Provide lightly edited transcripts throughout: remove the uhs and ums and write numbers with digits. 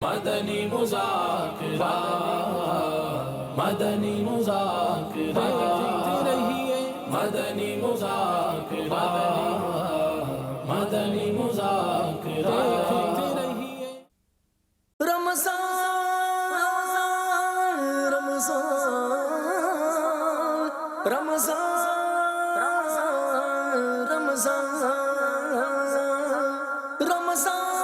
مدنی مذاکرہ مدنی مذاکرہ مدنی مذاکرہ مدنی مذاکرہ رمضان رمضان رمضان رمضان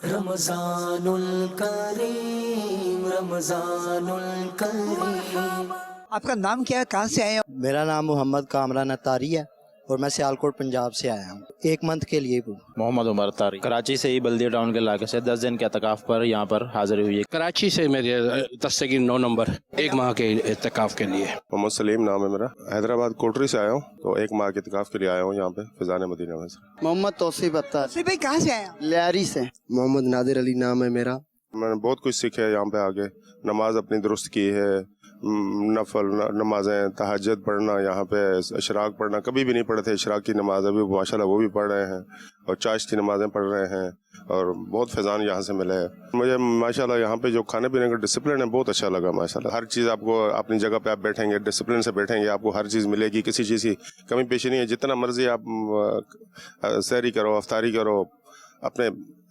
رمضان الکریم رمضان الکریم. آپ کا نام کیا ہے، کہاں سے آئے ہیں؟ میرا نام محمد کامران اتاری ہے اور میں سیالکوٹ پنجاب سے آیا ہوں، 1 منتھ کے لیے. محمد عمر طاری کراچی سے ہی بلدیہ ٹاؤن کے علاقے سے 10 دن کے اعتکاف پر یہاں پر حاضر ہوئی ہے. کراچی سے میرے دستگیر 9 نمبر 1 ماہ کے اعتکاف کے لیے. محمد سلیم نام ہے میرا، حیدرآباد کوٹری سے آیا ہوں، تو 1 ماہ کے اعتکاف کے لیے آیا ہوں یہاں پہ فیضان مدینہ میں سے. محمد توصیف اتار توصیف بھائی کہاں سے آئے ہیں؟ لیاری سے. محمد نادر علی نام ہے میرا. میں نے بہت کچھ سیکھا ہے یہاں پہ آگے. نماز اپنی درست کی ہے، نفل نمازیں، تہجد پڑھنا، یہاں پہ اشراق پڑھنا کبھی بھی نہیں پڑھے تھے. اشراق کی نماز ابھی ماشاءاللہ وہ بھی پڑھ رہے ہیں، اور چاشت کی نمازیں پڑھ رہے ہیں، اور بہت فیضان یہاں سے ملے ہے مجھے. ماشاءاللہ یہاں پہ جو کھانے پینے کا ڈسپلن ہے بہت اچھا لگا. ماشاءاللہ ہر چیز آپ کو اپنی جگہ پہ آپ بیٹھیں گے، ڈسپلن سے بیٹھیں گے، آپ کو ہر چیز ملے گی، کسی چیز کی کمی پیشی نہیں ہے. جتنا مرضی آپ سحری کرو، افطاری کرو اپنے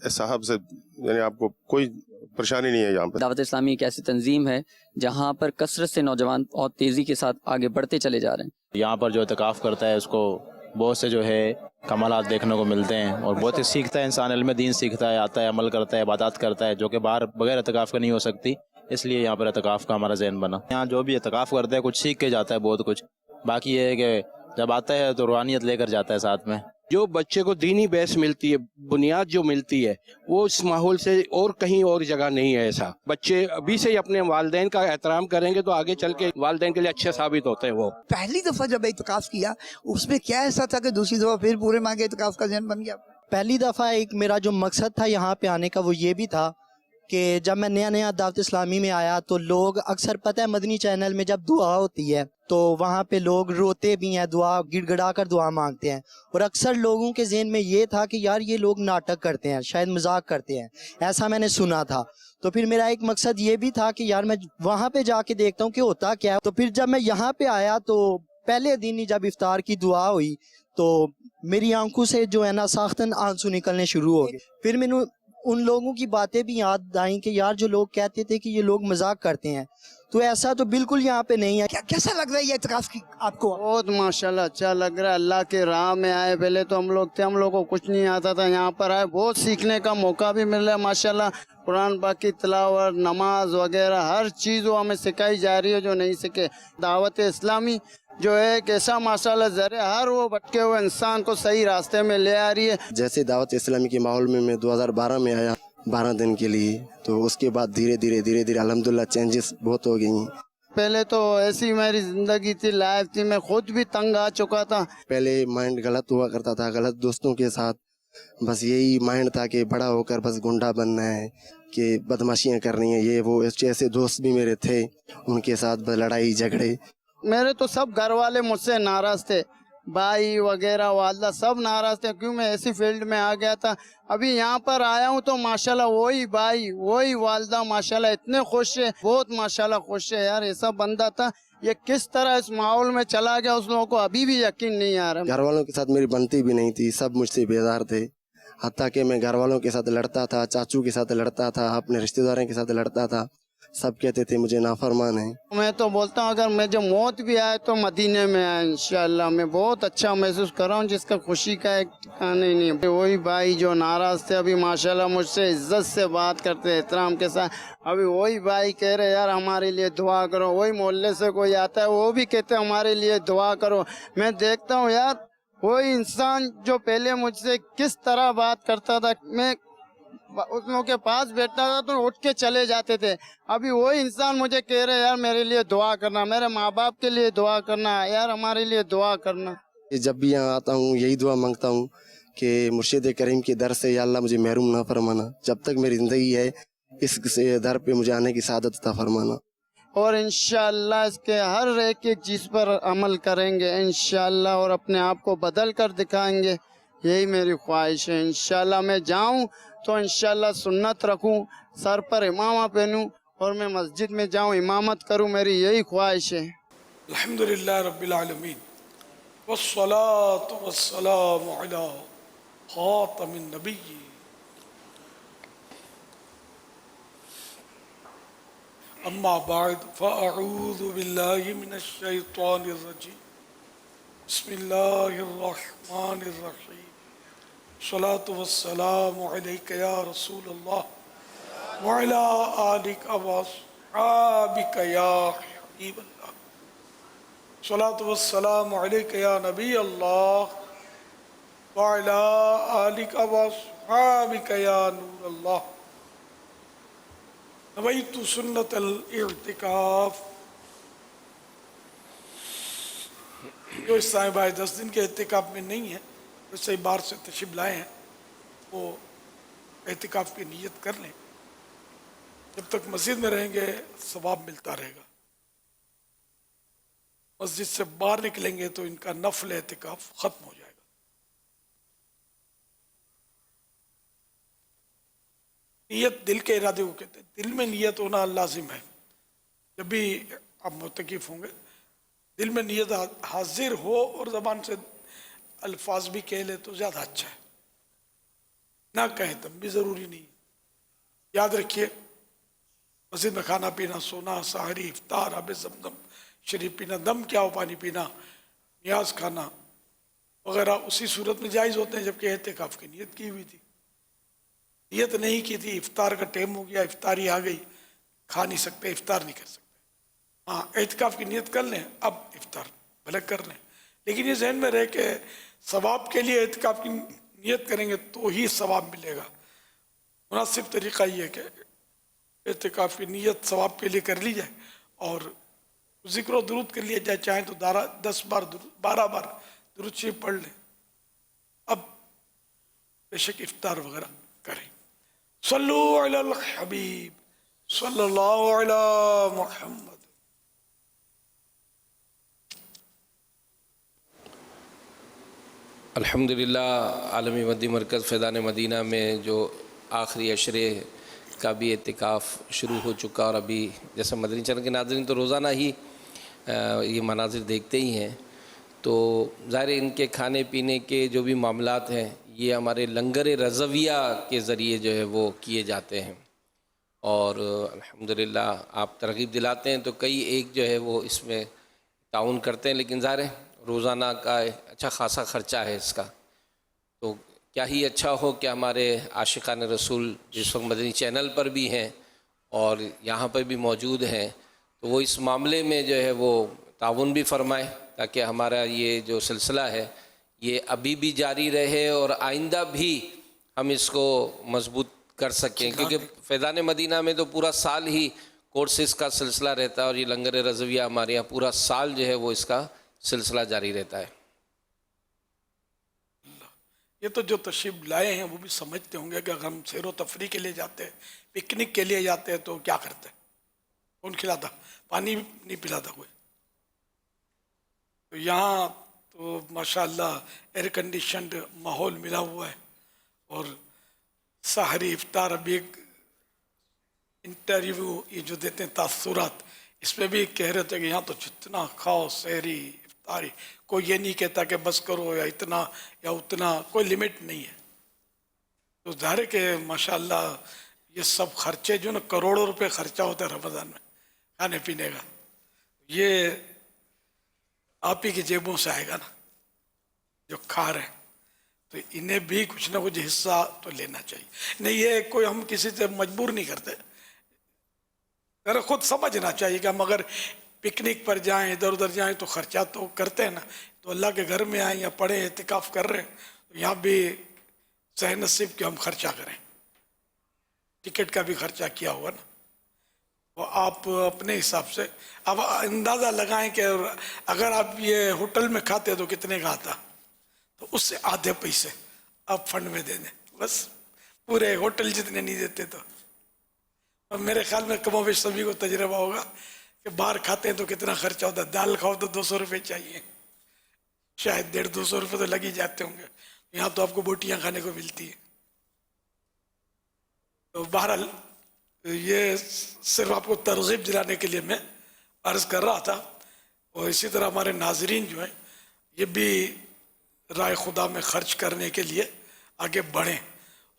صاحب سے، یعنی آپ کو کوئی پریشانی نہیں ہے یہاں پہ. دعوت اسلامی ایک ایسی تنظیم ہے جہاں پر کثرت سے نوجوان بہت تیزی کے ساتھ آگے بڑھتے چلے جا رہے ہیں. یہاں پر جو اعتکاف کرتا ہے اس کو بہت سے جو ہے کمالات دیکھنے کو ملتے ہیں، اور بہت ہی سیکھتا ہے انسان، علم دین سیکھتا ہے، آتا ہے، عمل کرتا ہے، عبادات کرتا ہے، جو کہ باہر بغیر اعتکاف کا نہیں ہو سکتی. اس لیے یہاں پر اعتکاف کا ہمارا ذہن بنا. یہاں جو بھی اعتکاف کرتا ہے کچھ سیکھ کے جاتا ہے بہت کچھ. باقی یہ ہے کہ جب آتا ہے تو روحانیت لے کر جاتا ہے ساتھ میں. جو بچے کو دینی بیس ملتی ہے، بنیاد جو ملتی ہے، وہ اس ماحول سے اور کہیں اور جگہ نہیں ہے. ایسا بچے ابھی سے ہی اپنے والدین کا احترام کریں گے تو آگے چل کے والدین کے لیے اچھے ثابت ہوتے ہیں. وہ پہلی دفعہ جب اعتکاف کیا اس میں کیا ایسا تھا کہ دوسری دفعہ پھر پورے ماہ کے اعتکاف کا ذہن بن گیا؟ پہلی دفعہ ایک میرا جو مقصد تھا یہاں پہ آنے کا وہ یہ بھی تھا کہ جب میں نیا دعوت اسلامی میں آیا تو لوگ اکثر، پتہ ہے مدنی چینل میں جب دعا ہوتی ہے تو وہاں پہ لوگ روتے بھی ہیں، دعا گڑ گڑا کر دعا مانگتے ہیں، اور اکثر لوگوں کے ذہن میں یہ تھا کہ یار یہ لوگ ناٹک کرتے ہیں، شاید مذاق کرتے ہیں، ایسا میں نے سنا تھا. تو پھر میرا ایک مقصد یہ بھی تھا کہ یار میں وہاں پہ جا کے دیکھتا ہوں کہ ہوتا کیا ہے. تو پھر جب میں یہاں پہ آیا تو پہلے دن ہی جب افطار کی دعا ہوئی تو میری آنکھوں سے جو ہے نا ساختن آنسو نکلنے شروع ہو گئے. پھر میں نے ان لوگوں کی باتیں بھی یاد آئیں کہ یار جو لوگ کہتے تھے کہ یہ لوگ مذاق کرتے ہیں، تو ایسا تو بالکل یہاں پہ نہیں ہے. کیسا لگ رہا ہے یہ اعتکاف کی آپ کو؟ بہت ماشاءاللہ اچھا لگ رہا ہے. اللہ کے راہ میں آئے، پہلے تو ہم لوگ تھے، ہم لوگ کو کچھ نہیں آتا تھا. یہاں پر آئے بہت سیکھنے کا موقع بھی مل رہا ہے. ماشاءاللہ قرآن پاک کی تلاوت، نماز وغیرہ ہر چیز وہ ہمیں سکھائی جا رہی ہے جو نہیں سکھے. دعوت اسلامی جو ہے ایک ایسا ماشاءاللہ ذریعہ ہر وہ بھٹکے ہوئے انسان کو صحیح راستے میں لے آ رہی ہے. جیسے دعوت اسلامی کے ماحول میں 2012 میں آیا 12 دن کے لیے، تو اس کے بعد دھیرے دھیرے الحمدللہ چینجز بہت ہو گئی. پہلے تو ایسی میری زندگی تھی، لائف تھی، میں خود بھی تنگ آ چکا تھا. پہلے مائنڈ غلط ہوا کرتا تھا، غلط دوستوں کے ساتھ، بس یہی مائنڈ تھا کہ بڑا ہو کر بس گنڈا بننا ہے، کہ بدماشیاں کرنی ہیں، یہ وہ. ایسے دوست بھی میرے تھے، ان کے ساتھ بس لڑائی جھگڑے. میرے تو سب گھر والے مجھ سے ناراض تھے، بھائی وغیرہ والدہ سب ناراض تھے، کیوں میں ایسی فیلڈ میں آ گیا تھا. ابھی یہاں پر آیا ہوں تو ماشاءاللہ وہی بھائی وہی والدہ ماشاءاللہ اتنے خوش ہے، بہت ماشاءاللہ خوش ہے. یار ایسا بندہ تھا، یہ کس طرح اس ماحول میں چلا گیا اس لوگوں کو ابھی بھی یقین نہیں آ رہا. گھر والوں کے ساتھ میری بنتی بھی نہیں تھی، سب مجھ سے بیزار تھے. حتیٰ کہ میں گھر والوں کے ساتھ لڑتا تھا، چاچو کے ساتھ لڑتا تھا، اپنے رشتہ داروں کے ساتھ لڑتا تھا، سب کہتے تھے مجھے نافرمان ہے. میں تو بولتا ہوں اگر مجھے موت بھی آئے تو مدینے میں آئے انشاءاللہ. میں بہت اچھا محسوس کر رہا ہوں، جس کا خوشی کا ایک ٹھکانا ہی نہیں. وہی بھائی جو ناراض تھے ابھی ماشاءاللہ مجھ سے عزت سے بات کرتے، احترام کے ساتھ. ابھی وہی بھائی کہہ رہے یار ہمارے لیے دعا کرو. وہی محلے سے کوئی آتا ہے وہ بھی کہتے ہمارے لیے دعا کرو. میں دیکھتا ہوں یار وہی انسان جو پہلے مجھ سے کس طرح بات کرتا تھا، میں اس لوگوں کے پاس بیٹھتا تھا تو اٹھ کے چلے جاتے تھے. ابھی وہی انسان مجھے کہہ رہے یار میرے لیے دعا کرنا، میرے ماں باپ کے لیے دعا کرنا، یار ہمارے لیے دعا کرنا. جب بھی یہاں آتا ہوں یہی دعا مانگتا ہوں کہ مرشد کریم کے در سے یا اللہ مجھے محروم نہ فرمانا. جب تک میری زندگی ہے اس در پہ مجھے آنے کی سعادت عطا فرمانا. اور انشاءاللہ اس کے ہر ایک چیز پر عمل کریں گے انشاءاللہ، اور اپنے آپ کو بدل کر دکھائیں گے. یہی میری خواہش ہے. انشاءاللہ میں جاؤں تو انشاءاللہ سنت رکھوں، سر پر امامہ پہنوں، اور میں مسجد میں جاؤں امامت کروں. میری یہی خواہش ہے. الحمدللہ رب العالمین والصلاة والسلام علی خاتم النبی. اما بعد فاعوذ باللہ من الشیطان الرجیم. بسم اللہ الرحمن الرحیم. الصلاة والسلام علیک یا رسول اللہ وعلی آلک واصحابک یا حبیب اللہ. الصلاة والسلام علیک یا نبی اللہ وعلی آلک واصحابک یا نور اللہ. نویت سنت الاعتکاف. جو اس سائیں بھائی 10 دن کے اعتکاف میں نہیں ہیں، ویسے باہر سے تشریف لائے ہیں، وہ اعتکاف کی نیت کر لیں. جب تک مسجد میں رہیں گے ثواب ملتا رہے گا. مسجد سے باہر نکلیں گے تو ان کا نفل اعتکاف ختم ہو جائے گا. نیت دل کے ارادے کو کہتے ہیں. دل میں نیت ہونا لازم ہے. جب بھی آپ معتکف ہوں گے دل میں نیت حاضر ہو اور زبان سے الفاظ بھی کہہ لے تو زیادہ اچھا ہے. نہ کہیں تب بھی ضروری نہیں. یاد رکھیے مسجد میں کھانا پینا، سونا، سحری، افطار، آب زمزم شریف پینا، دم کیا ہو پانی پینا، نیاز کھانا وغیرہ اسی صورت میں جائز ہوتے ہیں جبکہ اعتکاف کی نیت کی ہوئی تھی. نیت نہیں کی تھی، افطار کا ٹائم ہو گیا، افطاری آ گئی، کھا نہیں سکتے، افطار نہیں کر سکتے. ہاں اعتکاف کی نیت کر لیں، اب افطار بھلے کر لیں، لیکن یہ ذہن میں رہے کہ ثواب کے لیے اعتکاف کی نیت کریں گے تو ہی ثواب ملے گا. مناسب طریقہ یہ ہے کہ اعتکاف کی نیت ثواب کے لیے کر لی جائے اور ذکر و درود کر لیا جائے. چاہیں تو 12 بار درود شریف پڑھ لیں. اب بے شک افطار وغیرہ کریں. صلو علی الحبیب صلی اللہ علی محمد. الحمدللہ عالمی مدی مرکز فیضان مدینہ میں جو آخری عشرے کا بھی اعتکاف شروع ہو چکا، اور ابھی جیسے مدنی چینل کے ناظرین تو روزانہ ہی یہ مناظر دیکھتے ہی ہیں، تو ظاہر ان کے کھانے پینے کے جو بھی معاملات ہیں یہ ہمارے لنگر رضویہ کے ذریعے جو ہے وہ کیے جاتے ہیں. اور الحمدللہ آپ ترغیب دلاتے ہیں تو کئی ایک جو ہے وہ اس میں تعاون کرتے ہیں، لیکن ظاہر ہے روزانہ کا اچھا خاصا خرچہ ہے اس کا. تو کیا ہی اچھا ہو کہ ہمارے عاشقان رسول جس وقت مدنی چینل پر بھی ہیں اور یہاں پر بھی موجود ہیں تو وہ اس معاملے میں جو ہے وہ تعاون بھی فرمائیں تاکہ ہمارا یہ جو سلسلہ ہے یہ ابھی بھی جاری رہے اور آئندہ بھی ہم اس کو مضبوط کر سکیں، کیونکہ فیضان مدینہ میں تو پورا سال ہی کورسز کا سلسلہ رہتا ہے اور یہ لنگر رضویہ ہمارے یہاں پورا سال جو ہے وہ اس کا سلسلہ جاری رہتا ہے. یہ تو جو تشریف لائے ہیں وہ بھی سمجھتے ہوں گے کہ اگر ہم سیر و تفریح کے لیے جاتے ہیں، پکنک کے لیے جاتے ہیں تو کیا کرتے ہیں؟ کون کھلاتا؟ پانی نہیں پلاتا کوئی. تو یہاں تو ماشاءاللہ ایئر کنڈیشنڈ ماحول ملا ہوا ہے، اور سحری افطار ابھی ایک انٹرویو یہ جو دیتے ہیں تاثرات اس میں بھی کہہ رہے تھے کہ یہاں تو جتنا کھاؤ سحری افطاری، کوئی یہ نہیں کہتا کہ بس کرو یا اتنا یا اتنا، کوئی لمٹ نہیں ہے. تو ظاہر ہے کہ ماشاءاللہ یہ سب خرچے جو نا کروڑوں روپے خرچہ ہوتا ہے رمضان میں کھانے پینے کا، یہ آپ ہی کی جیبوں سے آئے گا نا جو کھا رہے ہیں. تو انہیں بھی کچھ نہ کچھ حصہ تو لینا چاہیے. نہیں یہ کوئی ہم کسی سے مجبور نہیں کرتے، اگر خود سمجھنا چاہیے کہ ہم اگر پکنک پر جائیں ادھر ادھر جائیں تو خرچہ تو کرتے ہیں نا. تو اللہ کے گھر میں آئیں یا پڑھیں اعتکاف کر رہے ہیں تو یہاں بھی صحیح نصیب کہ ہم خرچہ کریں. ٹکٹ کا بھی خرچہ کیا ہوا نا، وہ آپ اپنے حساب سے اب اندازہ لگائیں کہ اگر آپ یہ ہوٹل میں کھاتے تو کتنے کا آتا، تو اس سے آدھے پیسے آپ فنڈ میں دے دیں، بس پورے ہوٹل جتنے نہیں دیتے تو اور میرے خیال میں کم و بیش سبھی کو تجربہ ہوگا کہ باہر کھاتے ہیں تو کتنا خرچہ ہوتا ہے. دال کھاؤ تو 200 روپے چاہیے, شاید 150-200 روپے تو لگ ہی جاتے ہوں گے. یہاں تو آپ کو بوٹیاں کھانے کو ملتی ہیں. تو بہرحال یہ صرف آپ کو ترغیب دلانے کے لیے میں عرض کر رہا تھا. اور اسی طرح ہمارے ناظرین جو ہیں یہ بھی رائے خدا میں خرچ کرنے کے لیے آگے بڑھیں,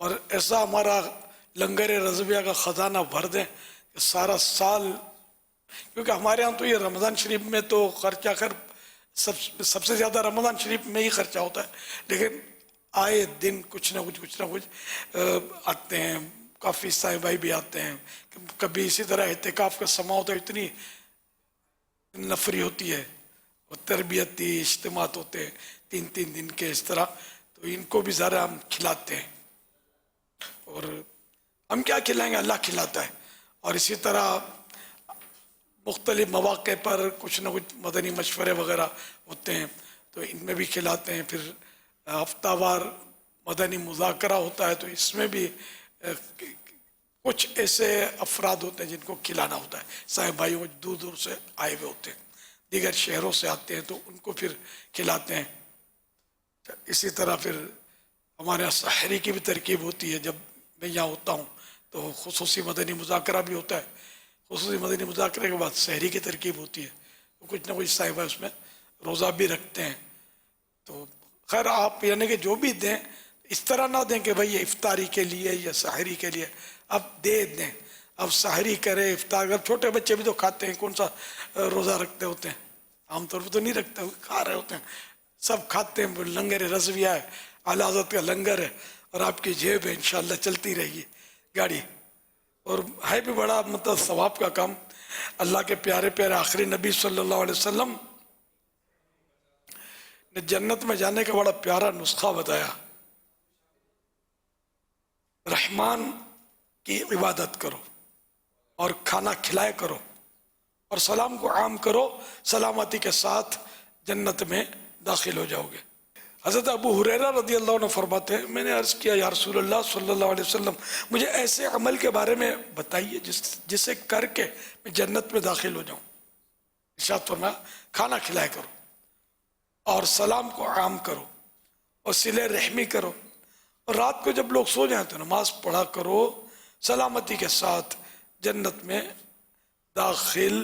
اور ایسا ہمارا لنگر رضویہ کا خزانہ بھر دیں کہ سارا سال, کیونکہ ہمارے ہاں تو یہ رمضان شریف میں تو خرچہ کر سب سے زیادہ رمضان شریف میں ہی خرچہ ہوتا ہے, لیکن آئے دن کچھ نہ کچھ آتے ہیں. کافی صاحبائی بھی آتے ہیں. کبھی اسی طرح اعتکاف کا سما ہوتا ہے, اتنی نفری ہوتی ہے, اور تربیتی اجتماعات ہوتے ہیں 3 دن کے اس طرح, تو ان کو بھی ذرا ہم کھلاتے ہیں. اور ہم کیا کھلائیں گے, اللہ کھلاتا ہے. اور اسی طرح مختلف مواقع پر کچھ نہ کچھ مدنی مشورے وغیرہ ہوتے ہیں تو ان میں بھی کھلاتے ہیں. پھر ہفتہ وار مدنی مذاکرہ ہوتا ہے تو اس میں بھی کچھ ایسے افراد ہوتے ہیں جن کو کھلانا ہوتا ہے. صاحب بھائیوں دور دور سے آئے ہوئے ہوتے ہیں, دیگر شہروں سے آتے ہیں تو ان کو پھر کھلاتے ہیں. اسی طرح پھر ہمارے یہاں سحری کی بھی ترکیب ہوتی ہے. جب میں یہاں ہوتا ہوں تو خصوصی مدنی مذاکرہ بھی ہوتا ہے. خصوصی مدنی مذاکرے کے بعد سحری کی ترکیب ہوتی ہے. تو کچھ نہ کچھ صاحب اس میں روزہ بھی رکھتے ہیں. تو خیر آپ یعنی کہ جو بھی دیں اس طرح نہ دیں کہ بھئی یہ افطاری کے لیے یا سحری کے لیے, اب دے دیں. اب سحری کرے, افطار کر, چھوٹے بچے بھی تو کھاتے ہیں, کون سا روزہ رکھتے ہوتے ہیں, عام طور پہ تو نہیں رکھتے, کھا رہے ہوتے ہیں, سب کھاتے ہیں. لنگر رضویہ ہے, اعلیٰ حضرت کا لنگر ہے, اور آپ کی جیب ہے انشاءاللہ چلتی رہے گی گاڑی. اور ہے بھی بڑا مطلب ثواب کا کام. اللہ کے پیارے پیارے آخری نبی صلی اللہ علیہ وسلم نے جنت میں جانے کا بڑا پیارا نسخہ بتایا. رحمان کی عبادت کرو اور کھانا کھلائے کرو اور سلام کو عام کرو, سلامتی کے ساتھ جنت میں داخل ہو جاؤ گے. حضرت ابو ہریرہ رضی اللہ عنہ فرماتے ہیں, میں نے عرض کیا یا رسول اللہ صلی اللہ علیہ وسلم مجھے ایسے عمل کے بارے میں بتائیے جسے کر کے میں جنت میں داخل ہو جاؤں. ارشاد فرمایا کھانا کھلائے کرو اور سلام کو عام کرو اور صلہ رحمی کرو, اور رات کو جب لوگ سو جائیں تو نماز پڑھا کرو, سلامتی کے ساتھ جنت میں داخل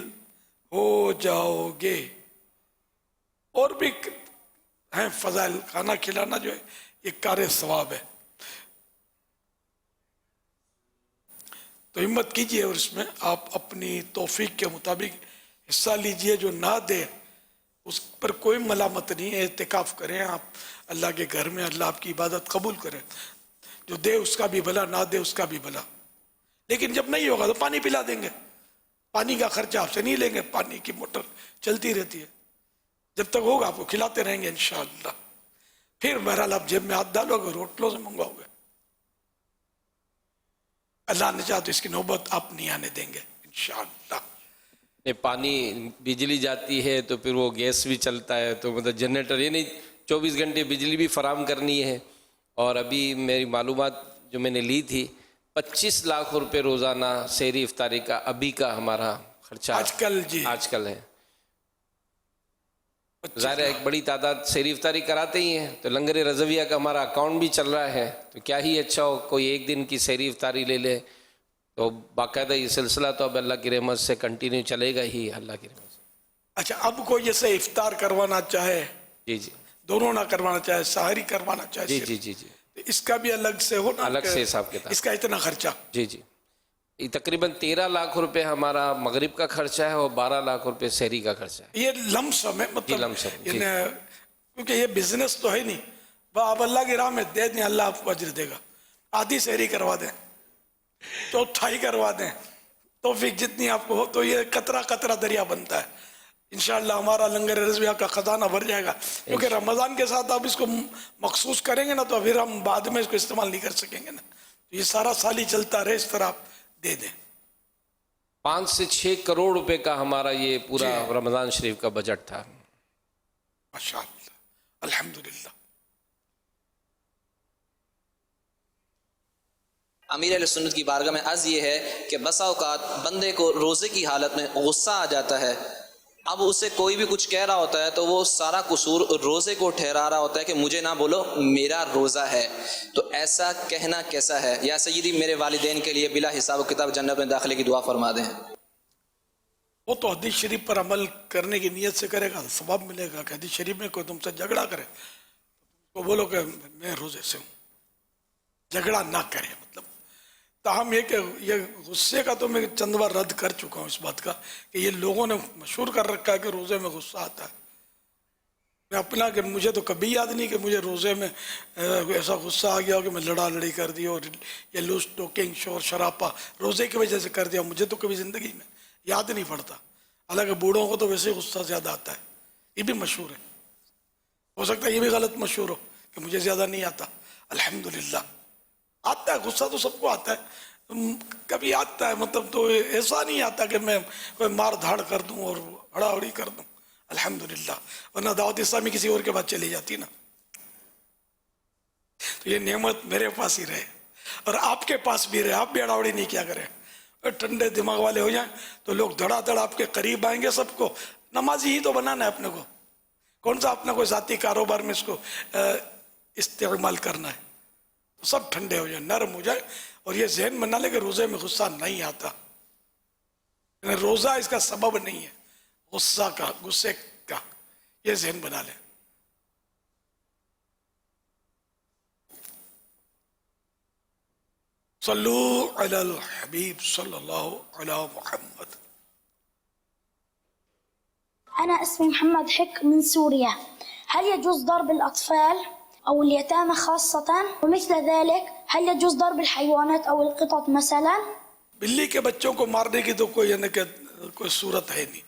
ہو جاؤ گے. اور بھی ہیں فضائل. کھانا کھلانا جو ہے یہ کار ثواب ہے. تو ہمت کیجئے اور اس میں آپ اپنی توفیق کے مطابق حصہ لیجئے. جو نہ دے اس پر کوئی ملامت نہیں ہے, اعتکاف کریں آپ اللہ کے گھر میں, اللہ آپ کی عبادت قبول کرے. جو دے اس کا بھی بھلا, نہ دے اس کا بھی بھلا. لیکن جب نہیں ہوگا تو پانی پلا دیں گے, پانی کا خرچہ آپ سے نہیں لیں گے, پانی کی موٹر چلتی رہتی ہے, جب تک ہوگا آپ کو کھلاتے رہیں گے انشاءاللہ. پھر بہرحال آپ جیب میں ہاتھ ڈالو گے, ہوٹلوں سے منگواؤ گے. اللہ نے چاہا تو اس کی نوبت آپ نہیں آنے دیں گے انشاءاللہ. پانی بجلی جاتی ہے تو پھر وہ گیس بھی چلتا ہے, تو مطلب جنریٹر یعنی 24 گھنٹے بجلی بھی فراہم کرنی ہے. اور ابھی میری معلومات جو میں نے لی تھی 25 لاکھ روپے روزانہ سحری افطاری کا ابھی کا ہمارا خرچہ آج کل ہے. ظاہر ہے ایک بڑی تعداد سحری افطاری کراتے ہی ہیں, تو لنگر رضویہ کا ہمارا اکاؤنٹ بھی چل رہا ہے. تو کیا ہی اچھا ہو کوئی ایک دن کی سحری افطاری لے لے, تو باقاعدہ یہ سلسلہ تو اب اللہ کی رحمت سے کنٹینیو چلے گا ہی, اللہ کی رحمت سے. اچھا, اب کوئی جیسے افطار کروانا چاہے, جی جی, دونوں نہ کروانا چاہے, سحری کروانا چاہے, جی جی جی جی, اس کا بھی الگ سے ہو نا, الگ سے حساب کتاب, اس کا اتنا خرچہ. جی جی, یہ تقریباً 13 لاکھ روپے ہمارا مغرب کا خرچہ ہے اور 12 لاکھ روپے سحری کا خرچہ ہے. یہ لم سم ہے, مطلب لم سم, جی. کیونکہ یہ بزنس تو ہے نہیں, آپ اللہ کی راہ میں دے دیں, اللہ آپ کو اجر دے گا. آدھی سحری کروا دیں, چوتھائی کروا دیں, توفیق جتنی آپ کو ہو, تو یہ قطرہ قطرہ دریا بنتا ہے. انشاءاللہ ہمارا لنگر رضویہ کا خزانہ بھر جائے گا, کیونکہ رمضان کے ساتھ آپ اس کو مخصوص کریں گے نا تو پھر ہم بعد میں اس کو استعمال نہیں کر سکیں گے نا. یہ سارا سال ہی چلتا رہے, اس طرح آپ دے دیں. 5 سے 6 کروڑ روپے کا ہمارا یہ پورا رمضان شریف کا بجٹ تھا. ماشاءاللہ, الحمدللہ. امیر اہل سنت کی بارگاہ میں عرض یہ ہے کہ بسا اوقات بندے کو روزے کی حالت میں غصہ آ جاتا ہے، اب اسے کوئی بھی کچھ کہہ رہا ہوتا ہے تو وہ سارا قصور روزے کو ٹھہرا رہا ہوتا ہے کہ مجھے نہ بولو میرا روزہ ہے، تو ایسا کہنا کیسا ہے؟ یا سیدی میرے والدین کے لیے بلا حساب و کتاب جنت میں داخلے کی دعا فرما دیں۔ وہ تو حدیث شریف پر عمل کرنے کی نیت سے کرے گا، ثواب ملے گا۔ کہ حدیث شریف میں کوئی تم سے جھگڑا کرے تو بولو کہ میں روزے سے ہوں، جھگڑا نہ کرے۔ مطلب تاہم یہ کہ یہ غصے کا تو میں چند بار رد کر چکا ہوں اس بات کا کہ یہ لوگوں نے مشہور کر رکھا ہے کہ روزے میں غصہ آتا ہے۔ میں اپنا کہ مجھے تو کبھی یاد نہیں کہ مجھے روزے میں ایسا غصہ آ گیا ہو کہ میں لڑا لڑی کر دی اور یہ لوز ٹوکنگ شور شراپا روزے کی وجہ سے کر دیا، مجھے تو کبھی زندگی میں یاد نہیں پڑتا۔ حالانکہ بوڑھوں کو تو ویسے ہی غصہ زیادہ آتا ہے، یہ بھی مشہور ہے، ہو سکتا ہے یہ بھی غلط مشہور ہو کہ مجھے زیادہ نہیں آتا۔ الحمدللہ آتا ہے غصہ، تو سب کو آتا ہے، کبھی آتا ہے، مطلب تو ایسا نہیں آتا کہ میں کوئی مار دھاڑ کر دوں اور ہڑا ہڑی کر دوں، الحمدللہ، ورنہ دعوت اسلامی کسی اور کے بعد چلی جاتی نا۔ تو یہ نعمت میرے پاس ہی رہے اور آپ کے پاس بھی رہے، آپ بھی ہڑا ہڑی نہیں کیا کریں، ٹھنڈے دماغ والے ہو جائیں تو لوگ دھڑا دھڑ آپ کے قریب آئیں گے۔ سب کو نمازی ہی تو بنانا ہے اپنے کو، کون سا اپنا کوئی ذاتی کاروبار میں اس کو استعمال کرنا ہے۔ سب ٹھنڈے ہو جائیں، نرم ہو جائے، اور یہ ذہن بنا لے کہ روزے میں غصہ نہیں آتا، روزہ اس کا سبب نہیں ہے غصہ کا، غصے کا، یہ ذہن بنا لے۔ صلو علی الحبیب صلی اللہ علی محمد۔ أنا اسمي محمد حك من سوريا. هل يجوز ضرب الأطفال أو اليتامى خاصة؟ ومثل ذلك هل يجوز ضرب الحيوانات أو القطط مثلا؟ بلی کے بچوں کو مارنے کی تو کوئی یعنی کہ کوئی صورت ہے نہیں،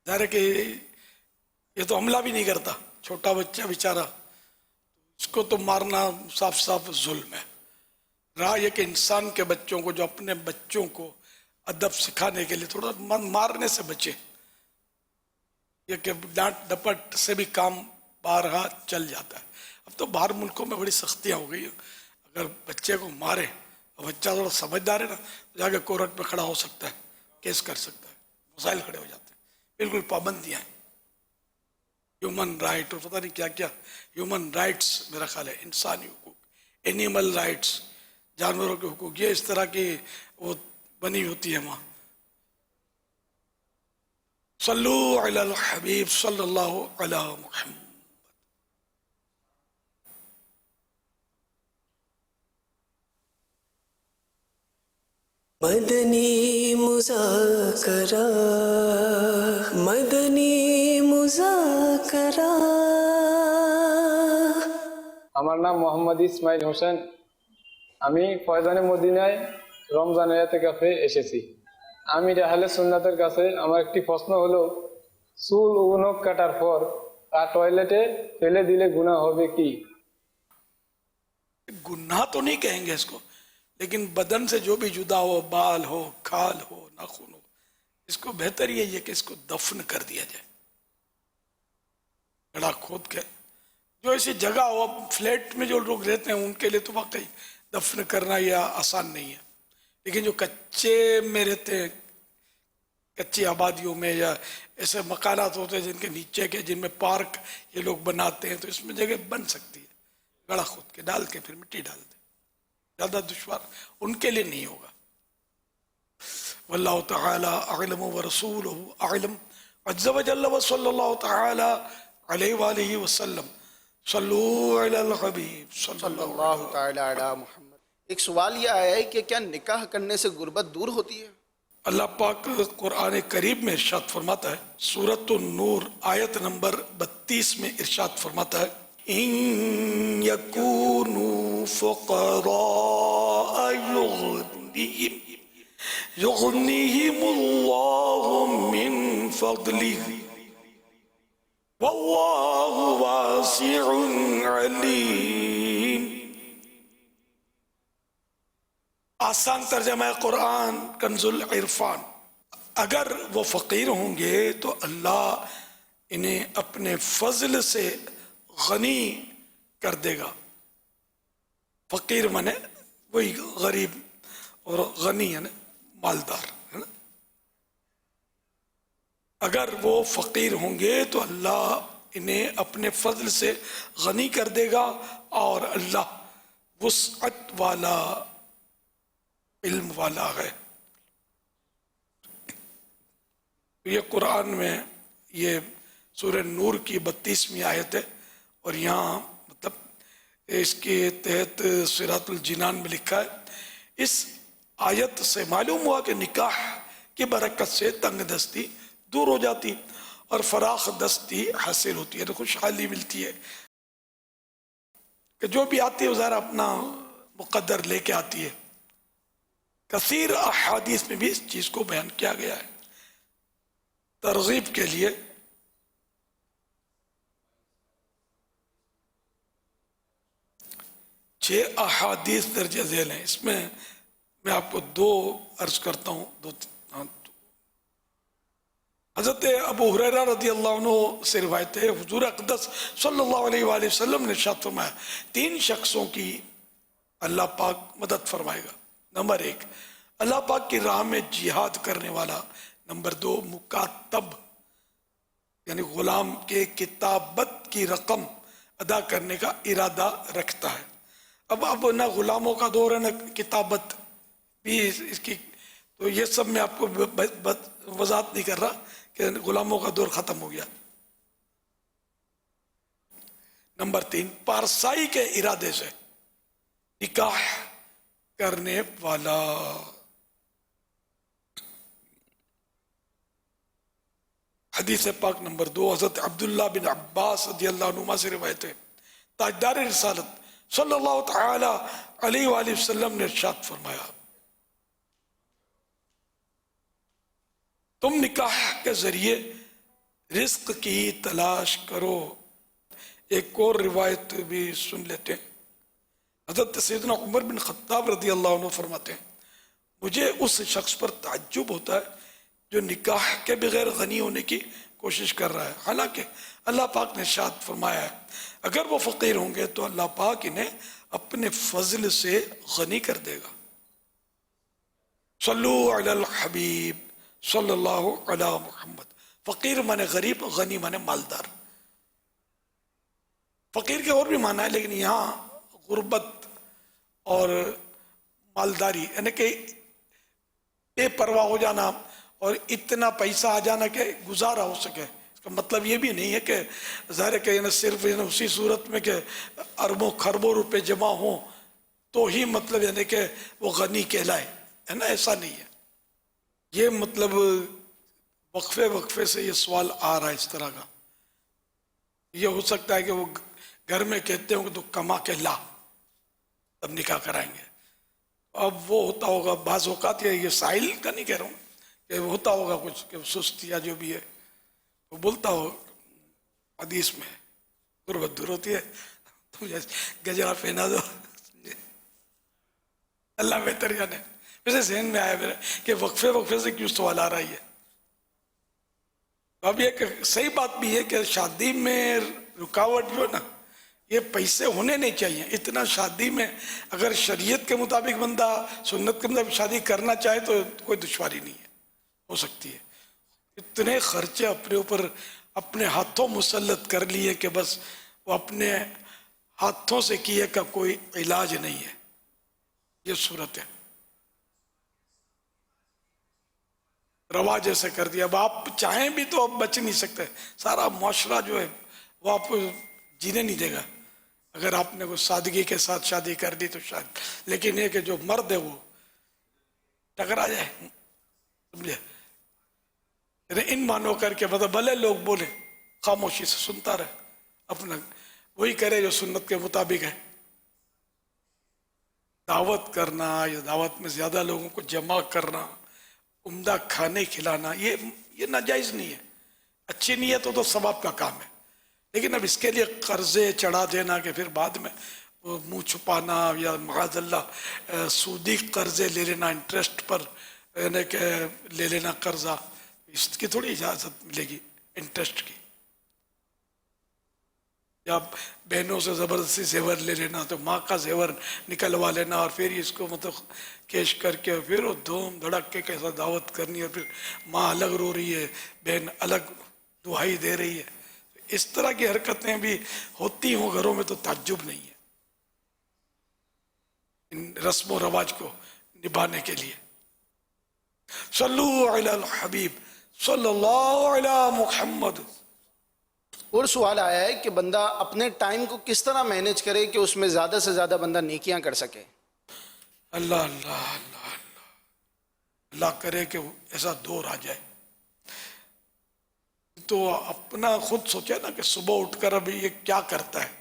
ظاہر ہے کہ یہ تو حملہ بھی نہیں کرتا، چھوٹا بچہ بیچارہ، اس کو تو مارنا صاف صاف ظلم ہے۔ راہ یہ کہ انسان کے بچوں کو، جو اپنے بچوں کو ادب سکھانے کے لیے تھوڑا مارنے سے بچے، یہ کہ ڈانٹ ڈپٹ سے بھی کام بارہا چل جاتا ہے۔ اب تو باہر ملکوں میں بڑی سختیاں ہو گئی ہیں، اگر بچے کو مارے اور بچہ تھوڑا سمجھدار ہے نا تو جا کے کورٹ میں کھڑا ہو سکتا ہے، کیس کر سکتا ہے، مسائل کھڑے ہو جاتے ہیں۔ بالکل پابندیاں ہیں، ہیومن رائٹ اور پتہ نہیں کیا کیا، ہیومن رائٹس میرا خیال ہے، انسانی حقوق، اینیمل رائٹس، جانوروں کے حقوق، یہ اس طرح کی وہ بنی ہوتی ہے وہاں۔ صلو علی الحبیب صلی اللہ علی محمد۔ مدنی مذاکرہ، مدنی مذاکرہ۔ আমার নাম মোহাম্মদ ইসমাইল হোসেন, আমি ফয়জানে মদিনায় রমজানের ইতিকাফে এসেছি। আমি আহলে সুন্নাতের কাছে আমার একটি প্রশ্ন হলো, চুল ও নখ কাটার পর তা টয়লেটে ফেলে দিলে গুনাহ হবে কি? گناہ تو نہیں کہیں گے اس کو، لیکن بدن سے جو بھی جدا ہو، بال ہو، کھال ہو، ناخن ہو، اس کو بہتر یہ ہے کہ اس کو دفن کر دیا جائے، گڑھا کھود کے۔ جو ایسی جگہ ہو، اب فلیٹ میں جو لوگ رہتے ہیں ان کے لیے تو واقعی دفن کرنا یہ آسان نہیں ہے، لیکن جو کچے میں رہتے ہیں، کچی آبادیوں میں یا ایسے مکانات ہوتے ہیں جن کے نیچے کے، جن میں پارک یہ لوگ بناتے ہیں، تو اس میں جگہ بن سکتی ہے، گڑھا کھود کے ڈال کے پھر مٹی ڈال دیں، زیادہ دشوار ان کے لیے نہیں ہوگا۔ واللہ تعالی اعلم ورسولہ اعلم، عز وجل وصلی اللہ تعالی علیہ وآلہ وسلم۔ صلو علی الحبیب صلی اللہ تعالی علی محمد۔ ایک سوال یہ آیا ہے کہ کیا نکاح کرنے سے غربت دور ہوتی ہے؟ اللہ پاک قرآن کریم میں ارشاد فرماتا ہے، سورۃ النور آیت نمبر 32 میں ارشاد فرماتا ہے، ان یکونوا فقراء یغنیہم اللہ من فضلہ واللہ واسع علیم۔ آسان ترجمہ قرآن کنز العرفان، اگر وہ فقیر ہوں گے تو اللہ انہیں اپنے فضل سے غنی کر دے گا۔ فقیر مانے वही गरीब और गनी है ना, मालदार है ना। अगर वो फकीर होंगे तो अल्लाह इन्हें अपने फजल से गनी कर देगा और अल्लाह वुसअत वाला इल्म वाला है। ये कुरान में ये सूरह नूर की 32वीं आयत है और यहाँ मतलब इसके तहत सिरातुल जिनान में लिखा है, इस आयत से मालूम हुआ कि निकाह की बरकत से तंग दस्ती दूर हो जाती और फराख दस्ती हासिल होती है, तो खुशहाली मिलती है कि जो भी आती है वो ज़रा अपना मुकद्दर लेके आती है। कसीर अहादीस में भी इस चीज़ को बयान किया गया है। तरगीब के लिए छह अहादीस दर्ज झेल हैं, इसमें मैं आपको दो अर्ज करता हूँ। हज़रत अबू हुरैरा रज़ी अल्लाह अन्हु से रिवायत है, हुज़ूर अक़दस सल्लल्लाहु अलैहि वसल्लम ने इरशाद फरमाया, 3 शख्सों की अल्लाह पाक मदद फरमाएगा। नंबर 1 अल्लाह पाक की राह में जिहाद करने वाला। नंबर 2 मुकातब यानी गुलाम के किताबत की रकम अदा करने का इरादा रखता है। अब ना गुलामों का दौर है ना किताबत भी इसकी, तो ये सब मैं आपको वजाहत नहीं कर रहा कि गुलामों का दौर खत्म हो गया। नंबर 3 पारसाई के इरादे से निकाह करने वाला। हदीस पाक नंबर 2 हज़रत अब्दुल्ला बिन अब्बास रज़ियल्लाहु अन्हुमा से रिवायत है, ताजदार रिसालत सल्लल्लाहु तआला अलैहि वसल्लम ने इरशाद फरमाया, तुम निकाह के जरिए रिस्क की तलाश करो। एक और रिवायत भी सुन लेते हैं। हज़रत सैयदना उमर बिन खत्ताब रज़ियल्लाहु अन्हु फरमाते हैं, मुझे उस शख्स पर ताज्जुब होता है जो निकाह के बगैर गनी होने की कोशिश कर रहा है, हालांकि अल्लाह पाक ने इरशाद फरमाया है अगर वो फ़कीर होंगे तो अल्लाह पाक इन्हें अपने फजल से गनी कर देगा। सल्लु अलल हबीब सल्लल्लाहु अला मुहम्मद। फ़कीर माने गरीब, गनी माने मालदार। फ़कीर के और भी माना है, लेकिन यहाँ गुर्बत और मालदारी यानी कि बेपरवाह हो जाना और इतना पैसा आ जाना कि गुजारा हो सके। इसका मतलब ये भी नहीं है कि ज़ाहिर है कि सिर्फ उसी सूरत में कि अरबों खरबों रुपए जमा हो तो ही मतलब यानी कि वो गनी कहलाए, है ना, ऐसा नहीं है। ये मतलब वक्फे वक्फे से ये सवाल आ रहा है इस तरह का। ये हो सकता है कि वो घर में कहते हो कि तो कमा के ला तब निकाह कराएंगे। अब वो होता होगा बाज़ औक़ात, ये साहिल का नहीं कह रहा हूँ कि होता होगा कुछ कि सुस्त या जो भी है वो बोलता हो हदीस में गुर्बत दूर होती है, तुम गजरा पहना दो, अल्लाह बेहतर जाने। वैसे जहन में आया मेरे कि वक्फे वक्फे से क्यों सवाल आ रहा है। अब एक सही बात भी है कि शादी में रुकावट जो ना, ये पैसे होने नहीं चाहिए इतना। शादी में अगर शरीयत के मुताबिक बंदा सुन्नत के मुताबिक शादी करना चाहे तो कोई दुश्वारी नहीं है, हो सकती है। इतने खर्चे अपने ऊपर अपने हाथों मुसल्लत कर लिए कि बस वो अपने हाथों से किए का कोई इलाज नहीं है। ये सूरत है, रवाज ऐसे कर दिया। अब आप चाहें भी तो अब बच नहीं सकते। सारा मुआशरा जो है वो आपको जीने नहीं देगा अगर आपने वो सादगी के साथ शादी कर दी तो शायद। लेकिन ये कि जो मर्द है वो टकरा जाए, समझे, इन मानो करके मतलब भले लोग बोले खामोशी से सुनता रहे, अपना वही करे जो सुन्नत के मुताबिक है। दावत करना या दावत में ज्यादा लोगों को जमा करना, उम्दा खाने खिलाना, ये नाजायज नहीं है। अच्छी नीयत हो तो सवाब का काम है, लेकिन अब इसके लिए कर्जे चढ़ा देना कि फिर बाद में वो मुँह छुपाना या माज़अल्लाह सूदी कर्जे ले लेना इंटरेस्ट पर, यानी कि ले लेना कर्जा, इसकी थोड़ी इजाज़त मिलेगी इंटरेस्ट की। या बहनों से ज़बरदस्ती जेवर ले लेना, तो माँ का जेवर निकलवा लेना और फिर इसको मतलब केश करके और फिर वो धूम धड़क के कैसा दावत करनी, और फिर माँ अलग रो रही है, बहन अलग दुहाई दे रही है। इस तरह की हरकतें भी होती हों घरों में तो ताज्जुब नहीं है, इन रस्म व रवाज को निभाने के लिए। सल्लु अलल हबीब सल्लल्लाहु अला मुहम्मद। और सवाल आया है कि बंदा अपने टाइम को किस तरह मैनेज करे कि उसमें ज़्यादा से ज़्यादा बंदा नेकियां कर सके। अल्लाह अल्लाह अल्लाह अल्लाह अल्लाह करे कि ऐसा दौर आ जाए। तो अपना खुद सोचे ना कि सुबह उठकर अभी ये क्या करता है,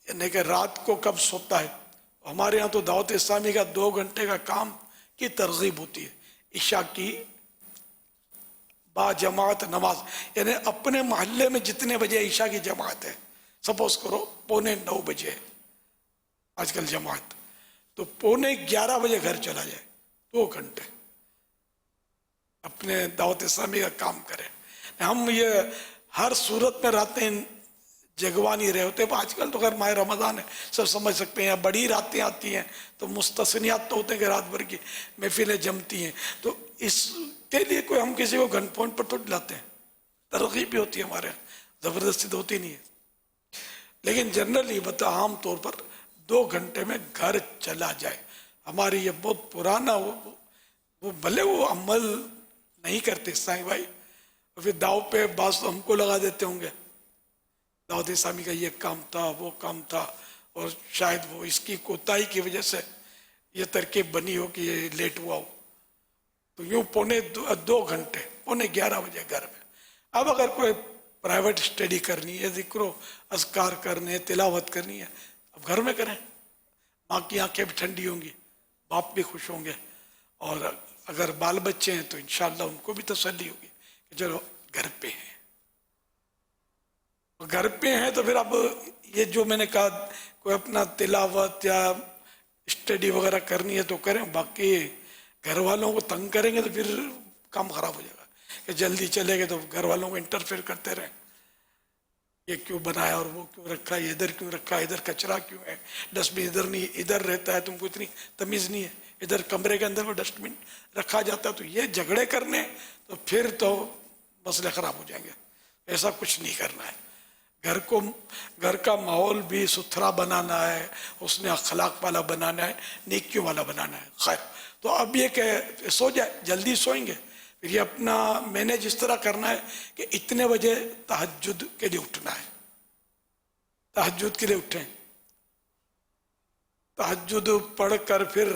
यानी कि रात को कब सोता है। हमारे यहाँ तो दावत इस्लामी का 2 घंटे का काम की तरगीब होती है। इशा की बाजमात नमाज, यानी अपने मोहल्ले में जितने बजे ईशा की जमात है, सपोज करो 9:45 बजे आजकल जमात, तो 11:15 बजे घर चला जाए, 2 घंटे अपने दावत इस्लामी का काम करें। हम ये हर सूरत में रातें जगवा नहीं रहे होते। आजकल तो खैर माह रमज़ान है, सब समझ सकते हैं, बड़ी रातें आती हैं तो मुस्तस्नियात तो होते हैं कि रात भर की महफिलें जमती हैं, तो इसके लिए कोई हम किसी को गन पॉइंट पर तो दिलाते हैं, तरगीब भी होती है हमारे यहाँ, ज़बरदस्ती तो होती नहीं है। लेकिन जनरली बता आम तौर पर 2 घंटे में घर चला जाए। हमारी ये बहुत पुराना वो भले वो अमल नहीं करते साईं भाई, और फिर दाव पे बास तो हमको लगा देते होंगे, दावत इस्लामी का ये काम था वो काम था, और शायद वो इसकी कोताही की वजह से ये तरकीब बनी हो कि ये लेट हुआ हो, तो यूँ 2 घंटे 11:15 बजे घर में। अब अगर कोई प्राइवेट स्टडी करनी है, जिक्र अज़कार करने, तिलावत करनी है, अब घर में करें, माँ की आंखें भी ठंडी होंगी, बाप भी खुश होंगे, और अगर बाल बच्चे हैं तो इंशाअल्लाह उनको भी तसल्ली होगी कि चलो घर पे हैं। घर पे हैं तो फिर अब ये जो मैंने कहा, कोई अपना तिलावत या स्टडी वगैरह करनी है तो करें, बाकी घर वालों को तंग करेंगे तो फिर काम खराब हो जाएगा कि जल्दी चले गए तो घर वालों को इंटरफेयर करते रहें, ये क्यों बनाया और वो क्यों रखा, ये इधर क्यों रखा, इधर कचरा क्यों है, डस्टबिन इधर नहीं, इधर रहता है, तुमको इतनी तमीज़ नहीं है, इधर कमरे के अंदर वो डस्टबिन रखा जाता है। तो ये झगड़े करने तो फिर तो मसले ख़राब हो जाएंगे। ऐसा कुछ नहीं करना है। घर का माहौल भी सुथरा बनाना है, उसने अखलाक वाला बनाना है, नेकियों वाला बनाना है। खैर, तो अब ये कि सो जाए, जल्दी सोएंगे, फिर ये अपना मैनेज इस तरह करना है कि इतने बजे तहज्जुद के लिए उठना है, तहज्जुद के लिए उठें, तहज्जुद पढ़ कर फिर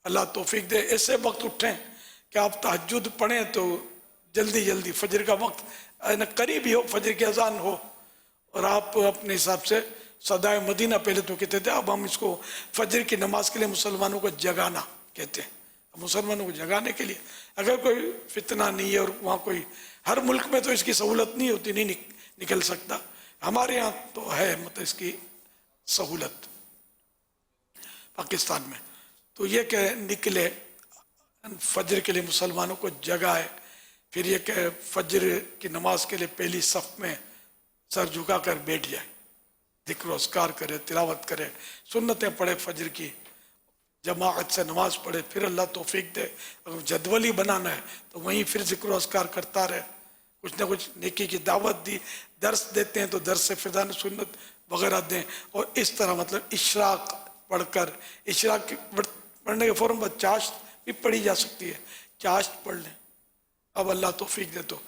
अल्लाह तौफीक दे ऐसे वक्त उठें कि आप तहज्जुद पढ़ें तो जल्दी फजर का वक्त करीब ही हो, फजर की अजान हो, और आप अपने हिसाब से सदाए मदीना पहले तो कहते थे, अब हम इसको फजर की नमाज के लिए मुसलमानों को जगाना कहते हैं। मुसलमानों को जगाने के लिए अगर कोई फितना नहीं है, और वहाँ कोई, हर मुल्क में तो इसकी सहूलत नहीं होती, नहीं निकल सकता, हमारे यहाँ तो है मतलब इसकी सहूलत पाकिस्तान में। तो ये कि निकले फजर के लिए मुसलमानों को जगाए, फिर ये कि फजर की नमाज के लिए पहली सफ में सर झुका कर बैठ जाए, जिक्र अस्कार करे, तिलावत करे, सुन्नतें पढ़े, फजर की जमाअत से नमाज पढ़े, फिर अल्लाह तौफीक दे। अगर जदवली बनाना है तो वहीं फिर जिक्र अस्कार करता रहे, कुछ ना कुछ नेकी की दावत दी, दर्स देते हैं तो दर्स से फिदान सुन्नत वगैरह दें, और इस तरह मतलब इशराक पढ़कर, इशराक पढ़ने के फ़ौरन बाद चाश्त भी पढ़ी जा सकती है, चाश्त पढ़ लें। अब अल्लाह तौफीक दे तो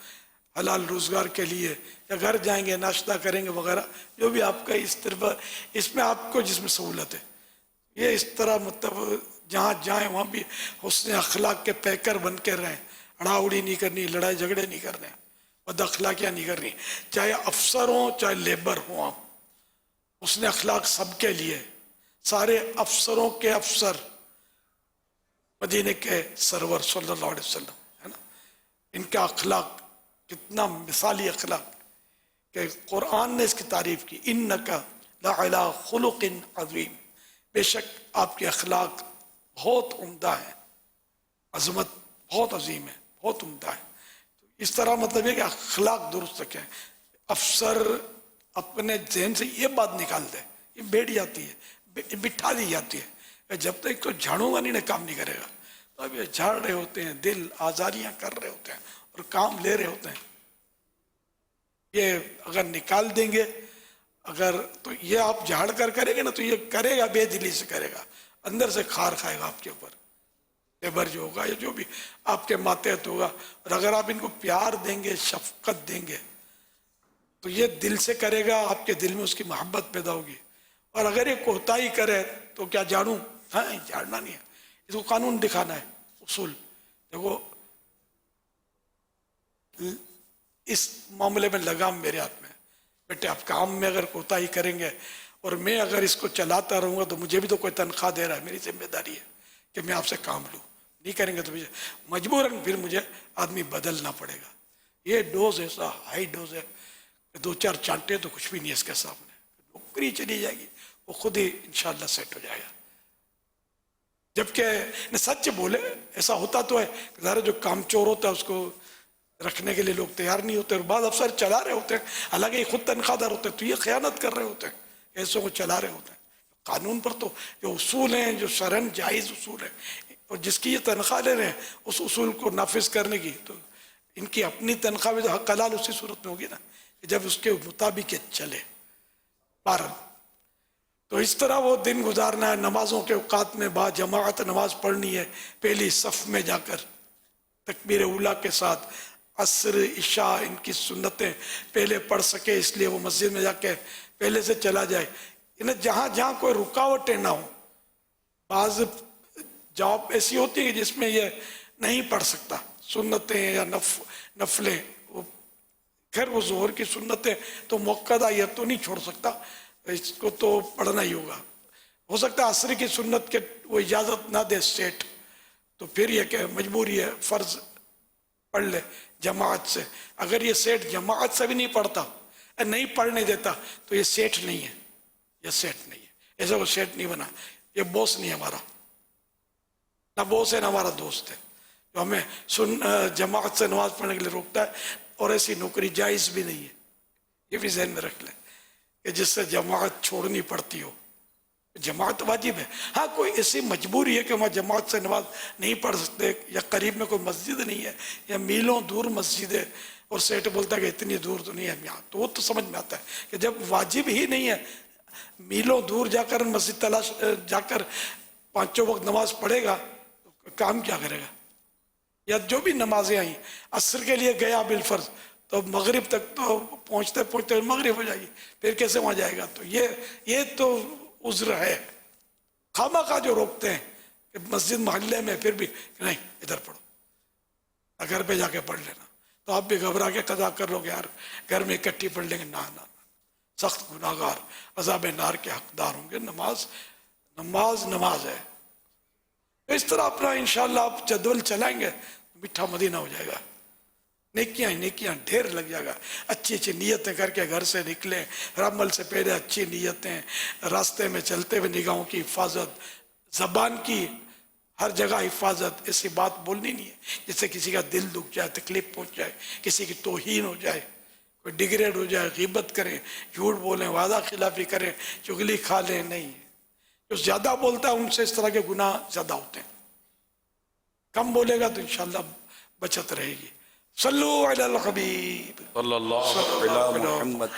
हलाल रोज़गार के लिए या घर जाएंगे नाश्ता करेंगे वगैरह, जो भी आपका इस तरह इसमें आपको जिसमें सहूलत है, ये इस तरह मतलब जहाँ जाएं वहाँ भी हुस्न अखलाक के पैकर बन के रहें, अड़ाउड़ी नहीं करनी, लड़ाई झगड़े नहीं करने, बद अखलाकियाँ नहीं करनी, चाहे अफसर हों चाहे लेबर हों, आप हुस्न अखलाक सबके लिए। सारे अफसरों के अफसर मदीने के सरवर सल्लल्लाहु अलैहि वसल्लम है ना, इनका अखलाक कितना मिसाली अखलाक कि कुरान ने इसकी तारीफ की, इन्नका लअला खुलुकिन अज़ीम, बेशक आपके अखलाक बहुत उम्दा है, अजमत बहुत अजीम है, बहुत उम्दा है। तो इस तरह मतलब है कि अखलाक दुरुस्त रखें। अफसर अपने जहन से ये बात निकाल दे, ये बैठ जाती है, बिठा दी जाती है। जब तक तो झाड़ूंगा नहीं ना काम नहीं करेगा। तो अब ये झाड़ रहे होते हैं, दिल आजारियां कर रहे होते हैं और काम ले रहे होते हैं। ये अगर निकाल देंगे, अगर तो ये आप झाड़ कर करेंगे ना, तो ये करेगा बेदिली से करेगा, अंदर से खार खाएगा आपके ऊपर, लेबर जो होगा या जो भी आपके मातहत होगा। और अगर आप इनको प्यार देंगे, शफकत देंगे, तो ये दिल से करेगा, आपके दिल में उसकी मोहब्बत पैदा होगी। और अगर ये कोताही करे तो क्या झाड़ू? हाँ, झाड़ना नहीं है, इसको कानून दिखाना है, उसूल। देखो इस मामले में लगाम मेरे हाथ में, बेटे आप काम में अगर कोताही करेंगे और मैं अगर इसको चलाता रहूँगा तो मुझे भी तो कोई तनख्वाह दे रहा है, मेरी जिम्मेदारी है कि मैं आपसे काम लूँ। नहीं करेंगे तो मुझे मजबूरन फिर मुझे आदमी बदलना पड़ेगा। ये डोज ऐसा हाई डोज है कि 2-4 चांटे तो कुछ भी नहीं है इसके सामने। नौकरी चली जाएगी, वो खुद ही इंशाल्लाह सेट हो जाएगा। जबकि सच बोले ऐसा होता तो है, ज़रा जो कामचोर होता है उसको रखने के लिए लोग तैयार नहीं होते और बाद अफसर चला रहे होते हैं, हालांकि खुद तनख्वाहदार होते हैं, तो ये खयानत कर रहे होते हैं, ऐसों को चला रहे होते हैं। कानून पर तो जो उसूल हैं, जो शरन जायज़ उसूल है, और जिसकी ये तनख्वाह ले रहे हैं उस उसूल को नाफिज करने की, तो इनकी अपनी तनख्वाह में जो हक हलाल उसी सूरत में होगी ना, जब उसके मुताबिक चले। बारह तो इस तरह वो दिन गुजारना है। नमाजों के औकात में बाद जमात नमाज पढ़नी है, पहली सफ़ में जाकर तकबीर उला के साथ। असर इशा इनकी सुन्नतें पहले पढ़ सके, इसलिए वो मस्जिद में जाके पहले से चला जाए। इन्हें जहाँ जहाँ कोई रुकावटें ना हो, बाज़ जॉब ऐसी होती है जिसमें ये नहीं पढ़ सकता, सुन्नतें या नफलें। खैर वो जोहर की सुन्नतें तो मुक्कदा ये तो नहीं छोड़ सकता, इसको तो पढ़ना ही होगा। हो सकता है असर की सुन्नत के वो इजाज़त ना दे सेठ, तो फिर ये कि मजबूरी है, फ़र्ज पढ़ ले जमात से। अगर ये सेठ जमात से भी नहीं पढ़ता, नहीं पढ़ने देता, तो ये सेठ नहीं है, ये सेठ नहीं है। ऐसा वो सेठ नहीं बना, ये बॉस नहीं है हमारा, ना बॉस है ना हमारा दोस्त है जो हमें जमात से नमाज पढ़ने के लिए रोकता है। और ऐसी नौकरी जायज़ भी नहीं है, ये भी ज़हन में रख लें कि जिससे जमात छोड़नी पड़ती हो। जमात वाजिब है। हाँ, कोई ऐसी मजबूरी है कि वहाँ जमात से नमाज नहीं पढ़ सकते, या करीब में कोई मस्जिद नहीं है, या मीलों दूर मस्जिद है, और सेठ बोलता है कि इतनी दूर तो नहीं है यहाँ, तो वो तो समझ में आता है कि जब वाजिब ही नहीं है, मीलों दूर जाकर मस्जिद तलाश जाकर 5 वक्त नमाज पढ़ेगा तो काम क्या करेगा। या जो भी नमाजें आई, असर के लिए गया बिलफर्ज, तो मगरिब तक तो पहुँचते पहुँचते मगरिब हो जाएगी, फिर कैसे वहाँ जाएगा। तो ये तो उज़्र है। खामा खा जो रोकते हैं कि मस्जिद मोहल्ले में, फिर भी नहीं इधर पढ़ो, घर पे जाके पढ़ लेना, तो आप भी घबरा के कदा कर लोगे यार घर में इकट्ठी पढ़ लेंगे। ना ना, सख्त गुनाहगार अज़ाब नार के हकदार होंगे। नमाज नमाज नमाज है। तो इस तरह अपना इंशाअल्लाह आप जदवल चलाएंगे, मीठा मदीना हो जाएगा। नेकियां ही नेकियां ढेर लग जाएगा। अच्छी अच्छी नीयतें करके घर से निकलें, अमल से पहले अच्छी नीयतें, रास्ते में चलते हुए निगाहों की हिफाजत, ज़बान की हर जगह हिफाजत। ऐसी बात बोलनी नहीं है जिससे किसी का दिल दुख जाए, तकलीफ पहुँच जाए, किसी की तौहीन हो जाए, कोई डिग्रेड हो जाए, ग़ीबत करें, झूठ बोलें, वादा खिलाफी करें, चुगली खा लें। नहीं, जो ज़्यादा बोलता है उनसे इस तरह के गुनाह ज़्यादा होते हैं। कम बोलेगा तो इंशाअल्लाह बचत रहेगी। सल्लु अलल हबीब सल्लल्लाहु अलैहि मुहम्मद।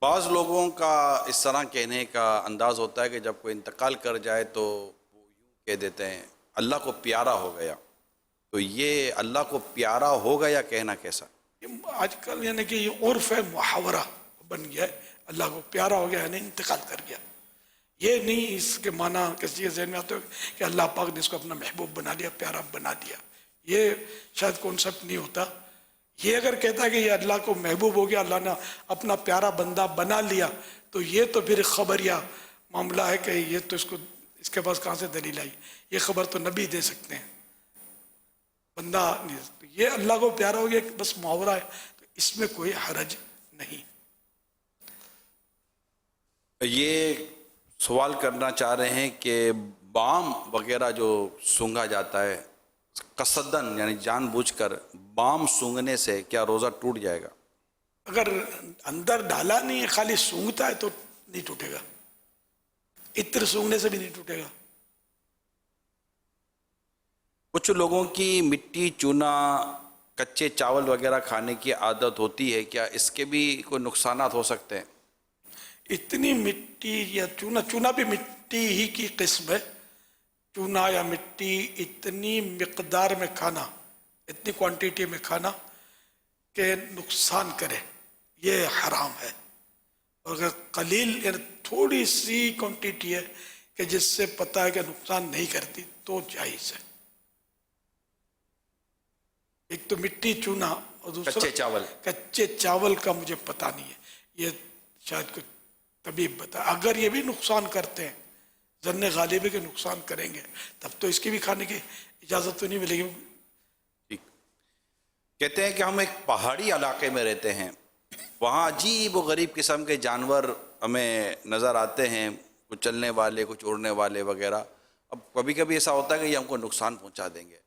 बाज़ लोगों का इस तरह कहने का अंदाज़ होता है कि जब कोई इंतकाल कर जाए तो वो यूँ कह देते हैं अल्लाह को प्यारा हो गया। तो ये अल्लाह को प्यारा हो गया कहना कैसा? आजकल यानी कि ये उर्फ है, मुहावरा बन गया है। अल्लाह को प्यारा हो गया यानी इंतकाल कर गया। ये नहीं इसके माना किसी के ज़हन में आते हो कि अल्लाह पाक ने इसको अपना महबूब बना लिया, प्यारा बना दिया। ये शायद कॉन्सेप्ट नहीं होता। ये अगर कहता है कि ये अल्लाह को महबूब हो गया, अल्लाह ने अपना प्यारा बंदा बना लिया, तो ये तो फिर खबरिया मामला है कि ये तो इसके पास कहाँ से दलील आई। ये खबर तो नबी दे सकते हैं, बंदा नहीं। तो ये अल्लाह को प्यारा हो गया बस मुहावरा है, तो इसमें कोई हरज नहीं। ये सवाल करना चाह रहे हैं कि बाम वगैरह जो सूंघा जाता है कसदन यानी जानबूझकर, बाम सूंघने से क्या रोज़ा टूट जाएगा? अगर अंदर डाला नहीं है, खाली सूंघता है तो नहीं टूटेगा, इत्र सूंघने से भी नहीं टूटेगा। कुछ लोगों की मिट्टी, चूना, कच्चे चावल वगैरह खाने की आदत होती है, क्या इसके भी कोई नुकसानात हो सकते हैं? इतनी मिट्टी या चूना, चूना भी मिट्टी ही की किस्म है। चूना या मिट्टी इतनी मिकदार में खाना, इतनी क्वांटिटी में खाना कि नुकसान करे, ये हराम है। और अगर कलील यानी थोड़ी सी क्वांटिटी है कि जिससे पता है कि नुकसान नहीं करती, तो जायज़ है। एक तो मिट्टी, चूना, और दूसरा कच्चे चावल का मुझे पता नहीं है, ये शायद कुछ तबीब बता। अगर ये भी नुकसान करते हैं, ज़न्ने गालिब है कि नुकसान करेंगे, तब तो इसकी भी खाने की इजाज़त तो नहीं मिलेगी। ठीक। कहते हैं कि हम एक पहाड़ी इलाके में रहते हैं, वहाँ अजीब व गरीब किस्म के जानवर हमें नज़र आते हैं, कुछ चलने वाले, कुछ उड़ने वाले वगैरह। अब कभी कभी ऐसा होता है कि ये हमको नुकसान पहुँचा देंगे,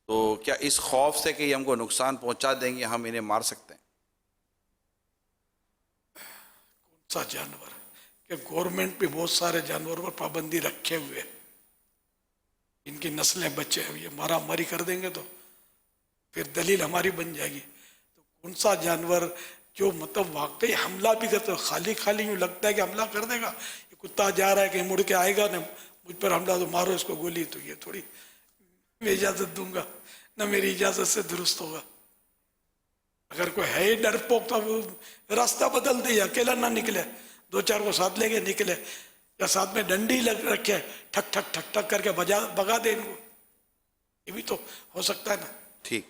तो क्या इस खौफ से कि ये हमको नुकसान पहुँचा देंगे हम इन्हें मार सकते हैं? कौन सा जानवर? कि गवर्नमेंट भी बहुत सारे जानवरों पर पाबंदी रखे हुए, इनकी नस्लें बचे हुई, ये मारा मारी कर देंगे तो फिर दलील हमारी बन जाएगी। तो कौन सा जानवर जो मतलब वाकई हमला भी करता है, खाली खाली यूँ लगता है कि हमला कर देगा, ये कुत्ता जा रहा है कहीं मुड़ के आएगा ना मुझ पर हमला, तो मारो इसको गोली, तो ये थोड़ी मैं इजाज़त दूंगा, ना मेरी इजाज़त से दुरुस्त होगा। अगर कोई है डरपोक तो वो रास्ता बदल दे, अकेला ना निकले, दो चार को साथ लेके निकले, या साथ में डंडी लग रखे, ठक ठक ठक ठक करके भगा दे इनको, ये भी तो हो सकता है ना। ठीक।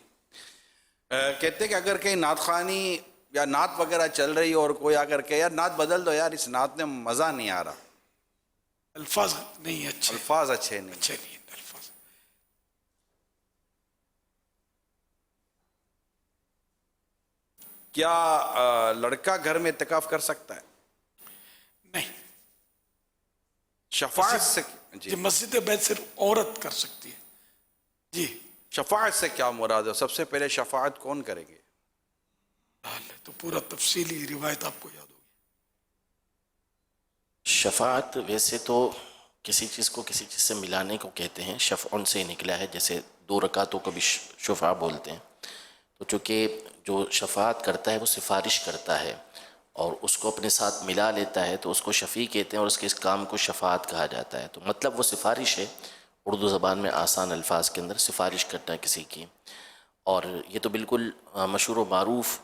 कहते हैं कि अगर कहीं नात खानी या नात वगैरह चल रही और कोई आकर के यार नात बदल दो यार, इस नात में मज़ा नहीं आ रहा, अल्फाज नहीं अच्छे, अल्फाज अच्छे नहीं अल्फाज। क्या लड़का घर में इत्तिकाफ कर सकता है? नहीं, शफाअत से जी, मस्जिद बैत सिर्फ औरत कर सकती है जी। शफाअत से क्या मुराद है? सबसे पहले शफाअत कौन करेंगे? तो पूरा तफसीली रिवायत आपको याद होगी। शफाअत वैसे तो किसी चीज़ को किसी चीज़ से मिलाने को कहते हैं, शफ़उन से निकला है, जैसे 2 रकातों को भी शुफ़ा बोलते हैं। तो चूँकि जो शफाअत करता है वो सिफारिश करता है और उसको अपने साथ मिला लेता है, तो उसको शफ़ी कहते हैं और उसके इस काम को शफाअत कहा जाता है। तो मतलब वो सिफारिश है, उर्दू ज़बान में आसान अल्फाज के अंदर सिफारिश करना है किसी की। और ये तो बिल्कुल मशहूर व मारूफ़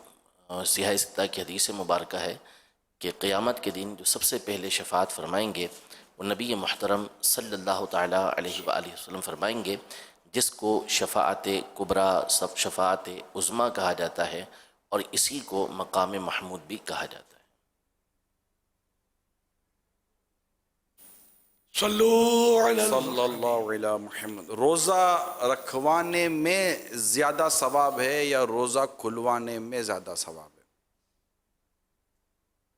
सिहाह सित्ता की हदीस मुबारका है कि क़यामत के दिन जो सबसे पहले शफाअत फरमाएंगे वो नबी मुहतरम सल्लल्लाहु ताला अलैहि वसल्लम फरमाएंगे, जिसको शफाअत कुबरा, सब शफाअत उज़्मा कहा जाता है और इसी को मकाम महमूद भी कहा जाता है। सल्लल्लाहु अलैहि मुहम्मद। रोज़ा रखवाने में ज़्यादा सवाब है या रोज़ा खुलवाने में ज़्यादा सवाब है?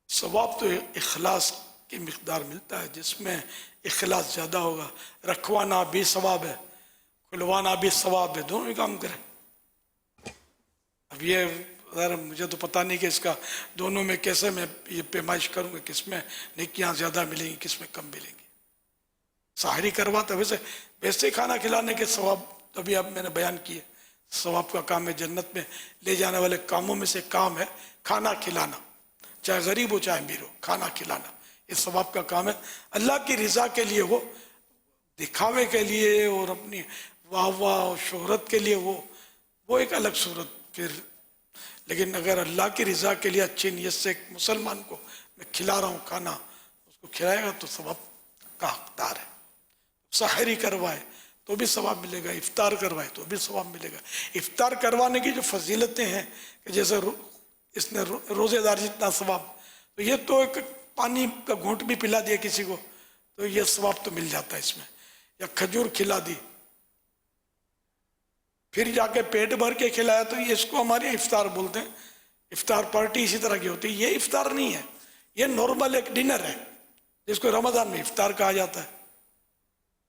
सवाब तो इखलास की मिक़दार मिलता है, जिसमें इखलास ज़्यादा होगा। रखवाना भी सवाब है, खुलवाना भी सवाब है, दोनों ही काम करें। अब ये मुझे तो पता नहीं कि इसका दोनों में कैसे मैं ये पैमाइश करूँगा, किस में नेकियां ज़्यादा मिलेंगी, किस में कम मिलेंगी। साहरी करवाता वैसे खाना खिलाने के सवाब तभी अब मैंने बयान किए, सवाब का काम है, जन्नत में ले जाने वाले कामों में से काम है खाना खिलाना, चाहे गरीब हो चाहे अमीर हो, खाना खिलाना ये सवाब का काम है। अल्लाह की रज़ा के लिए हो, दिखावे के लिए और अपनी वाह वाह और शोहरत के लिए वो एक अलग सूरत फिर। लेकिन अगर अल्लाह की रज़ा के लिए अच्छी नीयत से एक मुसलमान को मैं खिला रहा हूँ खाना, उसको खिलाएगा तो सवाब का हकदार है। सहरी करवाए तो भी सवाब मिलेगा, इफ्तार करवाए तो भी सवाब मिलेगा। इफ्तार करवाने की जो फजीलतें हैं कि जैसे इसने रोज़ेदार जितना सवाब, तो ये तो एक पानी का घूंट भी पिला दिया किसी को तो ये सवाब तो मिल जाता है इसमें, या खजूर खिला दी फिर जाके पेट भर के खिलाया तो ये इसको हमारे इफ्तार बोलते हैं। इफ्तार पार्टी इसी तरह की होती है, ये इफ्तार नहीं है, ये नॉर्मल एक डिनर है जिसको रमज़ान में इफ्तार कहा जाता है।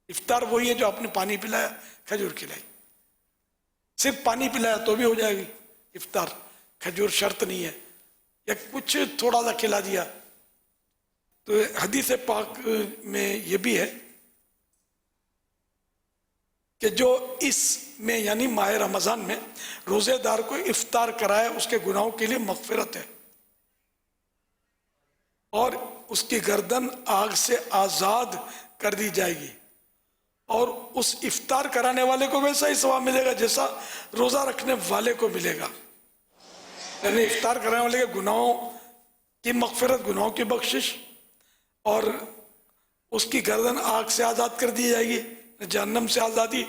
इफ्तार वही है जो आपने पानी पिलाया, खजूर खिलाई, सिर्फ पानी पिलाया तो भी हो जाएगी इफ्तार, खजूर शर्त नहीं है। یا کچھ تھوڑا سا کھلا دیا. تو حدیث پاک میں یہ بھی ہے کہ جو اس میں یعنی ماہ رمضان میں روزے دار کو افطار کرائے اس کے گناہوں کے لیے مغفرت ہے، اور اس کی گردن آگ سے آزاد کر دی جائے گی، اور اس افطار کرانے والے کو ویسا ہی ثواب ملے گا جیسا روزہ رکھنے والے کو ملے گا. یعنی افطار کرانے والے کے گناہوں کی مغفرت، گناہوں کی بخشش، اور اس کی گردن آگ سے آزاد کر دی جائے گی، جہنم سے آزادی،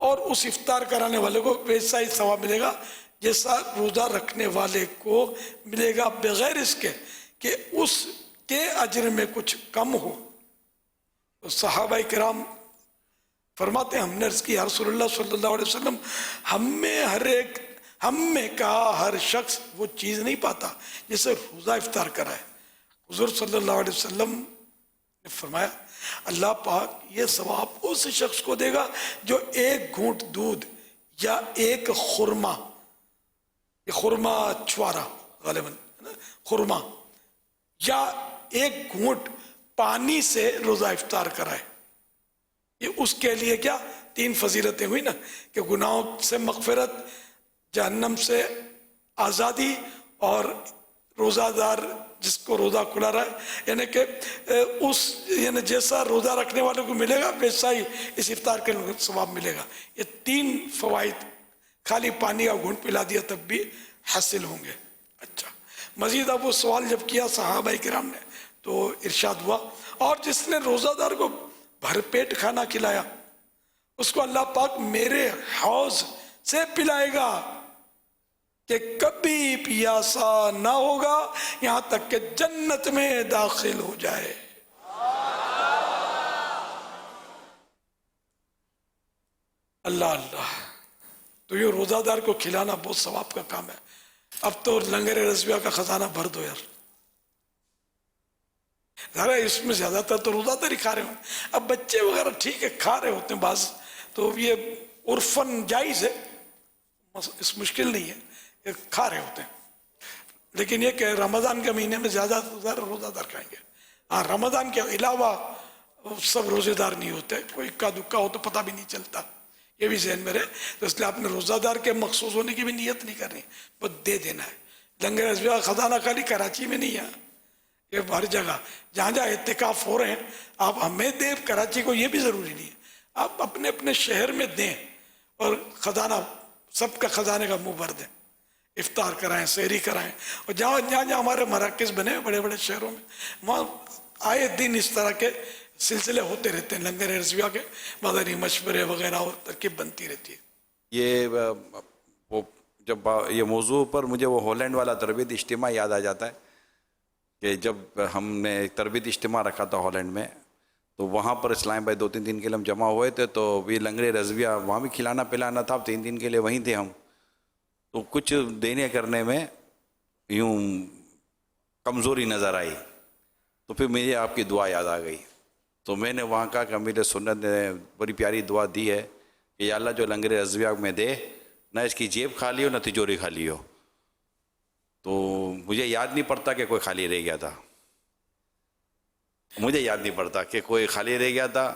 اور اس افطار کرانے والے کو ویسا ہی ثواب ملے گا جیسا روزہ رکھنے والے کو ملے گا، بغیر اس کے کہ اس کے اجر میں کچھ کم ہو. تو صحابہ کرام فرماتے ہیں ہم نے عرض کی یا رسول اللہ صلی اللہ علیہ وسلم ہم میں کہا ہر شخص وہ چیز نہیں پاتا جسے روزہ افطار کرائے. حضور صلی اللہ علیہ وسلم نے فرمایا اللہ پاک یہ ثواب اس شخص کو دے گا جو ایک گھونٹ دودھ یا ایک خرما، یہ خرما چھوارا غالباً خرما، یا ایک گھونٹ پانی سے روزہ افطار کرائے. یہ اس کے لیے کیا 3 فضیلتیں ہوئی نا، کہ گناہوں سے مغفرت، جہنم سے آزادی، اور روزہ دار جس کو روزہ کھلا رہا ہے، یعنی کہ یعنی جیسا روزہ رکھنے والوں کو ملے گا ویسا ہی اس افطار کے ثواب ملے گا. یہ 3 فوائد خالی پانی کا گھونٹ پلا دیا تب بھی حاصل ہوں گے. اچھا، مزید اب وہ سوال جب کیا صحابہ کرام نے تو ارشاد ہوا اور جس نے روزہ دار کو بھر پیٹ کھانا کھلایا اس کو اللہ پاک میرے حوض سے پلائے گا کہ کبھی پیاسا نہ ہوگا یہاں تک کہ جنت میں داخل ہو جائے. اللہ اللہ. تو یہ روزہ دار کو کھلانا بہت ثواب کا کام ہے. اب تو لنگر رضویہ کا خزانہ بھر دو یار. ذرا اس میں زیادہ تر تو روزہ دار ہی کھا رہے ہوں. اب بچے وغیرہ ٹھیک ہے کھا رہے ہوتے ہیں بعض، تو یہ عرفاً جائز ہے، اس مشکل نہیں ہے، یہ کھا رہے ہوتے ہیں. لیکن یہ کہ رمضان کے مہینے میں زیادہ روزہ دار کھائیں گے. ہاں، رمضان کے علاوہ سب روزے دار نہیں ہوتے، کوئی اکا دکا ہو تو پتہ بھی نہیں چلتا. یہ بھی ذہن میں رہے. تو اس لیے آپ نے روزہ دار کے مخصوص ہونے کی بھی نیت نہیں کرنی، بس دے دینا ہے. لنگر رضویہ کا خزانہ خالی کراچی میں نہیں ہے، یہ ہر جگہ جہاں جہاں اعتکاف ہو رہے ہیں آپ ہمیں دیں. کراچی کو یہ بھی ضروری نہیں ہے، آپ اپنے اپنے شہر میں دیں اور خزانہ سب کا خزانے کا منہ بھر دیں. افطار کرائیں، سحری کرائیں. اور جہاں جہاں ہمارے مراکز بنے بڑے بڑے شہروں میں وہاں آئے دن اس طرح کے سلسلے ہوتے رہتے ہیں، لنگر رضویہ کے مدنی مشورے وغیرہ اور ترکیب بنتی رہتی ہے. یہ وہ جب یہ موضوع پر مجھے وہ ہالینڈ والا تربیت اجتماع یاد آ جاتا ہے کہ جب ہم نے تربیت اجتماع رکھا تھا ہالینڈ میں، تو وہاں پر اسلام بھائی 2-3 دن کے لیے ہم جمع ہوئے تھے. تو یہ لنگر رضویہ وہاں بھی کھلانا پلانا تھا. 3 دن کے لیے وہیں تھے ہم. تو کچھ دینے کرنے میں یوں کمزوری نظر آئی. تو پھر مجھے آپ کی دعا یاد آ گئی. تو میں نے وہاں کہا کہ امیر سنت نے بڑی پیاری دعا دی ہے کہ یا اللہ جو لنگر رضویہ میں دے نہ اس کی جیب خالی ہو نہ تجوری خالی ہو. تو مجھے یاد نہیں پڑتا کہ کوئی خالی رہ گیا تھا، مجھے یاد نہیں پڑتا کہ کوئی خالی رہ گیا تھا،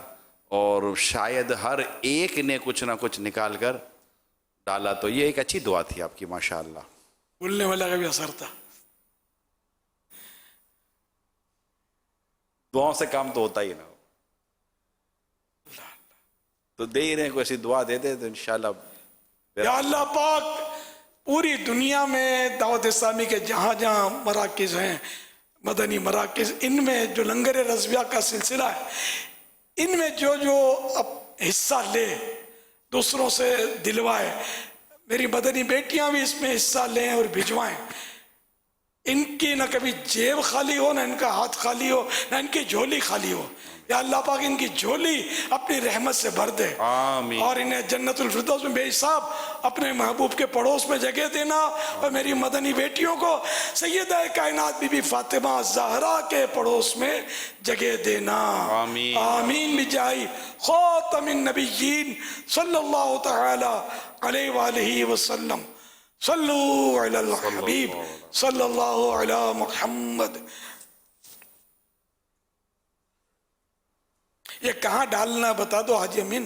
اور شاید ہر ایک نے کچھ نہ کچھ نکال کر ڈالا. تو یہ ایک اچھی دعا تھی آپ کی ماشاءاللہ. بولنے والا کا بھی اثر تھا. دعاؤں سے کام تو ہوتا ہی نا. تو دے ہی رہے کوئی ایسی دعا دے دے تو انشاءاللہ. یا اللہ پاک پوری دنیا میں دعوت اسلامی کے جہاں جہاں مراکز ہیں، مدنی مراکز، ان میں جو لنگر رضویہ کا سلسلہ ہے، ان میں جو حصہ لے، دوسروں سے دلوائے، میری مدنی بیٹیاں بھی اس میں حصہ لیں اور بھجوائیں. ان کی نہ کبھی جیب خالی ہو، نہ ان کا ہاتھ خالی ہو، نہ ان کی جھولی خالی ہو. یا اللہ پاک ان کی جھولی اپنی رحمت سے بھر دے، آمین. اور انہیں جنت الفردوس میں بے حساب اپنے محبوب کے پڑوس میں جگہ دینا. اور میری مدنی بیٹیوں کو سیدہ کائنات بی بی فاطمہ زہرا کے پڑوس میں جگہ دینا. آمین آمین بجائی خاتم النبیین صلی اللہ تعالی علیہ وآلہ وسلم. सल्लु अलल हबीब सल्लल्लाहु अला मुहम्मद। ये कहाँ डालना बता दो हाजी अमीन।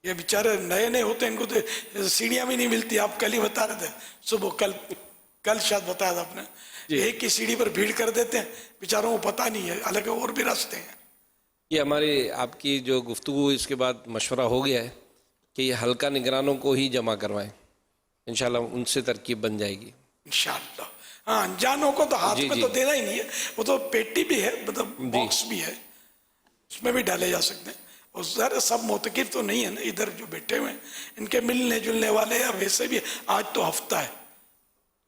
ये बेचारे नए नए होते हैं, इनको तो सीढ़ियाँ भी नहीं मिलती। आप कल ही बता रहे थे सुबह, कल शायद बताया था आपने, एक ही सीढ़ी पर भीड़ कर देते हैं, बेचारों को पता नहीं है, हालांकि और भी रास्ते हैं। ये हमारी आपकी जो गुफ्तगू इसके बाद मशवरा हो गया है कि ये हल्का निगरानों को ही जमा करवाएं, इंशाल्लाह उनसे तरकीब बन जाएगी इंशाल्लाह। हाँ, अनजानों को तो हाथ में तो देना ही नहीं है, वो तो पेटी भी है, मतलब बॉक्स भी है, उसमें भी डाले जा सकते हैं। और सर सब मोतकिफ तो नहीं है ना इधर जो बैठे हुए हैं, इनके मिलने जुलने वाले या वैसे भी आज तो हफ्ता है,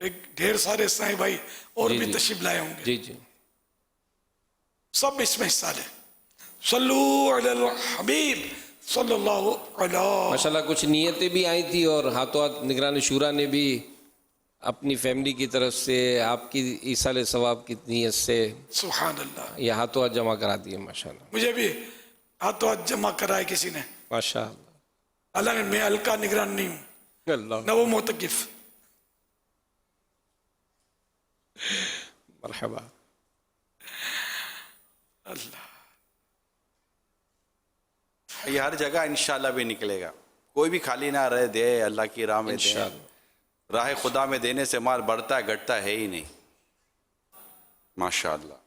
एक ढेर सारे साईं भाई और भी तशरीफ लाए होंगे। जी जी, सब इसमें हिस्सा लें। सल्लु अलल हबीब सल्लल्लाहु अलैहि वसल्लम। माशाल्लाह कुछ नियतें भी आई थी और हाथों हाथ निगरान शूरा ने भी अपनी फैमिली की तरफ से आपकी ईसाल सवाब की नीयत से सुभान अल्लाह ये हाथों हाथ जमा करा दिए माशाल्लाह। मुझे भी हाथों हाथ जमा कराए किसी ने माशाल्लाह। हालांकि मैं हल्का निगरान नहीं हूँ अल्लाह न वो मोतकिफ। मरहबा। अल्लाह ये हर जगह इंशाल्लाह भी निकलेगा, कोई भी खाली ना रहे, दे अल्लाह की राह में दे। राह खुदा में देने से माल बढ़ता है घटता है ही नहीं। माशाअल्लाह।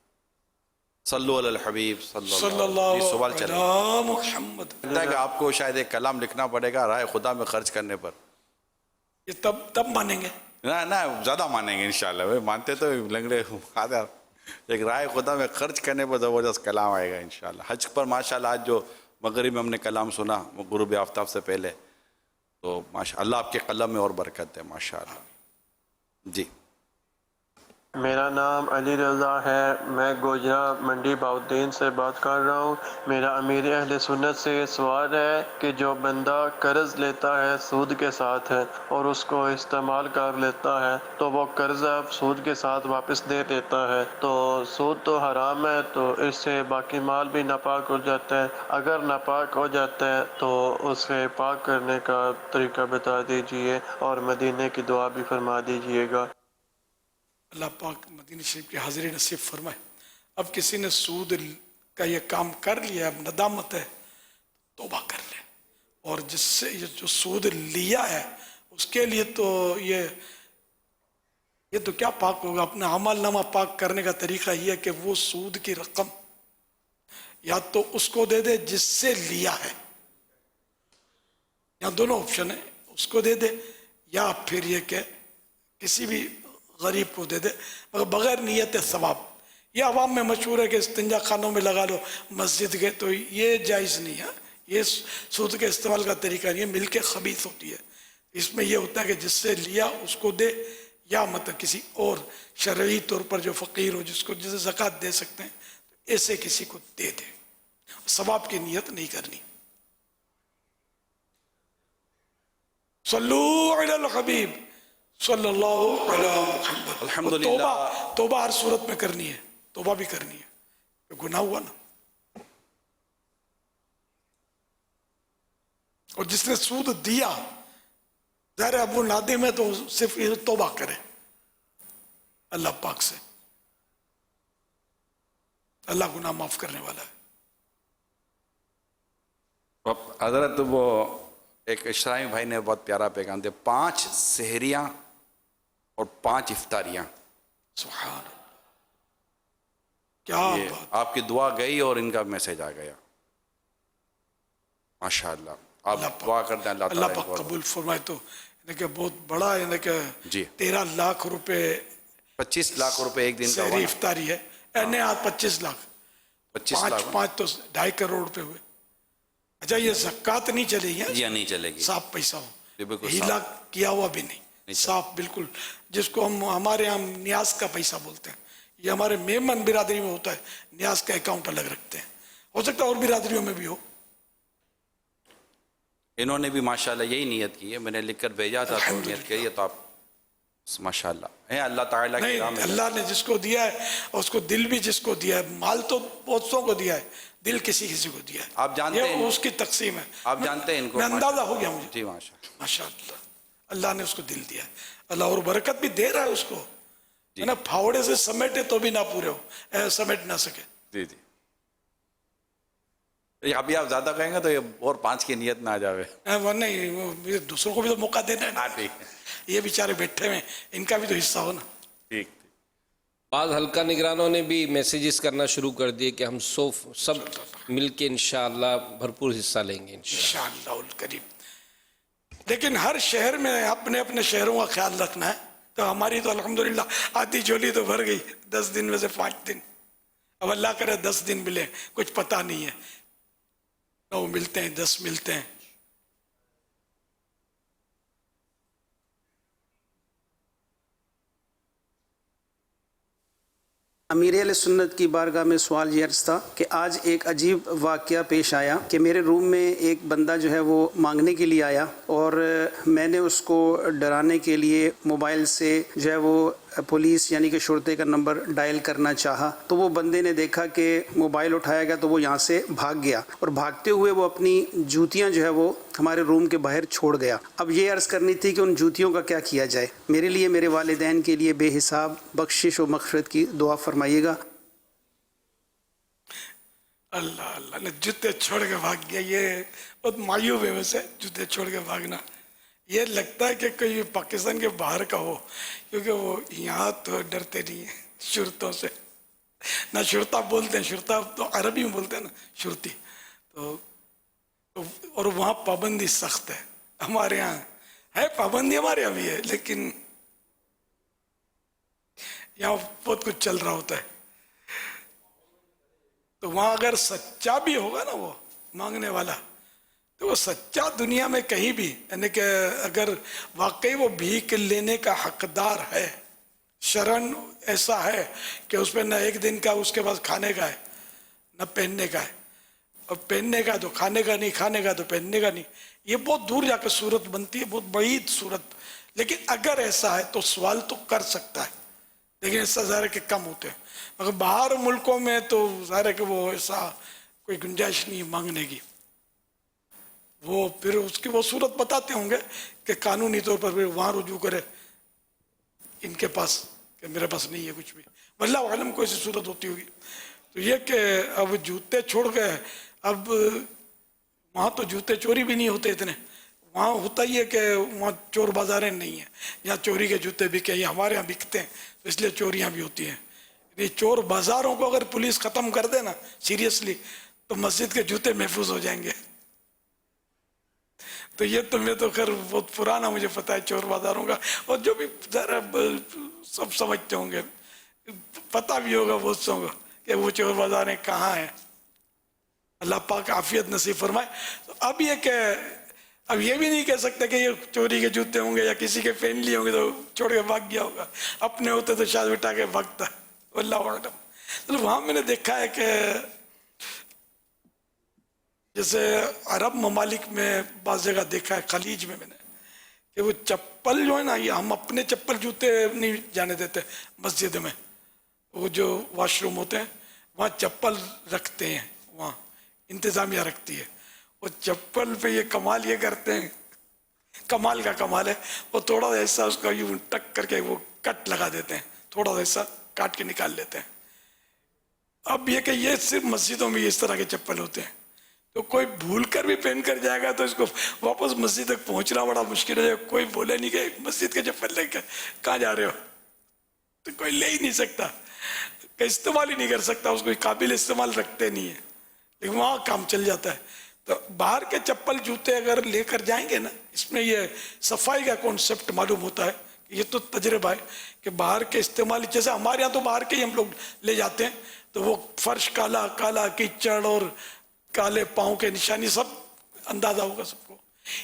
सल्लु अलल हबीब सल्लल्लाहु सवाल चल अलैहि मुहम्मद। लगता है कि आपको शायद एक कलाम लिखना पड़ेगा राह खुदा में खर्च करने पर। ये तब मानेंगे ना ना ज़्यादा मानेंगे इंशाल्लाह। भाई मानते तो लंगड़े आधा, एक राह खुदा में खर्च करने पर ज़बरदस्त कलाम आएगा इंशाल्लाह। हज पर माशाल्लाह आज जो मगरिब में हमने कलाम सुना गुरूब आफ्ताब से पहले, तो माशाअल्लाह आपके कलम में और बरकत है माशाअल्लाह। जी, मेरा नाम अली रज़ा है, मैं गोजरा मंडी बाउद्दीन से बात कर रहा हूँ। मेरा अमीर अहले सुन्नत से ये सवाल है कि जो बंदा कर्ज लेता है सूद के साथ है और उसको इस्तेमाल कर लेता है तो वो कर्ज अब सूद के साथ वापस दे देता है, तो सूद तो हराम है, तो इससे बाकी माल भी नापाक हो जाता है। अगर नापाक हो जाता है तो उसे पाक करने का तरीका बता दीजिए और मदीने की दुआ भी फरमा दीजिएगा। अल्लाह पाक मदीना शरीफ की हाजिरी नसीब फरमाए। अब किसी ने सूद का ये काम कर लिया, अब नदामत है, तौबा कर ले। और जिससे ये जो सूद लिया है उसके लिए तो ये तो क्या पाक होगा, अपना अमल नामा पाक करने का तरीका ये है कि वो सूद की रकम या तो उसको दे दे जिससे लिया है, या दोनों ऑप्शन है, उसको दे दे या फिर ये कि किसी भी गरीब को दे दे, मगर बगैर नियत सवाब। ये अवाम में मशहूर है कि इस्तिंजा खानों में लगा लो मस्जिद के, तो ये जायज़ नहीं है, ये सूद के इस्तेमाल का तरीका नहीं है, मिल के खबीस होती है। इसमें यह होता है कि जिससे लिया उसको दे, या मतलब किसी और शरई तौर पर जो फ़कीर हो जिसको जिसे ज़कात दे सकते हैं तो ऐसे किसी को दे दे, सवाब की नियत नहीं करनी। सल्लू अलल हबीब सल्लल्लाहु अलैहि मुहम्मद। अल्हम्दुलिल्लाह। तौबा हर सूरत में करनी है, तौबा भी करनी है, तो गुनाह हुआ ना। और जिसने सूद दिया ज़ाहिर है अब वो नादिम है, तो सिर्फ ये तौबा करे अल्लाह पाक से, अल्लाह गुनाह माफ करने वाला है। हजरत वो एक इस्लामी भाई ने बहुत प्यारा पैगाम दिया, 5 सहरियाँ और 5 इफ्तारियाँ। सुभान अल्लाह, क्या बात। आपकी दुआ गई और इनका मैसेज आ गया माशाअल्लाह। आप दुआ करते हैं अल्लाह अल्लाह ताला पाक कबूल फरमाए। तो इनके बहुत बड़ा इनके जी 13 लाख रुपए 25 लाख रुपए एक दिन का सहरी हुआ। इफ्तारी है, एने आज 25 लाख 25 लाख 5 तो 2.5 करोड़ रुपए हुए। अच्छा ये ज़कात नहीं चलेगी, जी नहीं चलेगी, साफ पैसा हो, बिल्कुल हीला किया हुआ भी नहीं, साफ बिल्कुल, जिसको हम हमारे यहाँ न्याज का पैसा बोलते हैं। ये हमारे मेमन बिरादरी में होता है, न्याज का अकाउंट अलग रखते हैं, हो सकता है और बिरादरियों में भी हो। इन्होंने भी माशाल्लाह यही नियत की है, मैंने लिख कर भेजा था तो नियत की है, तो आप माशाल्लाह है अल्लाह ताला नहीं, की राह में। अल्लाह ने जिसको दिया है और उसको दिल भी जिसको दिया है, माल तो बहुतों को दिया है, दिल किसी किसी को दिया है। आप जानते हैं उसकी तकसीम है, आप जानते हैं इनको, मैं अंदाजा हो गया मुझे। जी माशाल्लाह माशाअल्लाह, اللہ نے उसको दिल दिया है, अल्लाह और बरकत भी दे रहा है उसको, है ना। फावड़े से समेटे तो भी ना पूरे हो, समेट ना सके। जी जी, अभी आप ज्यादा कहेंगे तो ये और 5 की नियत में आ जावे। वो नहीं, वो दूसरों को भी तो मौका देना है ना। ठीक, ये बेचारे बैठे हुए, इनका भी तो हिस्सा हो ना। ठीक। बाद हल्का निगरानों ने भी मैसेजेस करना शुरू कर दिए कि हम सब मिलके इंशाअल्लाह भरपूर हिस्सा लेंगे इंशाअल्लाह करीम। लेकिन हर शहर में अपने अपने शहरों का ख्याल रखना है। तो हमारी तो अल्हम्दुलिल्लाह आधी झोली तो भर गई 10 दिन में से 5 दिन। अब अल्लाह करे 10 दिन मिले, कुछ पता नहीं है, 9 मिलते हैं 10 मिलते हैं। अमीर अहले सुन्नत की बारगाह में सवाल ये अर्ज़ था कि आज एक अजीब वाक़या पेश आया कि मेरे रूम में एक बंदा जो है वो मांगने के लिए आया और मैंने उसको डराने के लिए मोबाइल से जो है वो पुलिस यानी कि शुरते का नंबर डायल करना चाहा, तो वो बंदे ने देखा कि मोबाइल उठाया गया तो वो यहाँ से भाग गया और भागते हुए वो अपनी जूतियाँ जो है वो हमारे रूम के बाहर छोड़ गया। अब ये अर्ज़ करनी थी कि उन जूतियों का क्या किया जाए। मेरे लिए, मेरे वालिदैन के लिए बेहिसाब बख्शिश और मग़फ़िरत की दुआ फरमाइएगा। अल्लाह अल्लाह ने जूते छोड़ के भाग गया, ये बहुत मायूब है वैसे, जूते छोड़ के भागना। ये लगता है कि कोई पाकिस्तान के बाहर का हो, क्योंकि वो यहाँ तो डरते नहीं है शुरतों से, ना शुरता बोलते हैं, शुरता तो अरबी में बोलते हैं ना, शुरती। तो और वहाँ पाबंदी सख्त है। हमारे यहाँ है पाबंदी, हमारे यहाँ भी है, लेकिन यहाँ बहुत कुछ चल रहा होता है। तो वहाँ अगर सच्चा भी होगा ना वो मांगने वाला, तो वो सच्चा दुनिया में कहीं भी, यानी कि अगर वाकई वो भीख लेने का हकदार है, शरण ऐसा है कि उस पर न एक दिन का उसके पास खाने का है न पहनने का है, और पहनने का तो खाने का नहीं, खाने का तो पहनने का नहीं, ये बहुत दूर जाकर सूरत बनती है, बहुत बड़ी सूरत। लेकिन अगर ऐसा है तो सवाल तो कर सकता है, लेकिन ऐसा ज़ाहिर है कि कम होते हैं। मगर बाहर मुल्कों में तो ज़ाहिर है कि वो ऐसा कोई गुंजाइश नहीं मांगने की। वो फिर उसकी वो सूरत बताते होंगे कि कानूनी तौर पर फिर वहाँ रुजू करे इनके पास कि मेरे पास नहीं है कुछ भी, वल्लाहु आलम कोई सी सूरत होती होगी। तो ये कि अब जूते छोड़ गए, अब वहाँ तो जूते चोरी भी नहीं होते इतने, वहाँ होता ही है कि वहाँ चोर बाजारें नहीं हैं, यहाँ चोरी के जूते बिके, ये हमारे यहाँ बिकते हैं, तो इसलिए चोरियाँ भी होती हैं। ये चोर बाजारों को अगर पुलिस ख़त्म कर दे ना सीरियसली, तो मस्जिद के जूते महफूज हो जाएंगे। तो ये तो मैं तो खैर बहुत पुराना मुझे पता है चोर बाजारों का, और जो भी ज़रा सब समझते होंगे, पता भी होगा बहुत सौ को कि वो चोर बाजारें कहाँ हैं। अल्लाह पाक आफियत नसीब फरमाए। तो अब ये कि अब ये भी नहीं कह सकते कि ये चोरी के जूते होंगे या किसी के पहन लिए होंगे तो छोड़ के भाग गया होगा, अपने होते तो शायद उठा के भागता है, वल्लाहु आलम। तो वहाँ मैंने देखा है कि जैसे अरब ममालिक में बाज़ जगह देखा है, खलीज में मैंने, कि वो चप्पल जो है ना, ये हम अपने चप्पल जूते नहीं जाने देते मस्जिद में, वो जो वॉशरूम होते हैं वहाँ चप्पल रखते हैं, वहाँ इंतज़ामिया रखती है। वो चप्पल पे ये कमाल ये करते हैं, कमाल का कमाल है, वो थोड़ा सा ऐसा उसका यूँ टक करके वो कट लगा देते हैं, थोड़ा सा ऐसा काट के निकाल लेते हैं। अब ये कि ये सिर्फ मस्जिदों में इस तरह के चप्पल होते हैं, तो कोई भूल कर भी पहन कर जाएगा तो इसको वापस मस्जिद तक पहुंचना बड़ा मुश्किल है। कोई बोले नहीं कि मस्जिद के चप्पल लेकर कहाँ जा रहे हो, तो कोई ले ही नहीं सकता, कोई इस्तेमाल ही नहीं कर सकता, उसको काबिल इस्तेमाल रखते नहीं है, लेकिन वहाँ काम चल जाता है। तो बाहर के चप्पल जूते अगर लेकर जाएंगे ना, इसमें ये सफाई का कॉन्सेप्ट मालूम होता है। ये तो तजर्बा है कि बाहर के इस्तेमाल, जैसे हमारे यहाँ तो बाहर के ही हम लोग ले जाते हैं, तो वो फर्श काला काला, कीचड़ और काले पाँव के निशानी सब अंदाजा होगा सबको।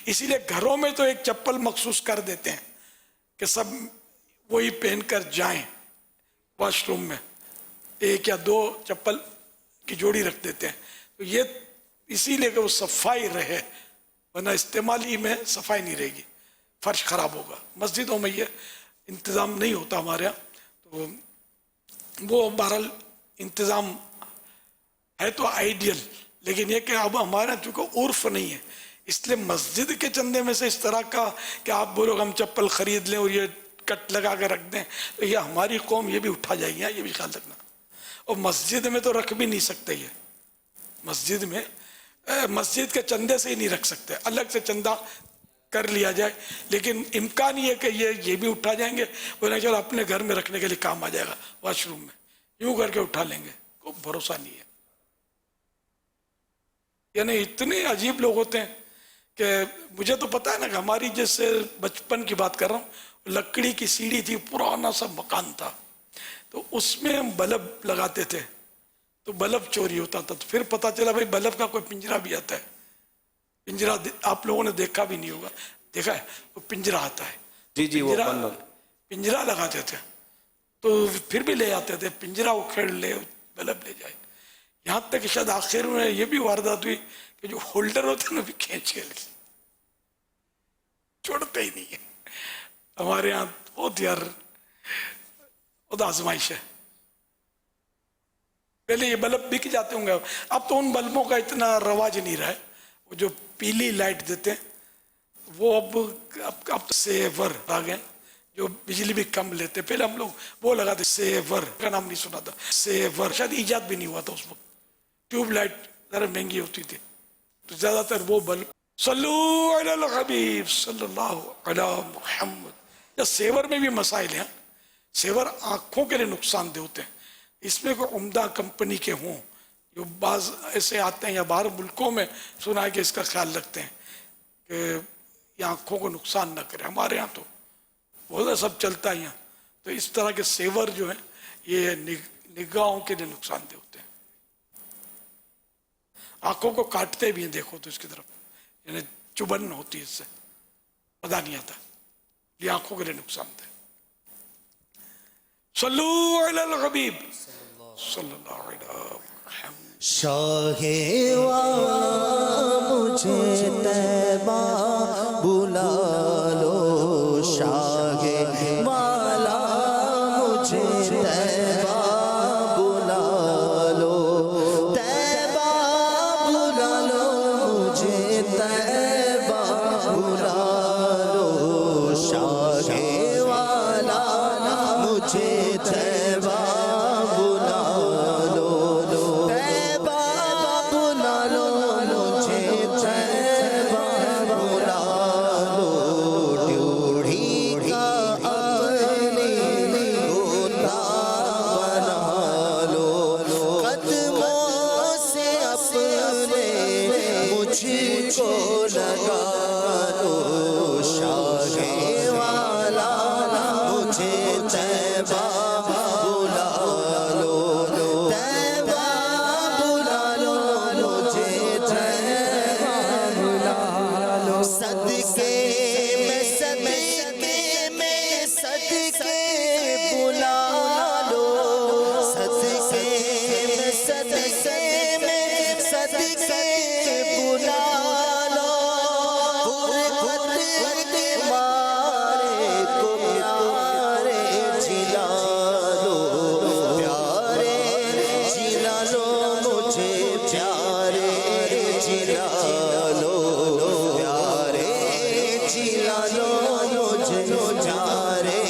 इसीलिए घरों में तो एक चप्पल मखसूस कर देते हैं कि सब वही पहन कर जाएं, वॉशरूम में 1 या 2 चप्पल की जोड़ी रख देते हैं। तो ये इसीलिए कि वो सफाई रहे, वरना इस्तेमाल ही में सफाई नहीं रहेगी, फर्श खराब होगा। मस्जिदों में ये इंतज़ाम नहीं होता हमारे यहाँ, तो वो बहरहाल इंतज़ाम है तो आइडियल, लेकिन ये कि अब हमारे यहाँ चूँकि उर्फ नहीं है, اس لیے مسجد کے چندے میں سے اس طرح کا کہ آپ بولو ہم چپل خرید لیں اور یہ کٹ لگا کے رکھ دیں تو یہ ہماری قوم یہ بھی اٹھا جائے گی، یہ بھی خیال رکھنا. اور مسجد میں تو رکھ بھی نہیں سکتے، یہ مسجد میں مسجد کے چندے سے ہی نہیں رکھ سکتے، الگ سے چندہ کر لیا جائے، لیکن امکان یہ کہ یہ بھی اٹھا جائیں گے، بولیں چلو اپنے گھر میں رکھنے کے لیے کام آ جائے گا، واش روم میں یوں کر کے اٹھا لیں گے، کوئی بھروسہ نہیں ہے. یعنی اتنے عجیب لوگ ہوتے ہیں کہ مجھے تو پتا ہے نا کہ ہماری جیسے بچپن کی بات کر رہا ہوں، لکڑی کی سیڑھی تھی، پرانا سا مکان تھا، تو اس میں ہم بلب لگاتے تھے تو بلب چوری ہوتا تھا. تو پھر پتا چلا بھائی بلب کا کوئی پنجرا بھی آتا ہے. پنجرا آپ لوگوں نے دیکھا بھی نہیں ہوگا، دیکھا ہے وہ پنجرا آتا ہے. جی وہ پنجرا لگاتے تھے تو پھر بھی لے آتے تھے، پنجرا اکھیڑ لے بلب لے جائے. یہاں تک کہ شاید آخر میں یہ بھی واردات ہوئی کہ جو ہولڈر ہوتے ہیں نا بھی کھینچ کے چھوڑتے ہی نہیں ہے. ہمارے یہاں بہت یار بہت آزمائش ہے. پہلے یہ بلب بک جاتے ہوں گے، اب تو ان بلبوں کا اتنا رواج نہیں رہا ہے. وہ جو پیلی لائٹ دیتے ہیں وہ اب سیور آ گئے جو بجلی بھی کم لیتے. پہلے ہم لوگ وہ لگاتے، سیور کا نام نہیں سنا تھا، سیور شاید ایجاد بھی نہیں ہوا تھا اس وقت. ٹیوب لائٹ ذرا مہنگی ہوتی تھی تو زیادہ تر وہ بلب. صلو علی الحبیب صلی اللہ علی محمد. یا سیور میں بھی مسائل ہیں. سیور آنکھوں کے لیے نقصان دہ ہوتے ہیں. اس میں کوئی عمدہ کمپنی کے ہوں جو بعض ایسے آتے ہیں یا باہر ملکوں میں سنا ہے کہ اس کا خیال رکھتے ہیں کہ یہ آنکھوں کو نقصان نہ کرے. ہمارے یہاں تو بہت سب چلتا ہے یہاں. تو اس طرح کے سیور جو ہیں یہ نگاہوں کے لیے نقصان دہ ہوتے ہیں. آنکھوں کو کاٹتے بھی ہیں، دیکھو تو اس کی طرف یعنی چبھن ہوتی ہے، اس سے پتہ نہیں آتا، یہ آنکھوں کے لیے نقصان دہ. صلو علی الحبیب صلی اللہ علیہ وسلم. شاہ مجھے طیبہ بلا لو، شاہ والا مجھے طیبہ بلا لو، طیبہ بلا لو مجھے طیبہ بلا لو، شاہ والا مجھے طیبہ بلا لو، طیبہ بلا لو مجھے طیبہ بلا لو، ڈیوڑھی کا اپنی گوتا بنا لو، قدموں سے اپنے مجھ کو لگا لو، شاہ والا مجھے طیبہ بلا لو، طیبہ بلا لو مجھے طیبہ بلا لو، صدقے میں صدقے میں صدقے بلا لو، صدقے میں صدقے میں صدقے بلا لو، غربت مارے کو پیارے جلا لو، پیارے جلا لو مجھے پیارے جلا لو، پیارے جلا لو مجھے پیارے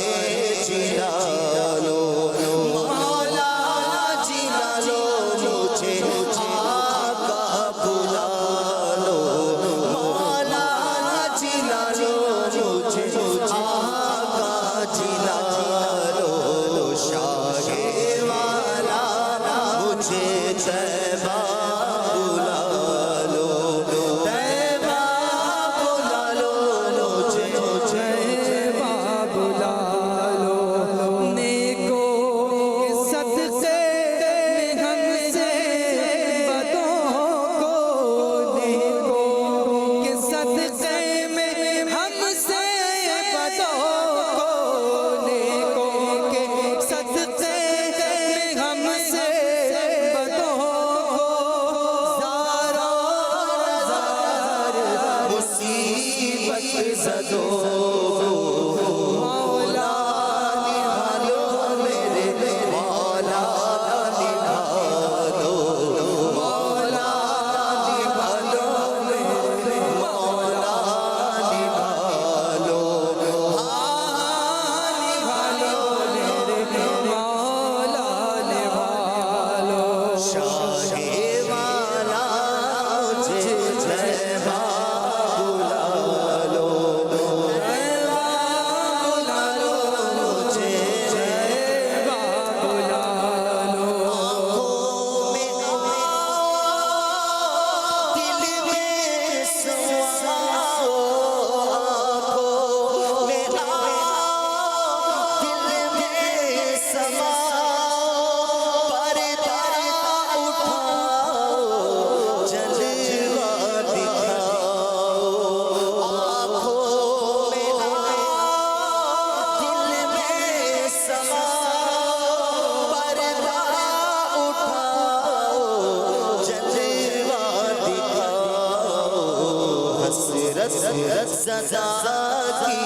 سزا کی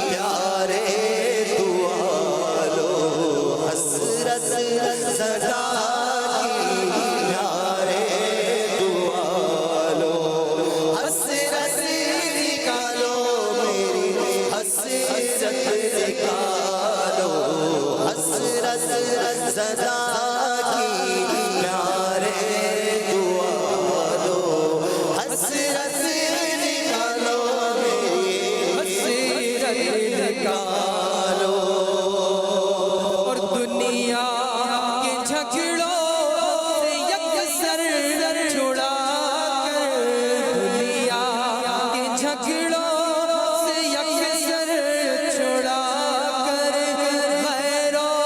پیارے دعا لو حسرت سزا کی پیارے دعا لو حسرت نکالو میری حسرت نکالو حسرت سزا کی پیارے دعا لو حسرت نکالو میری حسرت نکالو اور دنیا کے جھگڑوں سے یکسر چھڑا کر دنیا کے جھگڑوں سے یکسر چھڑا کر غیروں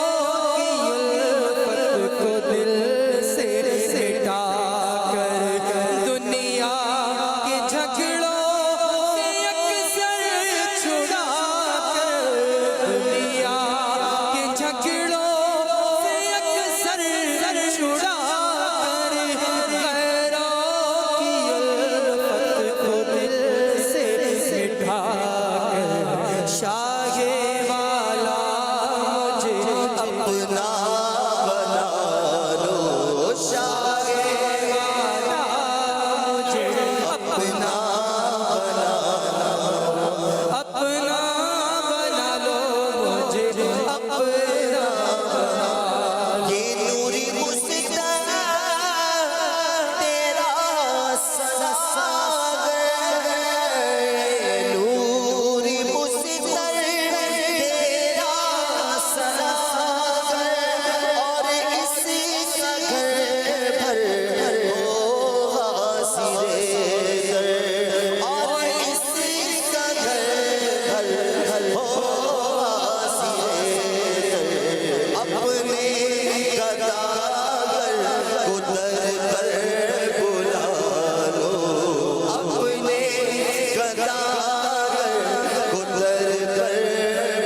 کی الفت کو دل سے مٹا کر دنیا کے جھگڑوں سے یکسر چھڑا کر دنیا کے جھگڑوں سے یکسر چھڑا کر غیروں کی الفت کو دل سے مٹا کر شاہ والا مجھے اپنا بنا لو شاہ والا مجھے اپنا اپنا بنا لو مجھے اپنا یہ نوری مستر تیرا ساگر نوری مستر تیرا ساگر اور اسی کا گھر بھر ہوگا سرے اور اسی کا گھر بھر ہوگا سرے اپنے گداگر کو در پر بلا لو اپنے گداگر کو در پر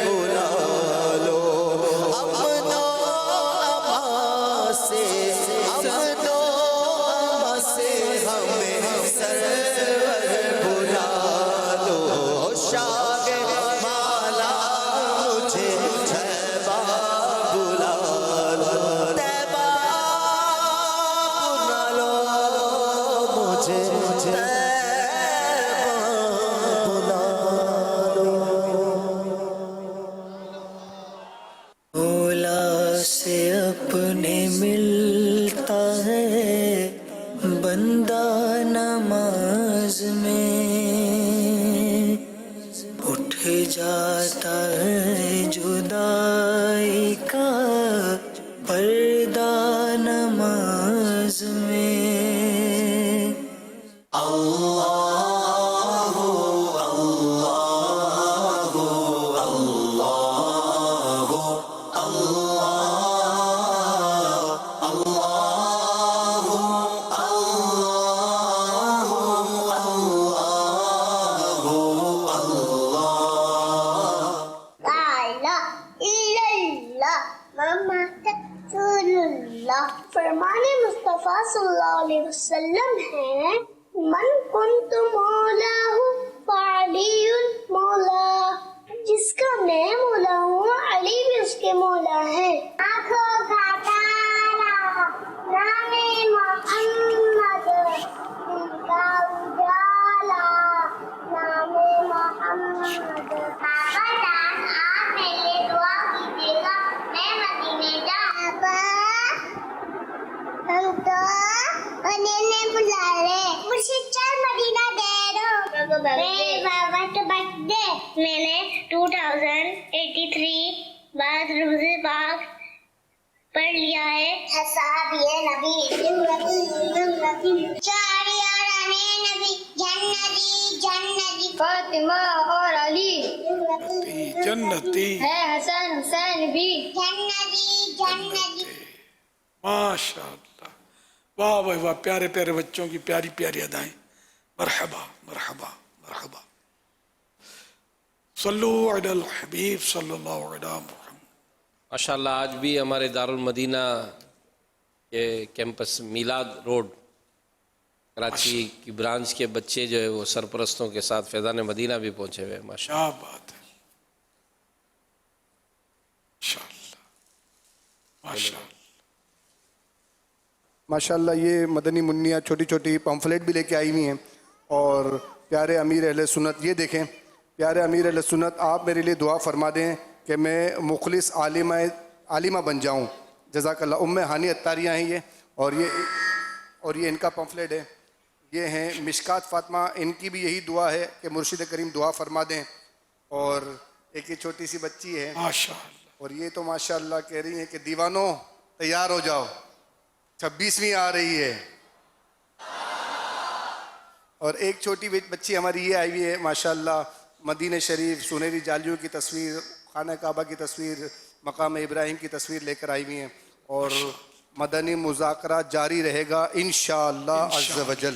بلا لو امن و امان سے ہمیں سرور بلا لو شاہ مالا مجھے طیبہ بلا لو طیبہ بلا لو مجھے طیبہ بلا لو مولا سے اپنے ملتا ہے بندہ نماز میں اٹھ جاتا ہے جدائی کا پردہ نماز میں اللہ اللہ اللہ فرمان مصطفیٰ صلی اللہ علیہ وسلم ہے من کنت مولا فعلی مولا جس کا میں مولا ہوں علی بھی اس کے مولا ہے آنکھوں کا تارا نام محمد دل کا اجالا نام محمد آقا جان آپ میرے لیے دعا کیجیے گا میں مدینے جا ہم تو انہیں بلا رہے مجھے چل مدینہ دے دو میرے بابا کا برتھ ڈے میں نے 2083 بعد روز پاک پڑھ لیا ہے صحابی نبی چاری اور نبی جنتی جنتی فاطمہ اور علی جنتی ہے حسن حسین بھی جنتی جنتی ماشاء اللہ واہ واہ واہ پیارے پیارے بچوں کی پیاری پیاری ادائیں مرحبا مرحبا مرحبا صلو علی الحبیب صلی اللہ علیہ محمد ماشاءاللہ آج بھی ہمارے دارالمدینہ کے کیمپس میلاد روڈ कराची की ब्रांच के बच्चे जो है वो सरपरस्तों के साथ फैज़ान मदीना भी पहुँचे हुए हैं माशाअल्लाह। क्या बात है, माशाअल्लाह माशाल्लाह। ये मदनी मुन्नियाँ छोटी छोटी पम्फलेट भी लेके आई हुई हैं। और प्यारे अमीर अहले सुन्नत, ये देखें प्यारे अमीर अहले सुन्नत, आप मेरे लिए दुआ फरमा दें कि मैं मुखलिस आलिमा बन जाऊँ। जज़ाकल्लाह। उम्मे हानी अत्तारियाँ हैं ये, और ये इनका पम्फलेट है। ये हैं मिशकात फ़ातिमा, इनकी भी यही दुआ है कि मुर्शिद करीम दुआ फरमा दें। और एक ये छोटी सी बच्ची है माशाअल्लाह, और ये तो माशाअल्लाह कह रही है कि दीवानों तैयार हो जाओ, 26वीं आ रही है। और एक छोटी बच्ची हमारी ये आई हुई है माशाअल्लाह, मदीने शरीफ, सुनहरी जालियों की तस्वीर, खाना काबा की तस्वीर, मकाम इब्राहिम की तस्वीर लेकर आई हुई हैं। और मदनी मुज़ाकरा जारी रहेगा इंशाअल्लाह अज़्ज़ वजल।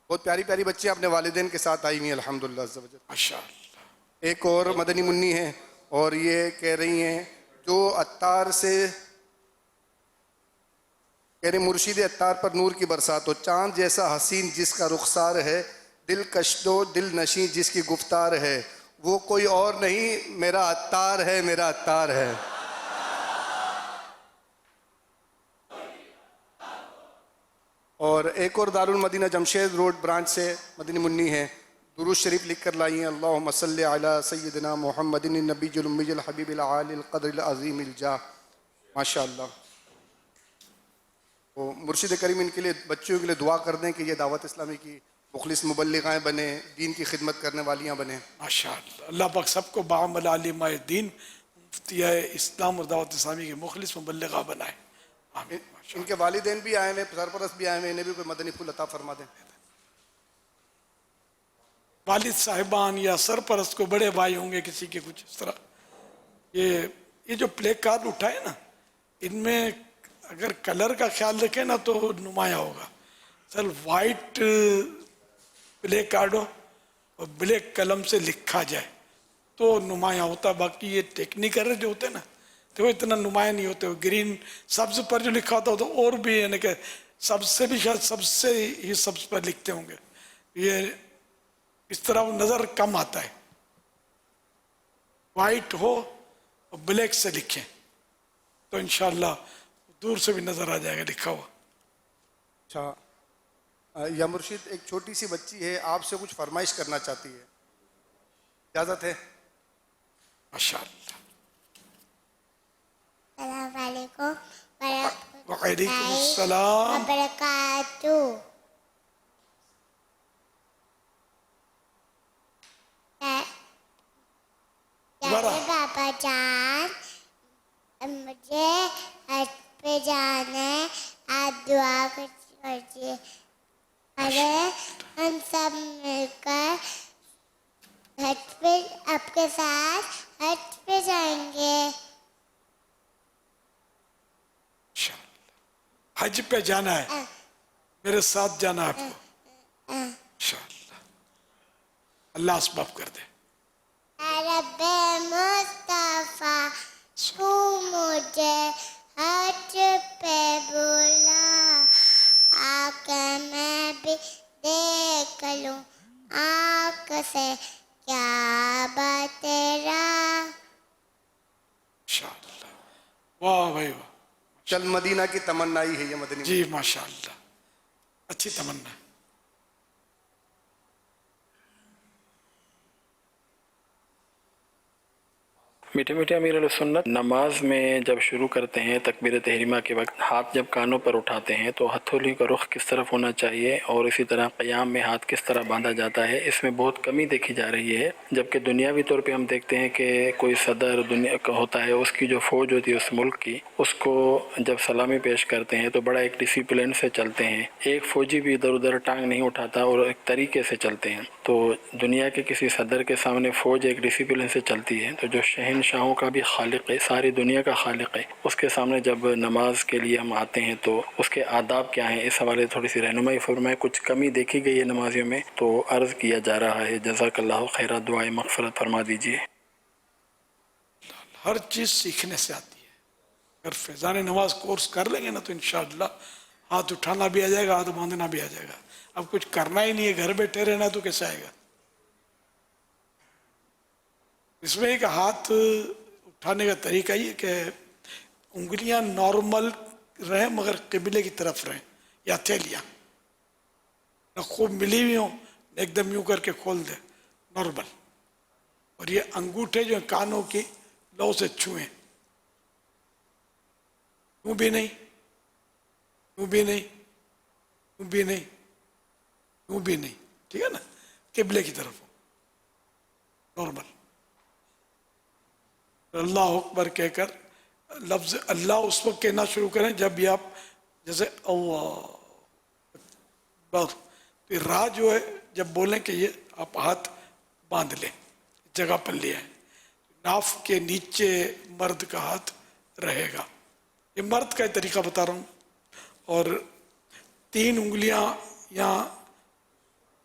बहुत प्यारी प्यारी बच्चियाँ अपने वालिदैन के साथ आई हुई हैं अल्हम्दुलिल्लाह अज़्ज़ वजल। माशाअल्लाह। एक और मदनी मुन्नी है और ये कह रही हैं जो अत्तार से कह रहे मुर्शिद अत्तार पर नूर की बरसात हो, चांद जैसा हसीन जिसका रुखसार है, दिल कश्दो दिल नशी जिसकी गुफ्तार है, वो कोई और नहीं मेरा अत्तार है, मेरा अत्तार है। और एक और दारुल मदीना जमशेद रोड ब्रांच से मदनी मुन्नी है, दुरूद शरीफ लिख कर लाई हैं। अल्लाहुम्मा सल्ली अला सय्यिदिना मुहम्मदिन नबीजुल उम्मीजुल हबीबिल आलिल क़द्रिल अज़ीमिल जाह। माशाअल्लाह। तो मुर्शिद करीम इनके लिए, बच्चों के लिए दुआ कर दें कि ये दावत इस्लामी की मुखलिस मुबल्लिगाएँ बने, दीन की खिदमत करने वालियाँ बने। माशाअल्लाह। अल्लाह पाक सबको बाअमल आलिमाए दीन, मुफ्तियाए इस्लाम और दावत इस्लामी के मुखलिस मुबल्लिगा बनाए। आमीन। इनके वालिदैन भी आए हैं, सरपरस्त भी आए हैं, इन्हें भी कोई मदनी फूल अता फरमा दें। वालिद साहिबान या सरपरस्त को बड़े भाई होंगे किसी के कुछ इस तरह, ये जो प्ले कार्ड उठाए ना, इनमें अगर कलर का ख्याल रखें ना तो नुमाया होगा। सर वाइट प्ले कार्ड हो और ब्लैक कलम से लिखा जाए तो नुमाया होता। बाकी ये टेक्निकल जो होते हैं ना तो वो इतना नुमाया नहीं होते। ग्रीन सब्ज पर जो लिखा होता है तो और भी यानी कि सबसे भी शायद सबसे ही सब्ज पर लिखते होंगे, ये इस तरह वो नज़र कम आता है। वाइट हो और ब्लैक से लिखें तो इंशाल्लाह दूर से भी नजर आ जाएगा लिखा हुआ। अच्छा या मुर्शिद, एक छोटी सी बच्ची है आपसे कुछ फरमाइश करना चाहती है, इजाजत है? माशाअल्लाह। वालेकुम अस्सलाम बरकातुहू। बाबा जान, मुझे हज पे जाना है, आप दुआ कीजिए। अरे हम सब मिलकर हज पे आपके साथ हज पे जाएंगे। हज पे जाना है, मेरे साथ जाना है आपको इंशाअल्लाह। अल्लाह असबाब कर दे। रब्बे मुस्तफा तू मुझे हज पे बुला, आके मैं भी देख लूं आँख से क्या बात तेरा। इंशाअल्लाह। वाह भाई वाह। चल मदीना की तमन्नाई है ये मदनी जी माशाअल्लाह, अच्छी तमन्ना है। मीठे मीठे अमीर सुन्नत, नमाज में जब शुरू करते हैं तकबीर तहरीमा के वक्त हाथ जब कानों पर उठाते हैं तो हथौली का रुख किस तरफ होना चाहिए और इसी तरह क़याम में हाथ किस तरह बांधा जाता है, इसमें बहुत कमी देखी जा रही है। जबकि दुनियावी तौर पे हम देखते हैं कि कोई सदर दुनिया का होता है, उसकी जो फ़ौज होती है उस मुल्क की, उसको जब सलामी पेश करते हैं तो बड़ा एक डिसिप्लिन से चलते हैं। एक फ़ौजी भी इधर उधर टांग नहीं उठाता और एक तरीके से चलते हैं। तो दुनिया के किसी सदर के सामने फ़ौज एक डिसिप्लिन से चलती है, तो जो शहनशाहों का भी खालिक है, सारी दुनिया का खालिक है, उसके सामने जब नमाज के लिए हम आते हैं तो उसके आदाब क्या हैं, इस हवाले थोड़ी सी रहनुमाई फरमाएं। कुछ कमी देखी गई है नमाजियों में तो अर्ज़ किया जा रहा है। जज़ाकल्लाहु खैरा, दुआए मग़फ़िरत फरमा दीजिए। हर चीज़ सीखने से आती है। अगर फैज़ान नमाज कोर्स कर लेंगे ना तो इंशाअल्लाह हाथ उठाना भी आ जाएगा, हाथ बांधना भी आ जाएगा। अब कुछ करना ही नहीं है, घर बैठे रहना तो कैसे आएगा? इसमें एक हाथ उठाने का तरीका ये कि उंगलियां नॉर्मल रहे मगर किबले की तरफ रहे, या हथेलियां न खूब मिली हुई हो, एकदम यूं करके खोल दे नॉर्मल, और ये अंगूठे जो कानों की लौ से छुए, यूं भी नहीं, यूं भी नहीं, यूं भी नहीं, यूं भी नहीं, ठीक है ना, किबले की तरफ हो नॉर्मल। अल्लाह अकबर कहकर लफ्ज अल्लाह उस वक्त कहना शुरू करें जब भी आप जैसे अल्लाह अकबर, तो राह जो है जब बोलें कि ये आप हाथ बांध लें, जगह पर लिया है, नाफ के नीचे मर्द का हाथ रहेगा, ये मर्द का तरीका बता रहा हूँ, और 3 उंगलियां यहाँ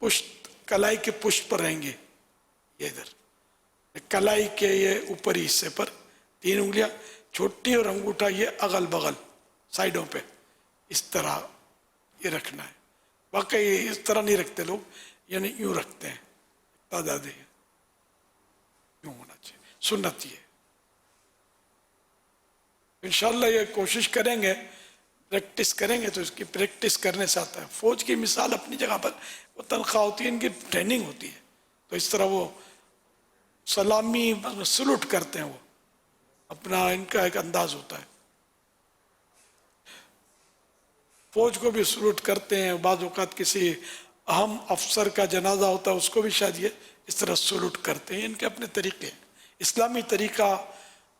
पुष्ट कलाई के पुष्ट पर रहेंगी, ये इधर कलाई के ये ऊपरी हिस्से पर 3 उंगलियां छोटी, और अंगूठा ये अगल बगल साइडों पे इस तरह ये रखना है। वाकई इस तरह नहीं रखते लोग, यानी यूं रखते हैं, तादाद यूं होना चाहिए, सुन्नत ये। इंशाल्लाह ये कोशिश करेंगे, प्रैक्टिस करेंगे तो इसकी प्रैक्टिस करने से आता है। फौज की मिसाल अपनी जगह पर, वो तनख्वाह होती है, इनकी ट्रेनिंग होती है, तो इस तरह वो सलामी सलूट करते हैं, वो अपना इनका एक अंदाज होता है। फौज को भी सलूट करते हैं, बाज़ औक़ात किसी अहम अफसर का जनाजा होता है उसको भी शायद ये इस तरह सलूट करते हैं, इनके अपने तरीके हैं। इस्लामी तरीका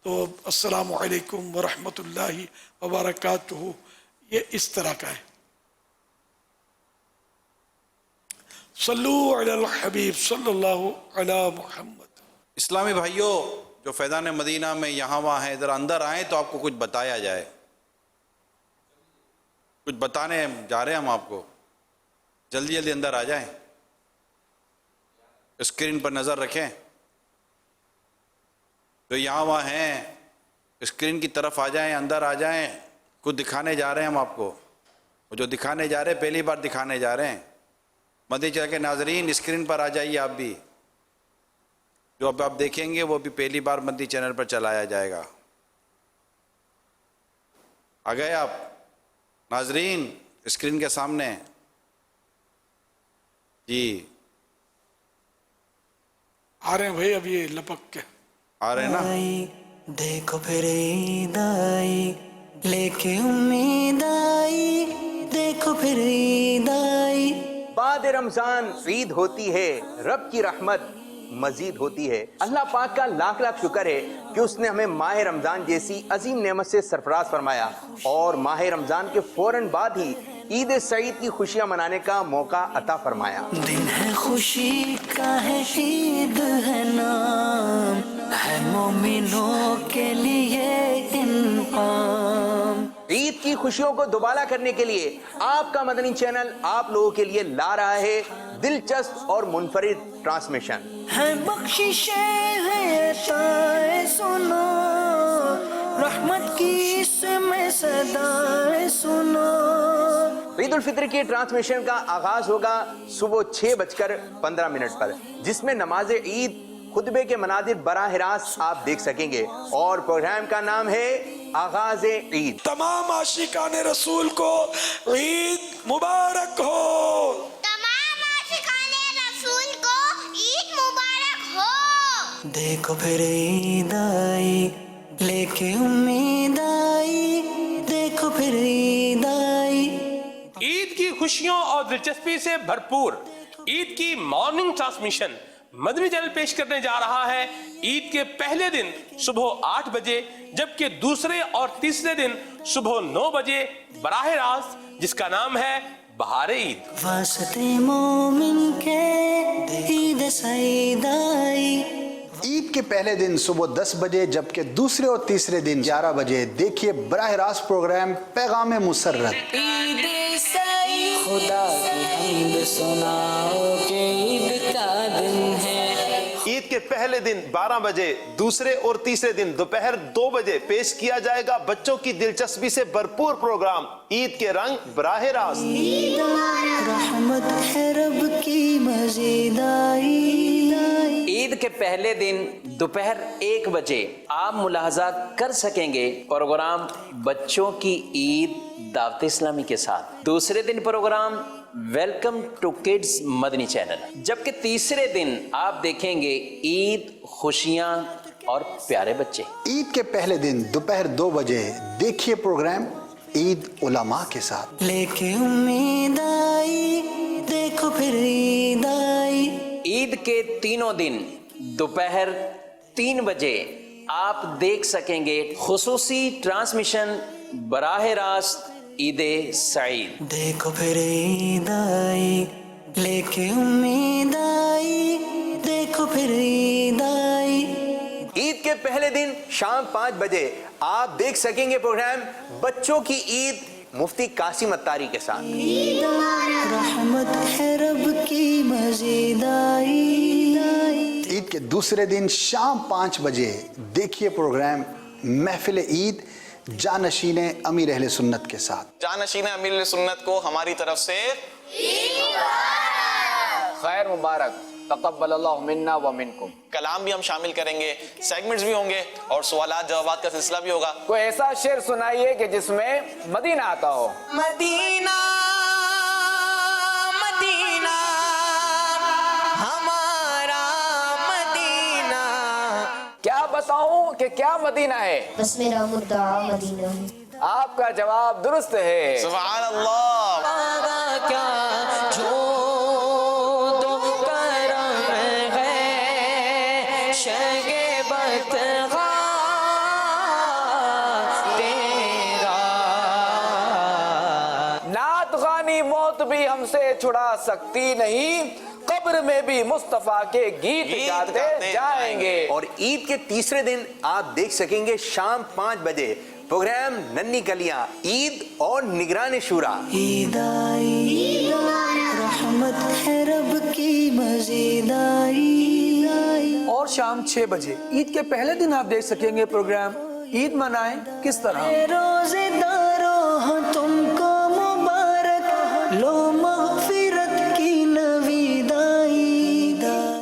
तो अस्सलामु अलैकुम व रहमतुल्लाहि व बरकातुहू, ये इस तरह का है। सल्लु अलल हबीब सल्लल्लाहु अला मुहम्मद। इस्लामी भाइयों, जो फैज़ान मदीना में यहाँ वहाँ हैं, इधर अंदर आए तो आपको कुछ बताया जाए, कुछ बताने जा रहे हैं हम आपको, जल्दी जल्दी अंदर आ जाएं, स्क्रीन पर नज़र रखें, जो यहाँ वहाँ हैं स्क्रीन की तरफ आ जाएं, अंदर आ जाएं, कुछ दिखाने जा रहे हैं हम आपको, वो जो दिखाने जा रहे हैं पहली बार दिखाने जा रहे हैं। मदीना चैनल के नाजरीन स्क्रीन पर आ जाइए, आप भी, जो अब आप देखेंगे वो भी पहली बार मदीना चैनल पर चलाया जाएगा। आ गए आप नाजरीन स्क्रीन के सामने? जी आ रहे हैं भाई, अब ये लपक के आ रहे हैं ना। देखो फिर ईद आई, लेके उम्मीद आई, देखो फिर ईद आई। बाद रमजान ईद होती है, रब की रहमत मजीद होती है। अल्लाह पाक का लाख लाख शुक्र है कि उसने हमें माह रमजान जैसी अजीम नेमत से सरफराज फरमाया, और माह रमजान के फौरन बाद ही ईद सईद की खुशियां मनाने का मौका अता फरमाया। दिन है खुशी का है, ईद है नाम, है मोमिनों के लिए इनाम। ईद की खुशियों को दुबाला करने के लिए आपका मदनी चैनल आप लोगों के लिए ला रहा है दिलचस्प और मुनफरिद ट्रांसमिशन। है बख्शिशें है अताए सुनो, रहमत की इसमें सदाएं सुनो। ईद उल फित्र के ट्रांसमिशन का आगाज होगा सुबह 6:15 पर, जिसमें नमाज ईद खुतबे के मनादिर बराह रास्त आप देख सकेंगे, और प्रोग्राम का नाम है आगाज ईद। तमाम आशिकाने रसूल को ईद मुबारक हो। तमाम आशिकाने रसूल को ईद मुबारक हो। देखो फिर ईद आई, लेके उम्मीद आई, देखो फिर ईद आई। ईद की खुशियों और दिलचस्पी से भरपूर ईद की मॉर्निंग ट्रांसमिशन मदनी चैनल पेश करने जा रहा है ईद के पहले दिन सुबह 8 बजे, जबकि दूसरे और तीसरे दिन सुबह 9 बजे बराह रास्त, जिसका नाम है बहारे ईद। वास्ते मोमिन के ईद सईद आई। ईद के पहले दिन सुबह 10 बजे, जबकि दूसरे और तीसरे दिन 11 बजे देखिए बराह रास्त प्रोग्राम पैगाम मुसर्रत। ईद सईद, खुदा की हम्द सुनाओ के ईद का दिन है। ईद के کے پہلے دن 12 بجے، دوسرے اور تیسرے دن دوپہر 2 بجے پیش کیا جائے گا بچوں کی دلچسپی سے بھرپور پروگرام عید کے رنگ براہ راست۔ رحمت ہے رب کی مزید آئی۔ عید کے پہلے دن دوپہر 1 بجے آپ ملاحظہ کر سکیں گے پروگرام بچوں کی عید دعوت اسلامی کے ساتھ۔ دوسرے دن programme welcome to kids Madani channel, جبکہ تیسرے دن آپ دیکھیں گے عید، خوشیاں اور پیارے بچے۔ عید کے پہلے دن دوپہر 2 بجے دیکھیے پروگرام عید علماء کے ساتھ۔ لے کے امید آئی، دیکھو پھر عید آئی۔ عید کے تینوں دن دوپہر 3 بجے آپ دیکھ سکیں گے خصوصی ٹرانسمیشن براہ راست عید سعید۔ دیکھو پھر عید آئی، لے کے امید آئی، دیکھو پھر عید آئی۔ عید کے پہلے دن شام 5 بجے آپ دیکھ سکیں گے پروگرام بچوں کی عید مفتی قاسم اتاری کے ساتھ۔ رحمت ہے رب کی مزید آئی۔ عید کے دوسرے دن شام 5 بجے دیکھیے پروگرام محفل عید جانشین امیر اہل سنت کے ساتھ۔ جانشین امیر اہل سنت کو ہماری طرف سے خیر مبارک، تقبل اللہ منا و منکم۔ کلام بھی ہم شامل کریں گے، سیگمنٹس بھی ہوں گے اور سوالات جوابات کا سلسلہ بھی ہوگا۔ کوئی ایسا شعر سنائیے کہ جس میں مدینہ آتا ہو۔ مدینہ مدینہ ہمارا مدینہ۔ کیا بتاؤں کہ کیا مدینہ ہے؟ بس میرا مدعا مدینہ ہے۔ آپ کا جواب درست ہے۔ سبحان اللہ۔ کیا جو دو کرم ہے شگبت تیرا۔ نعت خوانی موت بھی ہم سے چھڑا سکتی نہیں، قبر میں بھی مصطفیٰ کے گیت گاتے جائیں گے۔ اور عید کے تیسرے دن آپ دیکھ سکیں گے شام 5 بجے پروگرام ننھی کلیاں عید اور نگران شورا۔ عید آئی، رحمت ہے رب کی مزید آئی۔ اور شام 6 بجے عید کے پہلے دن آپ دیکھ سکیں گے پروگرام عید منائیں کس طرح۔ روزے داروں ہو تم کو مبارک، لو مغفرت کی نوید آئی۔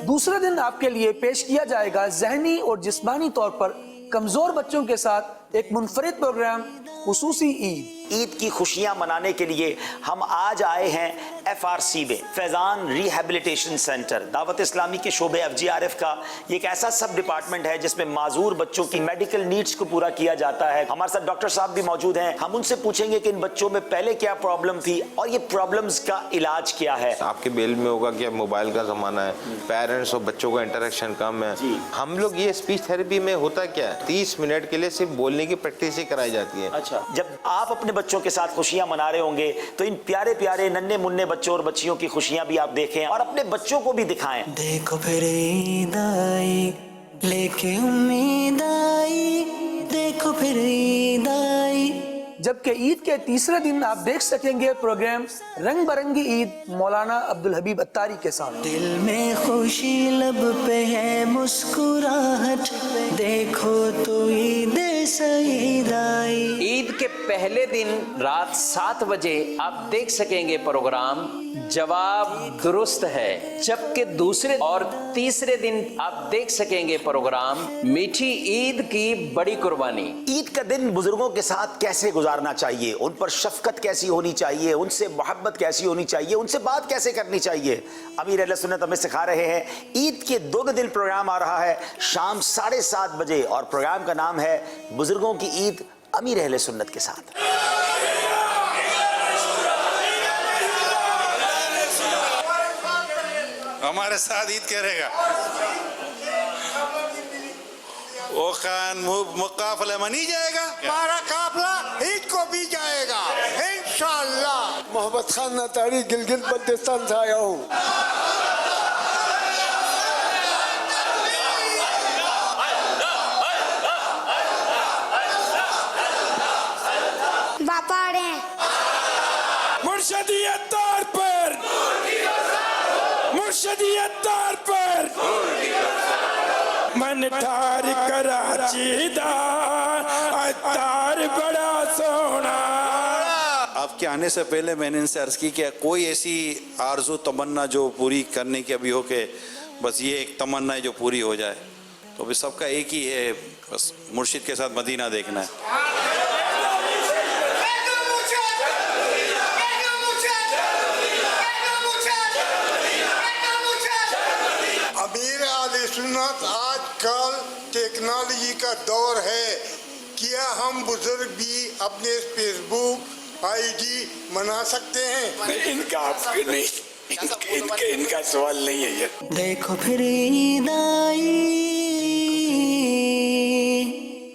دوسرے دن آپ کے لیے پیش کیا جائے گا ذہنی اور جسمانی طور پر کمزور بچوں کے ساتھ ایک منفرد پروگرام خصوصی عید۔ عید کی خوشیاں منانے کے لیے ہم آج آئے ہیں FRC میں، فیضان ریہیبلیٹیشن سینٹر، دعوت اسلامی کے شعبہ FGRF کا یہ ایک ایسا سب ڈپارٹمنٹ ہے جس میں معذور بچوں کی میڈیکل نیڈز کو پورا کیا جاتا ہے۔ ہمارے ساتھ ڈاکٹر صاحب بھی موجود ہیں، ہم ان سے پوچھیں گے کہ ان بچوں میں پہلے کیا پرابلم تھی اور یہ پرابلمز کا علاج کیا ہے۔ آپ کے بیل میں ہوگا کہ موبائل کا زمانہ ہے، پیرنٹس اور بچوں کا انٹریکشن کم ہے۔ ہم لوگ یہ اسپیچ تھیراپی میں ہوتا کیا ہے، 30 منٹ کے لیے صرف بولنے کی پریکٹس ہی کرائی جاتی ہے۔ اچھا، جب آپ اپنے بچوں کے ساتھ خوشیاں منا رہے ہوں گے تو ان پیارے پیارے ننھے منھے بچوں اور بچیوں کی خوشیاں بھی آپ دیکھیں اور اپنے بچوں کو بھی دکھائیں۔ دیکھو پھر عید آئی، لے کے امید آئی، دیکھو پھر عید آئی۔ جبکہ عید کے تیسرے دن آپ دیکھ سکیں گے پروگرام رنگ برنگی عید مولانا عبدالحبیب اتاری کے ساتھ۔ دل میں خوشی لب پہ ہے مسکراہٹ، دیکھو تو عید سعید آئی۔ عید کے پہلے دن رات 7 بجے آپ دیکھ سکیں گے پروگرام جواب درست ہے، جبکہ دوسرے اور تیسرے دن آپ دیکھ سکیں گے پروگرام میٹھی عید کی بڑی قربانی۔ عید کا دن بزرگوں کے ساتھ کیسے گزارنا چاہیے، ان پر شفقت کیسی ہونی چاہیے، ان سے محبت کیسی ہونی چاہیے، ان سے بات کیسے کرنی چاہیے، امیر اہل سنت ہمیں سکھا رہے ہیں۔ عید کے دونوں دن پروگرام آ رہا ہے شام 7:30 بجے اور پروگرام کا نام ہے بزرگوں کی عید امیر اہل سنت کے ساتھ۔ ہمارے ساتھ عید کرے گا وہ خان مقافلہ منی جائے گا، ہمارا قافلہ عید کو بھی جائے گا انشاءاللہ۔ محمد خان اتاری گلگت بلتستان سے آیا ہوں۔ باپا آ رہے ہیں۔ مرشدیت طور پر، مرشدیت طور پر मन ठार कराची दा अतार बड़ा सोना। आपके आने से पहले मैंने इनसे अर्ज़ की कि कोई ऐसी आरज़ू तमन्ना जो पूरी करने की अभी हो के बस ये एक तमन्ना है जो पूरी हो जाए, तो अभी सबका एक ही है, बस मुर्शिद के साथ मदीना देखना है। अमीर आले सुन्नत आजकल टेक्नोलॉजी का दौर है, क्या हम बुजुर्ग भी अपने फेसबुक आईडी बना सकते हैं? इनका आपके नहीं, इनका सवाल नहीं है ये। देखो फिर ईद आई।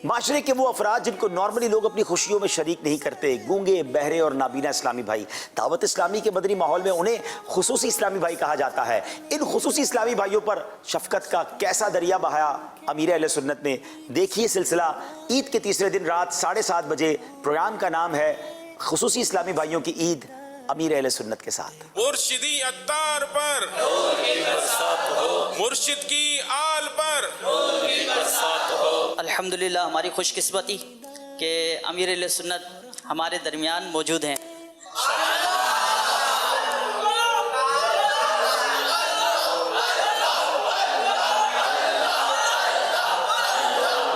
माशरे के वो अफराद जिनको नॉर्मली लोग अपनी खुशियों में शरीक नहीं करते, गूंगे, बहरे और नाबीना इस्लामी भाई, दावत इस्लामी के मदनी माहौल में उन्हें खुसूसी इस्लामी भाई कहा जाता है। इन खुसूसी इस्लामी भाइयों पर शफकत का कैसा दरिया बहाया अमीर अहले सुन्नत ने। देखिए सिलसिला ईद के तीसरे दिन रात 7:30 बजे। प्रोग्राम का नाम है खुसूसी इस्लामी भाइयों की ईद अमीर अहले सुन्नत के साथ। मुर्शिदी अत्तार पर मुर्शिद की आल पर अल्हम्दुलिल्लाह, हमारी खुशकिस्मती कि अमीर अहले सुन्नत हमारे दरमियान मौजूद हैं।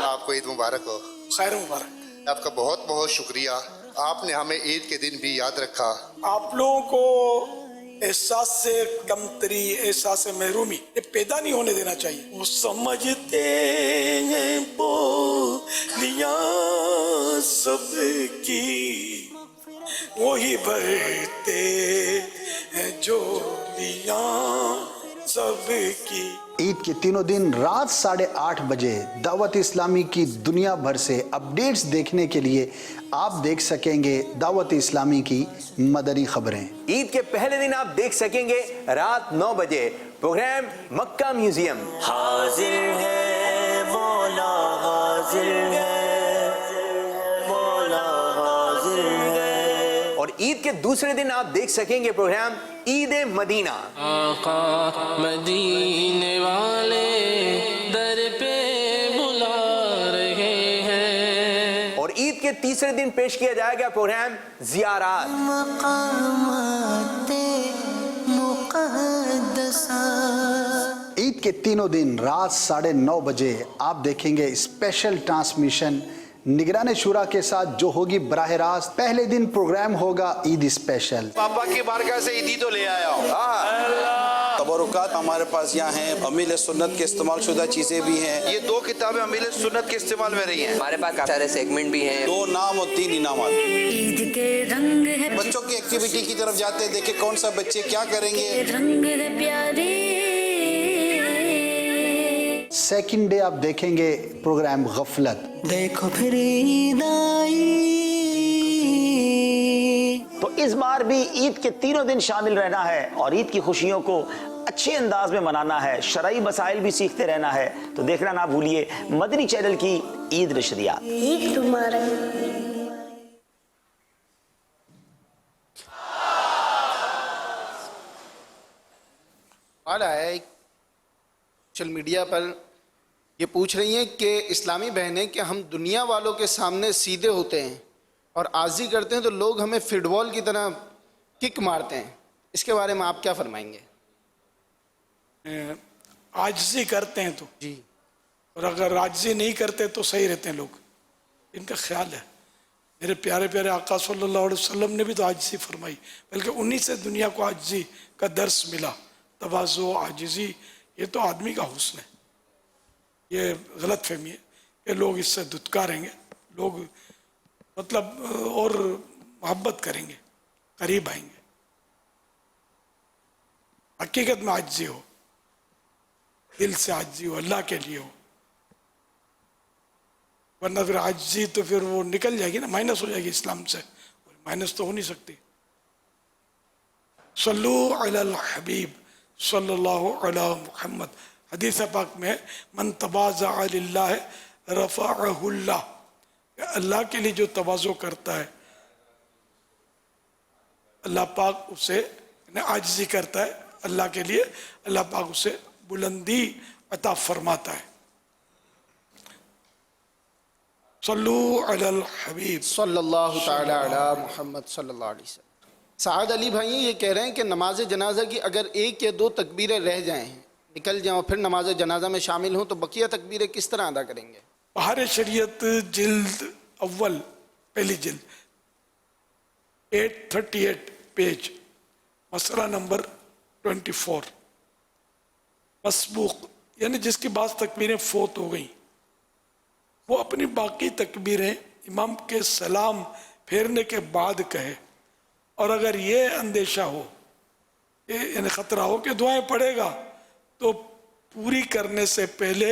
आपको ईद मुबारक हो। खैर मुबारक। आपका बहुत बहुत शुक्रिया, आपने हमें ईद के दिन भी याद रखा। आप लोगों को एहसास से कमतरी, एहसास से महरूमी ये पैदा नहीं होने देना चाहिए। वो समझते हैं बोलियां सबकी, वही भरते हैं झोलियां सबकी। ईद के तीनों दिन रात 8:30 बजे दावत इस्लामी की दुनिया भर से अपडेट्स देखने के लिए आप देख सकेंगे दावत इस्लामी की मदनी खबरें। ईद के पहले दिन आप देख सकेंगे रात 9 बजे प्रोग्राम मक्का म्यूजियम। हाजिर है मौला, हाजिर है मौला, हाजिर है। और ईद के दूसरे दिन आप देख सकेंगे प्रोग्राम ईद मदीना। आका मदीने वाले दर पे बुला रहे हैं। और ईद के तीसरे दिन पेश किया जाएगा प्रोग्राम ज़ियारात। ईद के तीनों दिन रात 9:30 बजे आप देखेंगे स्पेशल ट्रांसमिशन निगरान शुरा के साथ जो होगी बराह रास्त। पहले दिन प्रोग्राम होगा ईद स्पेशल। पापा की बारगाह से ईदी तो ले आया हूँ। तबरुकात हमारे पास यहाँ हैं, अमीर सुन्नत के इस्तेमाल शुदा चीज़ें भी हैं। ये 2 किताबें अमीर सुन्नत के इस्तेमाल में रही हैं। हमारे पास काफी सारे सेगमेंट भी हैं। 2 नाम और 3 इनामात। ईद के रंग है, बच्चों की एक्टिविटी की तरफ जाते हैं, देखे कौन सा बच्चे क्या करेंगे। रंग है प्यारे। सेकंड डे आप देखेंगे प्रोग्राम गफलत। देखो फिर ईद आई। तो इस बार भी ईद के तीनों दिन शामिल रहना है और ईद की खुशियों को अच्छे अंदाज में मनाना है, शरई मसाइल भी सीखते रहना है। तो देखना ना भूलिए मदनी चैनल की ईद नशरियात। ईद मुबारक। सवाल आया है सोशल मीडिया पर, ये पूछ रही हैं कि इस्लामी बहनें कि हम दुनिया वालों के सामने सीधे होते हैं और आजी करते हैं तो लोग हमें फुटबॉल की तरह किक मारते हैं, इसके बारे में आप क्या फरमाएंगे? आजिज़ी करते हैं तो जी, और अगर आजिज़ी नहीं करते तो सही रहते हैं लोग, इनका ख्याल है। मेरे प्यारे प्यारे आका सल्लल्लाहु अलैहि वसल्लम ने भी तो आजिज़ी फरमाई, बल्कि उन्हीं से दुनिया को आजिज़ी का दर्स मिला। तवाज़ु, आजिज़ी, ये तो आदमी का हुस्न है। ये गलत फहमी है कि लोग इससे दुत्कारेंगे, लोग मतलब और मोहब्बत करेंगे, करीब आएंगे। हकीकत में आजिज़ी हो, दिल से आजिज़ी हो, अल्लाह के लिए हो, वरना फिर आजिज़ी तो फिर वो निकल जाएगी ना, माइनस हो जाएगी इस्लाम से, माइनस तो हो नहीं सकती। सल्लु अलल हबीब सल्लल्लाहु अला मुहम्मद। हदीस पाक में मन तवाज़ा लिल्लाह रफ़अहुल्लाह, अल्लाह के लिए जो तवाज़ो करता है अल्लाह पाक उसे आजिज़ी करता है, अल्लाह के लिए अल्लाह पाक उसे बुलंदी अता फरमाता है। सल्लू अलल हबीब सल्लल्लाहु ताला अला मुहम्मद सल्लल्लाहु अलैहि वसल्लम। साद अली भाई ये कह रहे हैं कि नमाज जनाजा की अगर एक या दो तकबीरें रह जाएं, निकल जाएं और फिर नमाज जनाजा में शामिल हों तो बकिया तकबीरें किस तरह अदा करेंगे? बहार शरीयत जिल्द अव्वल पहली जिल्द 838 पेज मसला नंबर 24 मसबूक यानी जिसकी बात तकबीरें फोत हो गई वो अपनी बाकी तकबीरें इमाम के सलाम फेरने के बाद कहे, और अगर ये अंदेशा हो यानी खतरा हो कि दुआएं पड़ेगा तो पूरी करने से पहले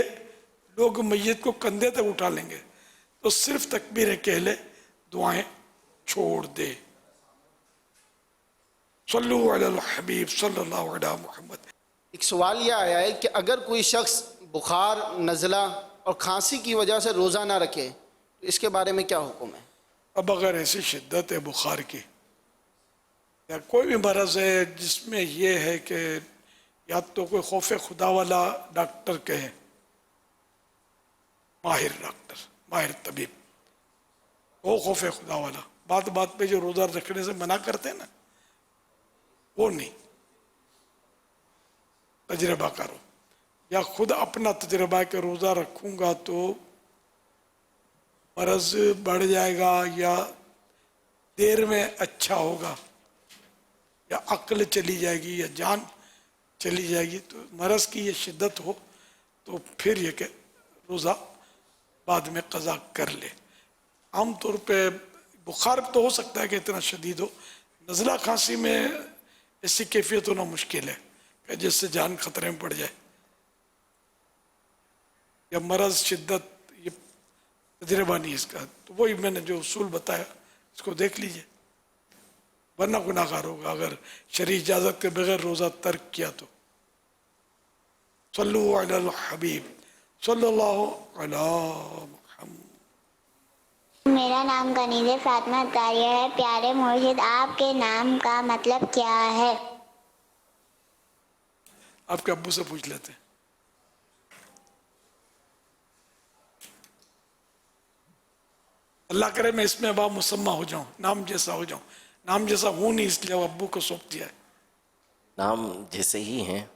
लोग मैयत को कंधे तक उठा लेंगे, तो सिर्फ तकबीरें कह ले, दुआएं छोड़ दे। सल्लु अलल हबीब सल्लल्लाहु अलैहि मुहम्मद। एक सवाल यह आया है कि अगर कोई शख्स बुखार, नज़ला और खांसी की वजह से रोज़ा ना रखे तो इसके बारे में क्या हुक्म है? अब अगर ऐसी शिद्दत है बुखार की या कोई भी मरज़ है जिसमें यह है कि या तो कोई खौफ खुदा वाला डॉक्टर कहे, माहिर डॉक्टर, माहिर तबीब, वो खौफ खुदा वाला, बात बात पे जो रोज़ा रखने से मना करते हैं ना, वो नहीं, तजर्बा करो, या खुद अपना तजर्बा के रोज़ा रखूंगा तो मरज़ बढ़ जाएगा या देर में अच्छा होगा या अक्ल चली जाएगी या जान चली जाएगी, तो मरज़ की ये शिद्दत हो तो फिर ये कि रोज़ा बाद में क़ज़ा कर ले। आम तौर पे बुखार तो हो सकता है कि इतना शदीद हो, नज़ला खांसी में ऐसी कैफियत होना मुश्किल है कि जिससे जान खतरे में पड़ जाए, या मरज़ शिद्दत, ये तजर्बा नहीं इसका, तो वही मैंने जो उसूल बताया इसको देख लीजिए, वरना गुनाहगार होगा अगर शरई इजाज़त के बगैर रोज़ा तर्क किया तो। सल्लु अलल हबीब सल्लल्लाहु अलैहि मुहम्मद। मेरा नाम कनीज़ फातिमा तारिया है। प्यारे मुर्शिद, आपके नाम का मतलब क्या है? आपके अब्बू से पूछ लेते हैं। अल्लाह करे मैं इसमें बा मुसम्मा हो जाऊं, नाम जैसा हो जाऊं, नाम जैसा हूं नहीं इसलिए वो अब्बू को सौंप दिया है। नाम जैसे ही हैं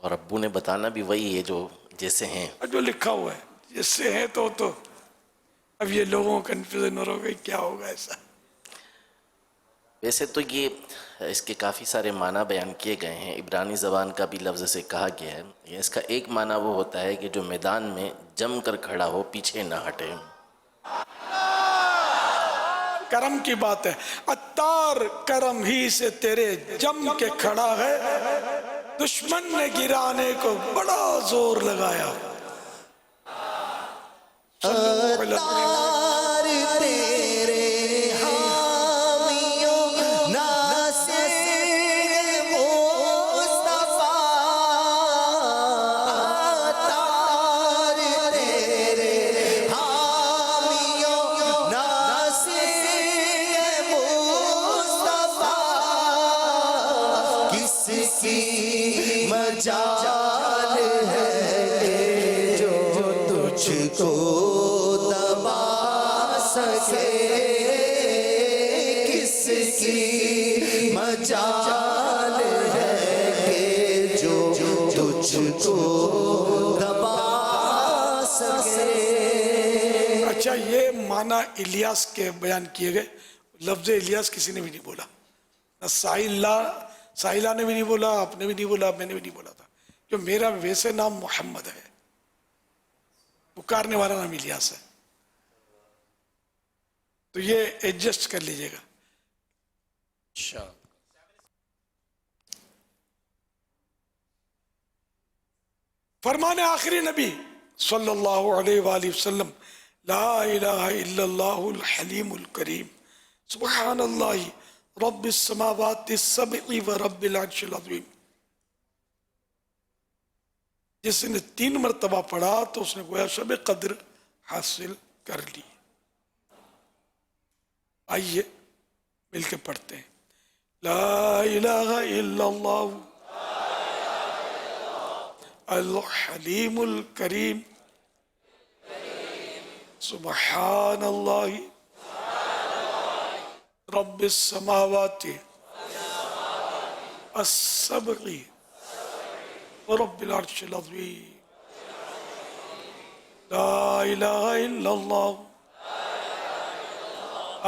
और अब्बू ने बताना भी वही है जो जैसे हैं, और जो लिखा हुआ है जैसे है तो अब ये लोगों को कन्फ्यूजन हो रहा होगा क्या होगा ऐसा। वैसे तो ये इसके काफ़ी सारे माना बयान किए गए हैं, इब्रानी ज़बान का भी लफ्ज़ से कहा गया है। इसका एक माना वो होता है कि जो मैदान में जम कर खड़ा हो, पीछे ना हटे। करम की बात है, अत्तार करम ही से तेरे जम के खड़ा है, दुश्मन ने गिराने को बड़ा जोर लगाया। अत्तार तेरे हामियों नासिर मुस्तफा, अत्तार तेरे हामियों नासिर मुस्तफा, किसकी मजाल है जो तुझको दबा सके, किसकी मजाल है जो तुझको दबा सके। अच्छा, ये माना इलियास के बयान किए गए, लफ्ज़ इलियास किसी ने भी नहीं बोला, न साहिला ने भी नहीं बोला, आपने भी नहीं बोला, मैंने भी नहीं बोला था। जो मेरा वैसे नाम मोहम्मद है, पुकारने वाला नाम इलियास है, तो ये एडजस्ट कर लीजिएगा। फरमाने आखिरी नबी सल्लल्लाहु अलैहि वसल्लम, ला इलाहा इल्लल्लाहुल हलीमुल करीम, सुब्हानल्लाहि रब्बिस समावाति सबइ व रब्बिल अर्शिल अज़ीम। जिसने 3 मरतबा पढ़ा तो उसने गोया शब कद्र हासिल कर ली। आइए मिलके पढ़ते हैं, ला इलाहा इल्लल्लाहु अल हलीमुल करीम सुबहानल्लाह रब्बिस समावाति अस्सबगी व रब्बिल अर्शिल अज़ीम ला इलाहा इल्लल्लाह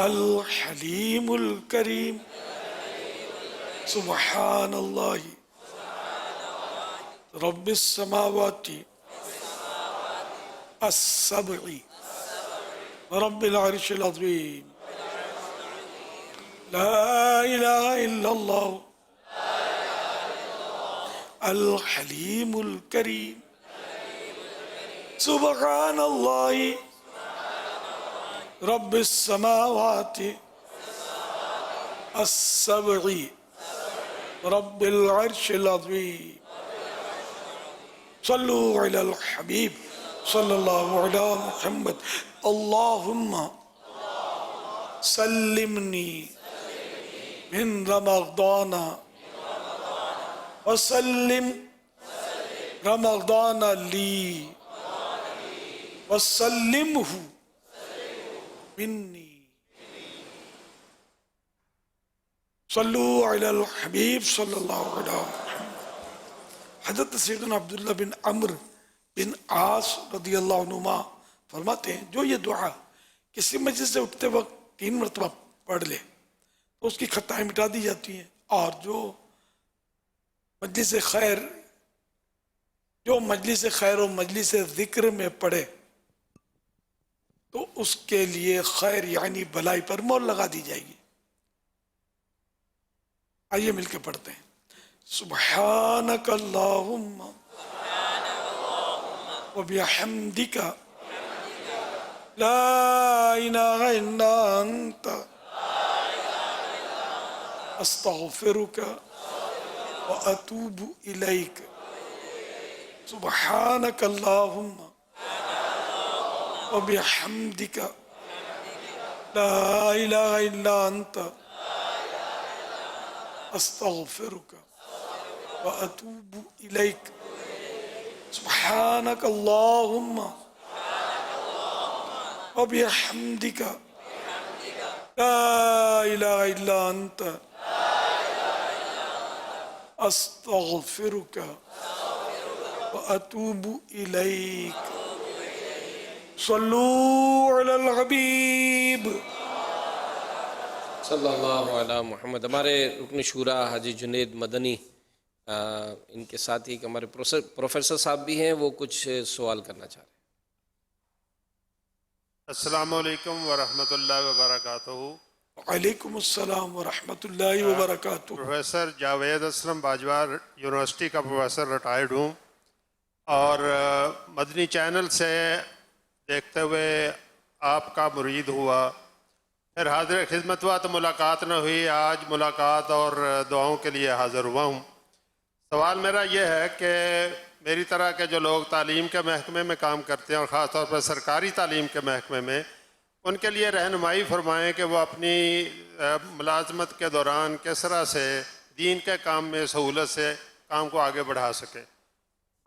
अल हलीमुल करीम सुबहानल्लाह रब्बिस समावाति अस्सबगी व रब्बिल अर्शिल अज़ीम ला इलाहा इल्लल्लाह अल हलीमुल करीम सुबहानल्लाह रब्बिस समावाति अस्सबगी रब्बिल अर्शिल अज़ीम सल्लु अलल हबीब सल्लल्लाहु अला मुहम्मद अल्लाहुम्मा सल्लिमनी मिन रमज़ान वसल्लिम रमज़ान ली वसल्लिमहु मिन्नी सल्लु अलल हबीब सल्लल्लाहु अलैहि वसल्लम। हज़रत सैयदना अब्दुल्लाह बिन अम्र बिन आस रदियल्लाहु अन्हुमा फरमाते हैं जो ये दुआ किसी मस्जिद से उठते वक्त 3 मरतबा पढ़ ले तो उसकी खताएं मिटा दी जाती हैं, और जो मजलिस खैर और मजलिस ज़िक्र में पढ़े तो उसके लिए खैर यानी भलाई पर मोहर लगा दी जाएगी। आइए मिलकर पढ़ते हैं। सुब्हानक अल्लाहुम्मा व बिहम्दिका ला इलाहा इल्ला अंता अस्तगफिरुका व अतूबु इलैक। सुब्हानक अल्लाहुम्मा व बिहम्दिका ला इलाहा इल्ला अंता अस्तगफिरुका व अतूबु इलैक। सुब्हानक अल्लाहुम्मा व बिहम्दिका ला इलाहा इल्ला अंता अस्तगफिरुका व अतूबु इलैक। सल्लू अलल हबीब सल्लल्लाहु अलैहि मुहम्मद। हमारे रुकन शूरा हाजी जुनेद मदनी इनके साथ ही हमारे प्रोफेसर साहब भी हैं, वो कुछ सवाल करना चाह रहे हैं। अस्सलामु अलैकुम व रहमतुल्लाहि व बरकातुहू। वालेकुम अस्सलाम व रहमतुल्लाहि व बरकातुहू। प्रोफेसर जावेद असलम बाजवा यूनिवर्सिटी का प्रोफेसर रिटायर्ड हूँ, और मदनी चैनल से देखते हुए आपका मुरीद हुआ, फिर हाजिर खिदमत हुआ तो मुलाकात न हुई। आज मुलाकात और दुआओं के लिए हाज़िर हुआ हूँ। सवाल मेरा यह है कि मेरी तरह के जो लोग तालीम के महकमे में काम करते हैं और ख़ास तौर पर सरकारी तालीम के महकमे में, उनके लिए रहनुमाई फरमाएँ कि वो अपनी मुलाजमत के दौरान किस तरह से दीन के काम में सहूलत से काम को आगे बढ़ा सके।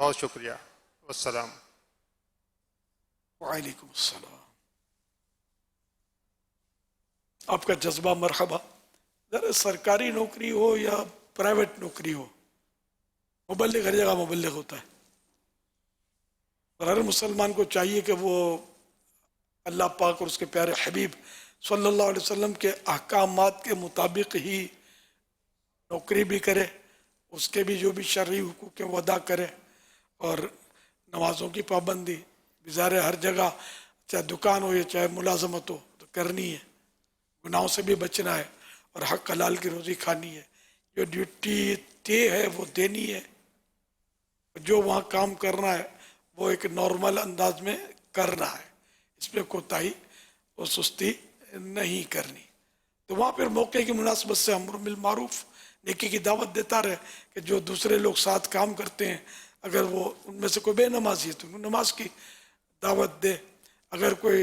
बहुत शुक्रिया। वस्सलाम। वालेकुम अस्सलाम। आपका जज्बा मरहबा। ज़रा सरकारी नौकरी हो या प्राइवेट नौकरी हो, मुबल्लिग हर जगह मुबल्लिग होता है, और हर मुसलमान को चाहिए कि वो अल्लाह पाक और उसके प्यारे हबीब सल्लल्लाहु अलैहि वसल्लम के अहकामात के मुताबिक ही नौकरी भी करे, उसके भी जो भी शरई हुकूक हैं वो अदा करे, और नमाज़ों की पाबंदी बिज़ारे हर जगह, चाहे दुकान हो या चाहे मुलाजमत हो, तो करनी है। गुनाहों से भी बचना है और हक हलाल की रोज़ी खानी है। जो ड्यूटी तय है वो देनी है, जो वहाँ काम करना है वो एक नॉर्मल अंदाज में करना है, इसमें कोताही और सुस्ती नहीं करनी। तो वहाँ पर मौके की मुनासबत से अम्र बिल मारूफ नेकी की दावत देता रहे कि जो दूसरे लोग साथ काम करते हैं, अगर वो उनमें से कोई बेनमाजी है तो नमाज की दावत दे। अगर कोई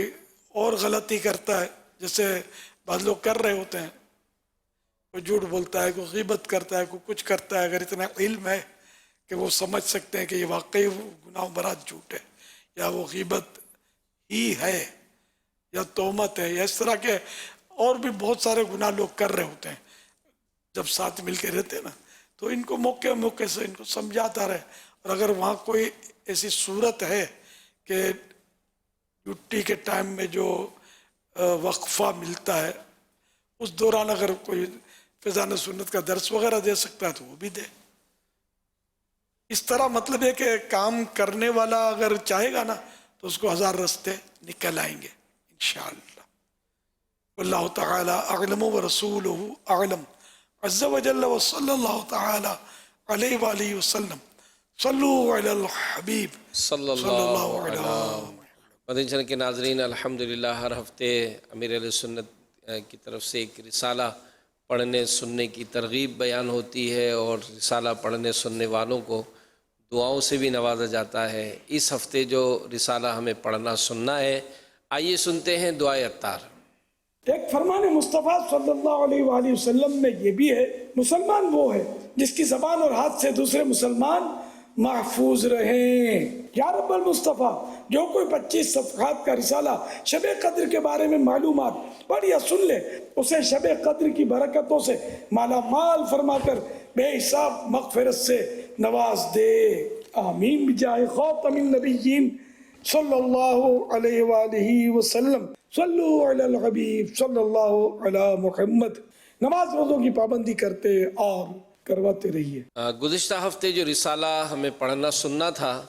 और गलती करता है, जैसे बाद लोग कर रहे होते हैं, कोई झूठ बोलता है, कोई ग़ीबत करता है, कोई कुछ करता है, अगर इतना इल्म है कि वो समझ सकते हैं कि ये वाकई गुनाह बरात झूठ है या वो ग़ीबत ही है, या तोहमत है या इस तरह के और भी बहुत सारे गुनाह लोग कर रहे होते हैं जब साथ मिल के रहते हैं ना, तो इनको मौके मौके से इनको समझाता रहे। और अगर वहाँ कोई ऐसी सूरत है कि ड्यूटी के टाइम में जो वक्फा मिलता है उस दौरान अगर कोई फैज़ान सुन्नत का दर्स वगैरह दे सकता है तो वो भी दे। इस तरह मतलब है कि काम करने वाला अगर चाहेगा ना तो उसको 1000 रास्ते निकल आएंगे इंशाअल्लाह। वल्लाहु तआला अअलम व रसूलुहु अअलम अज़्ज़ा व जल्ल व सल्लल्लाहु तआला अलैहि व आलिहि वसल्लम। सल्लु अलल हबीब सल्लल्लाहु अलैहि। मदनी चैनल के नाज़रीन, अल्हम्दुलिल्लाह हर हफ्ते अमीर अहले सुन्नत की तरफ से एक रिसाला पढ़ने सुनने की तरगीब बयान होती है और रिसाला पढ़ने सुनने वालों को दुआओं से भी नवाजा जाता है। इस हफ्ते जो रिसाला हमें पढ़ना सुनना है, आइए सुनते हैं दुआए अत्तार। एक फरमान मुस्तफ़ा सल्लल्लाहु अलैहि वसल्लम में ये भी है, मुसलमान वो है जिसकी ज़बान और हाथ से दूसरे मुसलमान महफूज रहें। या रब्बल मुस्तफ़ा, जो कोई 25 सफ़हात का रिसाला शब कद्र के बारे में मालूमात पढ़ या सुन ले, उसे शब कद्र की बरकतों से माला माल फरमाकर बेहिसाब मग़फ़िरत से नवाज दे। आमीन बिजाए ख़ातमिन नबिय्यीन सल्लल्लाहु अलैहि वालिहि वसल्लम। सल्लु अलल हबीब सल्लल्लाहु अला मुहम्मद। नमाज रोज़ों की पाबंदी करते और करवाते रहिए। गुज़िश्ता हफ्ते जो रिसाला हमें पढ़ना सुनना था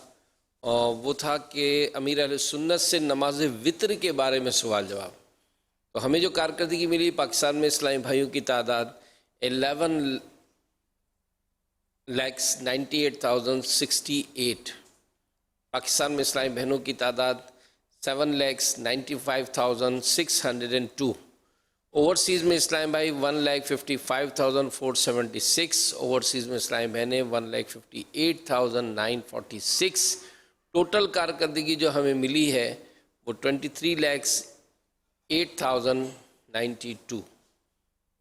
वो था कि अमीर अहले सुन्नत से नमाज वितर के बारे में सवाल जवाब। तो हमें जो कारकर्दगी मिली, पाकिस्तान में इस्लामी भाइयों की तादाद 11,98,068, पाकिस्तान में इस्लामी बहनों की तादाद 7,95,602, ओवरसीज़ में इस्लामी भाई 1,55,476, ओवरसीज़ में इस्लामी बहनें 1,58,946। टोटल कारकर्दगी जो हमें मिली है वो 23,08,092।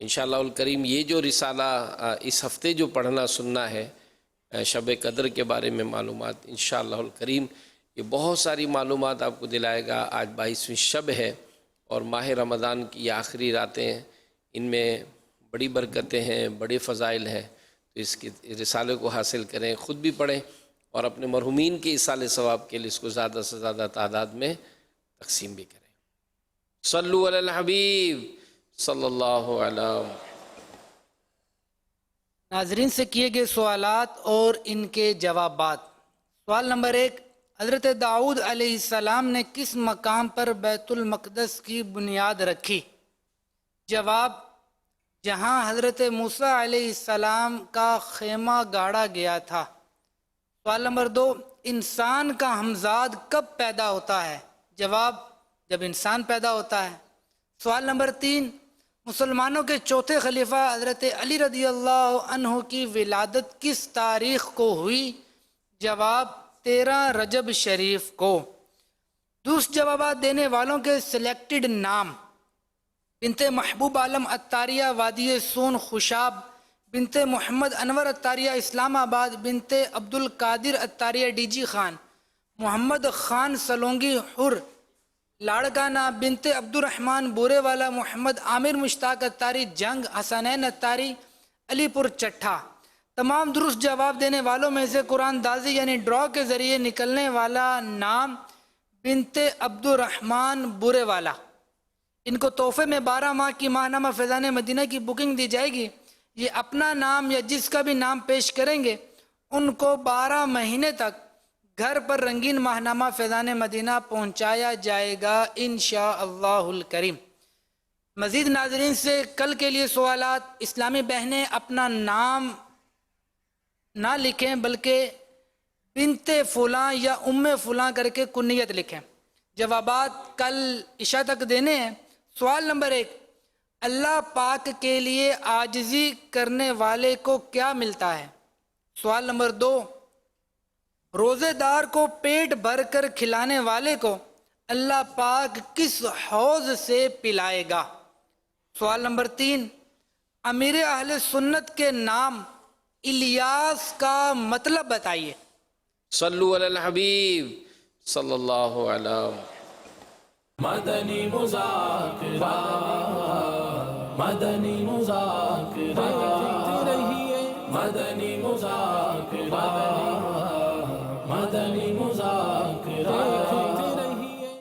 इंशाअल्लाह करीम ये जो रिसाला इस हफ्ते जो पढ़ना सुनना है शब कद्र के बारे में मालूमात, इंशाअल्लाह करीम ये बहुत सारी मालूमात आपको दिलाएगा। आज 22वीं शब है और माह रमज़ान की आखिरी रातें हैं, इनमें बड़ी बरकतें हैं, बड़े फ़ज़ाइल हैं। तो इसके रिसाले को हासिल करें, ख़ुद भी पढ़ें और अपने मरहुमीन के इसाले सवाब के लिए इसको ज़्यादा से ज़्यादा तादाद में तकसीम भी करें। सल्लु अलल हबीब सल्लल्लाहु अलैहि। नाजरीन से किए गए सवालात और इनके जवाबात। सवाल नंबर 1, हज़रत दाऊद अलैहिस्सलाम ने किस मकाम पर बैतुल मक़दस की बुनियाद रखी? जवाब, जहां हज़रत मूसा अलैहिस्सलाम का खेमा गाड़ा गया था। सवाल नंबर 2, इंसान का हमजाद कब पैदा होता है? जवाब, जब इंसान पैदा होता है। सवाल नंबर 3, मुसलमानों के चौथे खलीफा हज़रत अली रज़ियल्लाहु अन्हु की विलादत किस तारीख़ को हुई? जवाब, 13 रजब शरीफ को। दुरुस्त जवाब देने वालों के सिलेक्टेड नाम: बिनते महबूब आलम अत्तारिया वादी सोन खुशाब, बिनते मोहम्मद अनवर अत्तारिया इस्लामाबाद, बिनते अब्दुल कादिर अत्तारिया डीजी खान, मोहम्मद खान सलोंगी हुर लाड़काना, बिनते अब्दुर्रहमान बोरेवाला, मोहम्मद आमिर मुश्ताक अत्तारी जंग, हसनैन अत्तारी अलीपुर चट्ठा। तमाम दुरुस्त जवाब देने वालों में से कुरान दाजी यानी ड्रॉ के ज़रिए निकलने वाला नाम बिनते अब्दुर्रहमान बोरेवाला। इनको तोहफे में 12 माह की माहनामा फैज़ान मदीना की बुकिंग दी जाएगी। ये अपना नाम या जिसका भी नाम पेश करेंगे उनको 12 महीने तक घर पर रंगीन माहनामा फैज़ान मदीना पहुँचाया जाएगा इंशाअल्लाहुल करीम। मज़ीद नाज़रीन से कल के लिए सवालात: इस्लामी बहनें अपना नाम ना लिखें बल्कि बिनते फ़ुलां या उम्मे फ़ुलां करके कुन्नियत लिखें। जवाबात कल इशा तक देने हैं। सवाल नंबर 1, अल्लाह पाक के लिए आजिज़ी करने वाले को क्या मिलता है? सवाल नंबर 2, रोज़ेदार को पेट भर कर खिलाने वाले को अल्लाह पाक किस हौज़ से पिलाएगा? सवाल नंबर 3, अमीर अहले सुन्नत के नाम इलियास का मतलब बताइए। सल्लु अलल हबीब सल्लल्लाहु अलैहि। مدنی مذاکرہ مدنی مذاکرہ مدنی مذاکرہ مدنی مذاکرہ